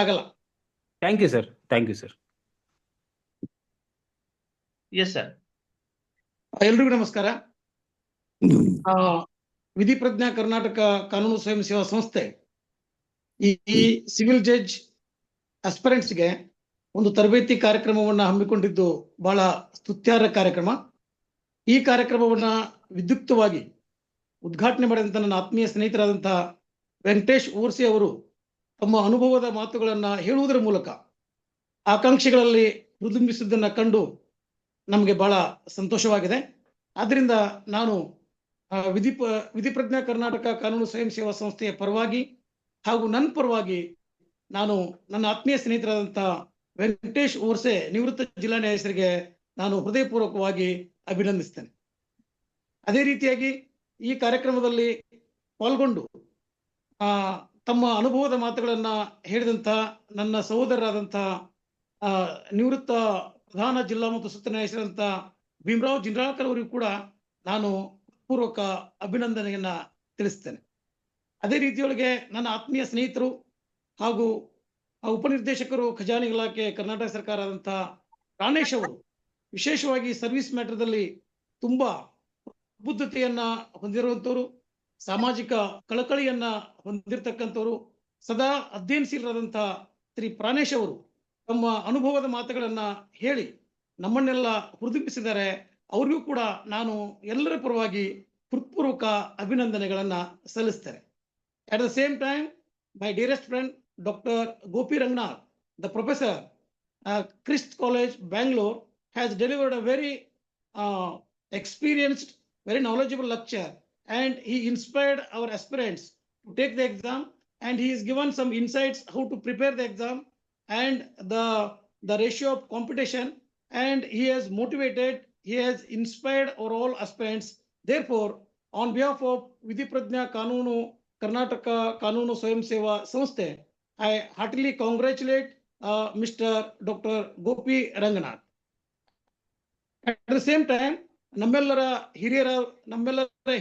[SPEAKER 10] ಆಗಲ್ಲ.
[SPEAKER 11] Thank you sir. Thank you sir.
[SPEAKER 1] Yes sir.
[SPEAKER 10] ಎಲ್ರಿಗೂ ನಮಸ್ಕಾರ. ವಿಧಿ ಪ್ರಜ್ಞಾ ಕರ್ನಾಟಕ ಕಾನೂನು ಸ್ವಯಂ ಸೇವಾ ಸಂಸ್ಥೆ ಈ ಸಿವಿಲ್ ಜಡ್ಜ್ ಆಸ್ಪರೆಂಟ್ಸ್ಗೆ ಒಂದು ತರಬೇತಿ ಕಾರ್ಯಕ್ರಮವನ್ನ ಹಮ್ಮಿಕೊಂಡಿದ್ದು ಬಹಳ ಸ್ತುತ್ಯಾರ್ಹ ಕಾರ್ಯಕ್ರಮ. ಈ ಕಾರ್ಯಕ್ರಮವನ್ನ ವಿದ್ಯುಕ್ತವಾಗಿ ಉದ್ಘಾಟನೆ ಮಾಡಿದಂತ ನನ್ನ ಆತ್ಮೀಯ ಸ್ನೇಹಿತರಾದಂತಹ ವೆಂಕಟೇಶ್ ಓರ್ಸಿ ಅವರು ತಮ್ಮ ಅನುಭವದ ಮಾತುಗಳನ್ನ ಹೇಳುವುದರ ಮೂಲಕ ಆಕಾಂಕ್ಷಿಗಳಲ್ಲಿ ಪ್ರತಿಬಿಂಬಿಸಿದ್ದನ್ನ ಕಂಡು ನಮಗೆ ಬಹಳ ಸಂತೋಷವಾಗಿದೆ. ಆದ್ರಿಂದ ನಾನು ವಿಧಿ ಪ್ರಜ್ಞಾ ಕರ್ನಾಟಕ ಕಾನೂನು ಸ್ವಯಂ ಸೇವಾ ಸಂಸ್ಥೆಯ ಪರವಾಗಿ ಹಾಗೂ ನನ್ನ ಪರವಾಗಿ ನಾನು ನನ್ನ ಆತ್ಮೀಯ ಸ್ನೇಹಿತರಾದಂತಹ ವೆಂಕಟೇಶ್ ಓರ್ಸೆ ನಿವೃತ್ತ ಜಿಲ್ಲಾ ನ್ಯಾಯಾಧೀಶರಿಗೆ ನಾನು ಹೃದಯಪೂರ್ವಕವಾಗಿ ಅಭಿನಂದಿಸ್ತೇನೆ. ಅದೇ ರೀತಿಯಾಗಿ ಈ ಕಾರ್ಯಕ್ರಮದಲ್ಲಿ ಪಾಲ್ಗೊಂಡು ತಮ್ಮ ಅನುಭವದ ಮಾತುಗಳನ್ನ ಹೇಳಿದಂತ ನನ್ನ ಸಹೋದರರಾದಂತಹ ನಿವೃತ್ತ ಪ್ರಧಾನ ಜಿಲ್ಲಾ ಮತ್ತು ಸತ್ರ ನ್ಯಾಯಾಧೀಶರಾದಂಥ ಭೀಮರಾವ್ ಜಿಂಡ್ರಾಳ್ಕರ್ ಅವರಿಗೂ ಕೂಡ ನಾನು ಪೂರ್ವಕ ಅಭಿನಂದನೆಯನ್ನ ತಿಳಿಸ್ತೇನೆ. ಅದೇ ರೀತಿಯೊಳಗೆ ನನ್ನ ಆತ್ಮೀಯ ಸ್ನೇಹಿತರು ಹಾಗೂ ಉಪನಿರ್ದೇಶಕರು ಖಜಾನೆ ಇಲಾಖೆ ಕರ್ನಾಟಕ ಸರ್ಕಾರ ಆದಂತಹ ಪ್ರಾಣೇಶ್ ಅವರು ವಿಶೇಷವಾಗಿ ಸರ್ವಿಸ್ ಮ್ಯಾಟರ್ದಲ್ಲಿ ತುಂಬಾ ಪ್ರಬುದ್ಧತೆಯನ್ನ ಹೊಂದಿರುವಂತವರು, ಸಾಮಾಜಿಕ ಕಳಕಳಿಯನ್ನ ಹೊಂದಿರತಕ್ಕಂಥವ್ರು, ಸದಾ ಅಧ್ಯಯನಶೀಲರಾದಂತಹ ಶ್ರೀ ಪ್ರಾಣೇಶ್ ಅವರು ತಮ್ಮ ಅನುಭವದ ಮಾತುಗಳನ್ನ ಹೇಳಿ ನಮ್ಮನ್ನೆಲ್ಲ ಹುರಿದುಂಬಿಸಿದ್ದಾರೆ. ಅವ್ರಿಗೂ ಕೂಡ ನಾನು ಎಲ್ಲರ ಪರವಾಗಿ ಹೃತ್ಪೂರ್ವಕ ಅಭಿನಂದನೆಗಳನ್ನ ಸಲ್ಲಿಸ್ತೇನೆ. At the same time, my dearest friend Dr. Gopi Rangnath, the professor, Christ College, Bangalore, has delivered a very experienced, very knowledgeable lecture, and he inspired our aspirants to take the exam, and he has given some insights how to prepare the exam and the ratio of competition, and he has motivated, he has inspired our all aspirants. Therefore, on behalf of Vidhi Prajna Kanunu Karnataka Kanunu Swayam Seva Sansthe, I heartily congratulate Mr. Dr. Gopi Rangnath. At the same time, ನಮ್ಮೆಲ್ಲರ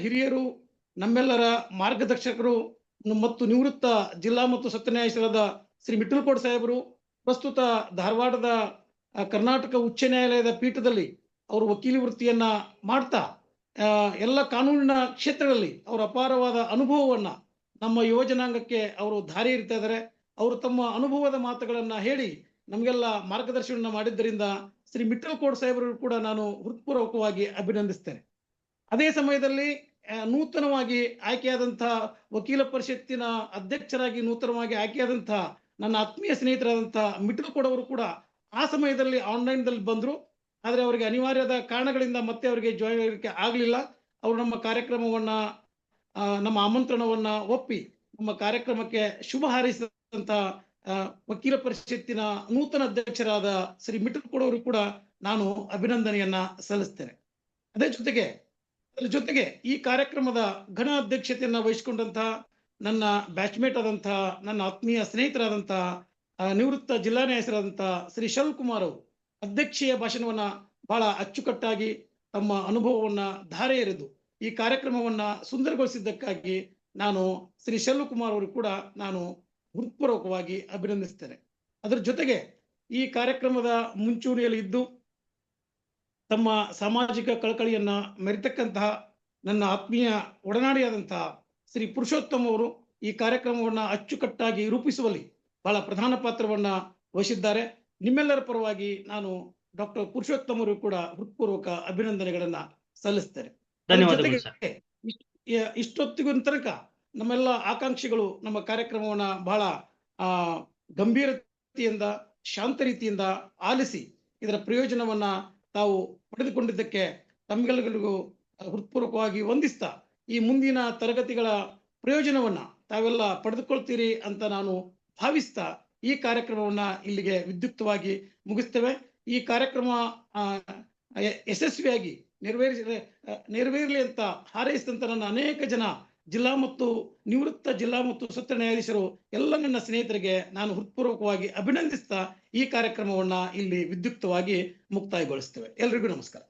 [SPEAKER 10] ಹಿರಿಯರು, ನಮ್ಮೆಲ್ಲರ ಮಾರ್ಗದರ್ಶಕರು ಮತ್ತು ನಿವೃತ್ತ ಜಿಲ್ಲಾ ಮತ್ತು ಸತ್ರ ನ್ಯಾಯಾಧೀಶರಾದ ಶ್ರೀ ಮಿಟ್ಟಲ್ಕೋಡ್ ಸಾಹೇಬರು ಪ್ರಸ್ತುತ ಧಾರವಾಡದ ಕರ್ನಾಟಕ ಉಚ್ಚ ನ್ಯಾಯಾಲಯದ ಪೀಠದಲ್ಲಿ ಅವರು ವಕೀಲಿ ವೃತ್ತಿಯನ್ನ ಮಾಡ್ತಾ ಎಲ್ಲ ಕಾನೂನಿನ ಕ್ಷೇತ್ರಗಳಲ್ಲಿ ಅವರ ಅಪಾರವಾದ ಅನುಭವವನ್ನ ನಮ್ಮ ಯುವಜನಾಂಗಕ್ಕೆ ಅವರು ದಾರಿ ಇರ್ತಾ ಇದ್ದಾರೆ. ಅವರು ತಮ್ಮ ಅನುಭವದ ಮಾತುಗಳನ್ನ ಹೇಳಿ ನಮಗೆಲ್ಲ ಮಾರ್ಗದರ್ಶನ ಮಾಡಿದ್ದರಿಂದ ಶ್ರೀ ಮಿಟ್ಟಲ್ ಕೋಡ್ ಸಾಹೇಬರು ಕೂಡ ನಾನು ಹೃತ್ಪೂರ್ವಕವಾಗಿ ಅಭಿನಂದಿಸ್ತೇನೆ. ಅದೇ ಸಮಯದಲ್ಲಿ ನೂತನವಾಗಿ ಆಯ್ಕೆಯಾದಂತಹ ವಕೀಲ ಪರಿಷತ್ತಿನ ಅಧ್ಯಕ್ಷರಾಗಿ ನೂತನವಾಗಿ ಆಯ್ಕೆಯಾದಂತಹ ನನ್ನ ಆತ್ಮೀಯ ಸ್ನೇಹಿತರಾದಂತಹ ಮಿಟ್ಟಲ್ ಕೋಡ್ ಅವರು ಕೂಡ ಆ ಸಮಯದಲ್ಲಿ ಆನ್ಲೈನ್ ದಲ್ಲಿ ಬಂದ್ರು. ಆದ್ರೆ ಅವರಿಗೆ ಅನಿವಾರ್ಯದ ಕಾರಣಗಳಿಂದ ಮತ್ತೆ ಅವರಿಗೆ ಜಾಯಿನ್ ಆಗಲಿಕ್ಕೆ ಆಗ್ಲಿಲ್ಲ. ಅವರು ನಮ್ಮ ಕಾರ್ಯಕ್ರಮವನ್ನ ನಮ್ಮ ಆಮಂತ್ರಣವನ್ನ ಒಪ್ಪಿ ನಮ್ಮ ಕಾರ್ಯಕ್ರಮಕ್ಕೆ ಶುಭ ಹಾರೈಸಿದಂತಹ ವಕೀಲ ಪರಿಷತ್ತಿನ ನೂತನ ಅಧ್ಯಕ್ಷರಾದ ಶ್ರೀ ಮಿಟ್ಟಲ್ ಕೋಡ್ ಅವರು ಕೂಡ ನಾನು ಅಭಿನಂದನೆಯನ್ನ ಸಲ್ಲಿಸ್ತೇನೆ. ಅದರ ಜೊತೆಗೆ ಈ ಕಾರ್ಯಕ್ರಮದ ಘನ ಅಧ್ಯಕ್ಷತೆಯನ್ನ ವಹಿಸಿಕೊಂಡಂತಹ ನನ್ನ ಬ್ಯಾಚ್ಮೇಟ್ ಆದಂತಹ ನನ್ನ ಆತ್ಮೀಯ ಸ್ನೇಹಿತರಾದಂತಹ ನಿವೃತ್ತ ಜಿಲ್ಲಾ ನ್ಯಾಯಾಧೀಶರಾದಂತಹ ಶ್ರೀ ಶರಲ್ ಕುಮಾರ್ ಅವರು ಅಧ್ಯಕ್ಷೀಯ ಭಾಷಣವನ್ನ ಬಹಳ ಅಚ್ಚುಕಟ್ಟಾಗಿ ತಮ್ಮ ಅನುಭವವನ್ನ ಧಾರೆ ಎರೆದು ಈ ಕಾರ್ಯಕ್ರಮವನ್ನ ಸುಂದರಗೊಳಿಸಿದ್ದಕ್ಕಾಗಿ ನಾನು ಶ್ರೀ ಶರಲ್ ಕುಮಾರ್ ಅವರು ಕೂಡ ನಾನು ಹೃತ್ಪೂರ್ವಕವಾಗಿ ಅಭಿನಂದಿಸ್ತೇನೆ. ಅದರ ಜೊತೆಗೆ ಈ ಕಾರ್ಯಕ್ರಮದ ಮುಂಚೂಣಿಯಲ್ಲಿ ಇದ್ದು ತಮ್ಮ ಸಾಮಾಜಿಕ ಕಳಕಳಿಯನ್ನ ಮೆರೆತಕ್ಕಂತಹ ನನ್ನ ಆತ್ಮೀಯ ಒಡನಾಡಿಯಾದಂತಹ ಶ್ರೀ ಪುರುಷೋತ್ತಮ್ ಅವರು ಈ ಕಾರ್ಯಕ್ರಮವನ್ನ ಅಚ್ಚುಕಟ್ಟಾಗಿ ರೂಪಿಸುವಲ್ಲಿ ಬಹಳ ಪ್ರಧಾನ ಪಾತ್ರವನ್ನ ವಹಿಸಿದ್ದಾರೆ. ನಿಮ್ಮೆಲ್ಲರ ಪರವಾಗಿ ನಾನು ಡಾಕ್ಟರ್ ಪುರುಷೋತ್ತಮ್ ಅವರು ಕೂಡ ಹೃತ್ಪೂರ್ವಕ ಅಭಿನಂದನೆಗಳನ್ನ ಸಲ್ಲಿಸ್ತೇನೆ. ಇಷ್ಟೊತ್ತಿಗೂ ತನಕ ನಮ್ಮೆಲ್ಲ ಆಕಾಂಕ್ಷಿಗಳು ನಮ್ಮ ಕಾರ್ಯಕ್ರಮವನ್ನ ಬಹಳ ಗಂಭೀರತೆಯಿಂದ ಶಾಂತ ರೀತಿಯಿಂದ ಆಲಿಸಿ ಇದರ ಪ್ರಯೋಜನವನ್ನ ತಾವು ಪಡೆದುಕೊಂಡಿದ್ದಕ್ಕೆ ತಮ್ಮೆಲ್ಲರಿಗೂ ಹೃತ್ಪೂರ್ವಕವಾಗಿ ವಂದಿಸ್ತಾ ಈ ಮುಂದಿನ ತರಗತಿಗಳ ಪ್ರಯೋಜನವನ್ನ ತಾವೆಲ್ಲ ಪಡೆದುಕೊಳ್ತೀರಿ ಅಂತ ನಾನು ಭಾವಿಸ್ತಾ ಈ ಕಾರ್ಯಕ್ರಮವನ್ನ ಇಲ್ಲಿಗೆ ವಿದ್ಯುಕ್ತವಾಗಿ ಮುಗಿಸ್ತೇವೆ. ಈ ಕಾರ್ಯಕ್ರಮ ಯಶಸ್ವಿಯಾಗಿ ನೆರವೇರಲಿ ಅಂತ ಹಾರೈಸಿದಂತ ನನ್ನ ಅನೇಕ ಜನ ಜಿಲ್ಲಾ ಮತ್ತು ನಿವೃತ್ತ ಜಿಲ್ಲಾ ಮತ್ತು ಸತ್ರ ನ್ಯಾಯಾಧೀಶರು ಎಲ್ಲ ನನ್ನ ಸ್ನೇಹಿತರಿಗೆ ನಾನು ಹೃತ್ಪೂರ್ವಕವಾಗಿ ಅಭಿನಂದಿಸ್ತಾ ಈ ಕಾರ್ಯಕ್ರಮವನ್ನ ಇಲ್ಲಿ ವಿದ್ಯುಕ್ತವಾಗಿ ಮುಕ್ತಾಯಗೊಳಿಸ್ತೇವೆ. ಎಲ್ರಿಗೂ ನಮಸ್ಕಾರ.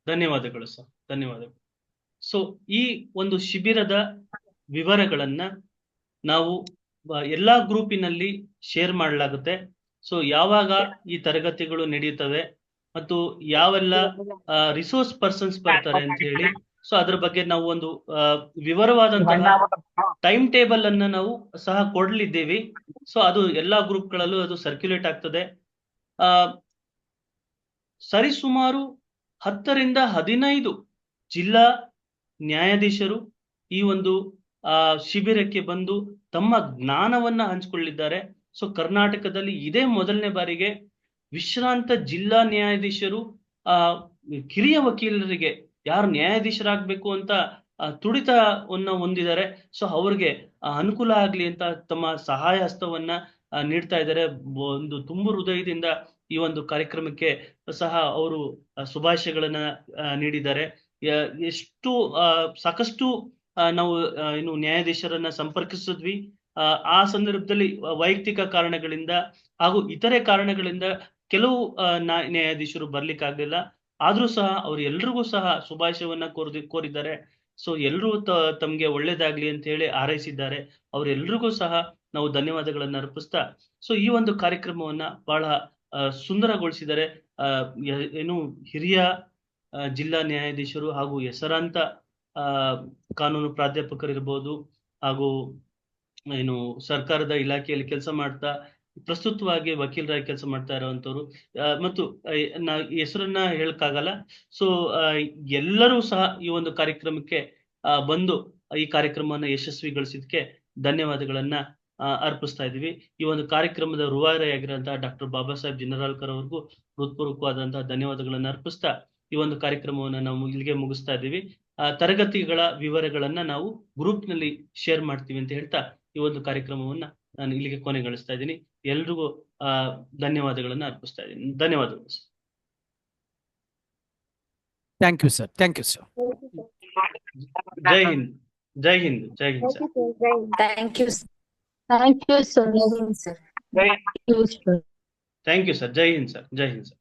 [SPEAKER 1] ಧನ್ಯವಾದಗಳು ಸರ್, ಧನ್ಯವಾದಗಳು. ಸೊ ಈ ಒಂದು ಶಿಬಿರದ ವಿವರಗಳನ್ನ ನಾವು ಎಲ್ಲಾ ಗ್ರೂಪಿನಲ್ಲಿ ಶೇರ್ ಮಾಡಲಾಗುತ್ತೆ. ಸೊ ಯಾವಾಗ ಈ ತರಗತಿಗಳು ನಡೆಯುತ್ತವೆ ಮತ್ತು ಯಾವೆಲ್ಲ ರಿಸೋರ್ಸ್ ಪರ್ಸನ್ಸ್ ಬರ್ತಾರೆ ಅಂತ ಹೇಳಿ, ಸೊ ಅದ್ರ ಬಗ್ಗೆ ನಾವು ಒಂದು ವಿವರವಾದಂತಹ ಟೈಮ್ ಟೇಬಲ್ ಅನ್ನ ನಾವು ಸಹ ಕೊಡ್ಲಿದ್ದೀವಿ. ಸೊ ಅದು ಎಲ್ಲಾ ಗ್ರೂಪ್ಗಳಲ್ಲೂ ಅದು ಸರ್ಕ್ಯುಲೇಟ್ ಆಗ್ತದೆ. ಸರಿಸುಮಾರು 10 ರಿಂದ 15 ಜಿಲ್ಲಾ ನ್ಯಾಯಾಧೀಶರು ಈ ಒಂದು ಶಿಬಿರಕ್ಕೆ ಬಂದು ತಮ್ಮ ಜ್ಞಾನವನ್ನ ಹಂಚಿಕೊಳ್ಳಿದ್ದಾರೆ. ಸೊ ಕರ್ನಾಟಕದಲ್ಲಿ ಇದೇ ಮೊದಲನೇ ಬಾರಿಗೆ ವಿಶ್ರಾಂತ ಜಿಲ್ಲಾ ನ್ಯಾಯಾಧೀಶರು ಕಿರಿಯ ವಕೀಲರಿಗೆ ಯಾರು ನ್ಯಾಯಾಧೀಶರಾಗಬೇಕು ಅಂತ ತುಡಿತವನ್ನ ಹೊಂದಿದ್ದಾರೆ. ಸೊ ಅವ್ರಿಗೆ ಅನುಕೂಲ ಆಗ್ಲಿ ಅಂತ ತಮ್ಮ ಸಹಾಯ ಹಸ್ತವನ್ನ ನೀಡ್ತಾ ಇದ್ದಾರೆ. ಒಂದು ತುಂಬು ಹೃದಯದಿಂದ ಈ ಒಂದು ಕಾರ್ಯಕ್ರಮಕ್ಕೆ ಸಹ ಅವರು ಶುಭಾಶಯಗಳನ್ನ ನೀಡಿದ್ದಾರೆ. ಸಾಕಷ್ಟು ನಾವು ಏನು ನ್ಯಾಯಾಧೀಶರನ್ನ ಸಂಪರ್ಕಿಸಿದ್ವಿ. ಆ ಸಂದರ್ಭದಲ್ಲಿ ವೈಯಕ್ತಿಕ ಕಾರಣಗಳಿಂದ ಹಾಗೂ ಇತರೆ ಕಾರಣಗಳಿಂದ ಕೆಲವು ನ್ಯಾಯಾಧೀಶರು ಬರ್ಲಿಕ್ಕಾಗ್ಲಿಲ್ಲ. ಆದ್ರೂ ಸಹ ಅವ್ರು ಎಲ್ರಿಗೂ ಸಹ ಶುಭಾಶಯವನ್ನ ಕೋರಿದ್ದಾರೆ. ಸೊ ಎಲ್ರೂ ತಮ್ಗೆ ಒಳ್ಳೇದಾಗ್ಲಿ ಅಂತ ಹೇಳಿ ಹಾರೈಸಿದ್ದಾರೆ. ಅವ್ರೆಲ್ರಿಗೂ ಸಹ ನಾವು ಧನ್ಯವಾದಗಳನ್ನ ಅರ್ಪಿಸ್ತಾ, ಸೊ ಈ ಒಂದು ಕಾರ್ಯಕ್ರಮವನ್ನ ಬಹಳ ಸುಂದರಗೊಳಿಸಿದ್ದಾರೆ. ಏನು ಹಿರಿಯ ಜಿಲ್ಲಾ ನ್ಯಾಯಾಧೀಶರು ಹಾಗೂ ಹೆಸರಾಂತ ಕಾನೂನು ಪ್ರಾಧ್ಯಾಪಕರಿರ್ಬೋದು, ಹಾಗೂ ಏನು ಸರ್ಕಾರದ ಇಲಾಖೆಯಲ್ಲಿ ಕೆಲಸ ಮಾಡ್ತಾ ಪ್ರಸ್ತುತವಾಗಿ ವಕೀಲರಾಗಿ ಕೆಲಸ ಮಾಡ್ತಾ ಇರುವಂತವ್ರು ಮತ್ತು ಹೆಸರನ್ನ ಹೇಳಕ್ಕಾಗಲ್ಲ. ಸೊ ಎಲ್ಲರೂ ಸಹ ಈ ಒಂದು ಕಾರ್ಯಕ್ರಮಕ್ಕೆ ಬಂದು ಈ ಕಾರ್ಯಕ್ರಮವನ್ನ ಯಶಸ್ವಿಗೊಳಿಸಿದಕ್ಕೆ ಧನ್ಯವಾದಗಳನ್ನ ಅರ್ಪಿಸ್ತಾ ಇದೀವಿ. ಈ ಒಂದು ಕಾರ್ಯಕ್ರಮದ ರೂವಾರಿಯಾಗಿರುವಂತಹ ಡಾಕ್ಟರ್ ಬಾಬಾ ಸಾಹೇಬ್ ಜಿನರಾಳ್ಕರ್ ಅವ್ರಿಗೂ ಹೃತ್ಪೂರ್ವಕವಾದಂತಹ ಧನ್ಯವಾದಗಳನ್ನ ಅರ್ಪಿಸ್ತಾ ಈ ಒಂದು ಕಾರ್ಯಕ್ರಮವನ್ನ ನಾವು ಇಲ್ಲಿಗೆ ಮುಗಿಸ್ತಾ ಇದ್ದೀವಿ. ತರಗತಿಗಳ ವಿವರಗಳನ್ನ ನಾವು ಗ್ರೂಪ್ ನಲ್ಲಿ ಶೇರ್ ಮಾಡ್ತೀವಿ ಅಂತ ಹೇಳ್ತಾ ಈ ಒಂದು ಕಾರ್ಯಕ್ರಮವನ್ನ ನಾನು ಇಲ್ಲಿಗೆ ಕೊನೆಗೊಳಿಸ್ತಾ ಇದ್ದೀನಿ. ಎಲ್ರಿಗೂ ಧನ್ಯವಾದಗಳನ್ನ ಅರ್ಪಿಸ್ತಾ ಇದ್ದೀನಿ. ಧನ್ಯವಾದಗಳು sir.
[SPEAKER 6] Thank you sir. Thank you sir.
[SPEAKER 1] Jai Hind, Jai Hind, Jai Hind sir.
[SPEAKER 12] Thank you sir.
[SPEAKER 1] Thank you sir. Jai Hind sir, Jai Hind sir.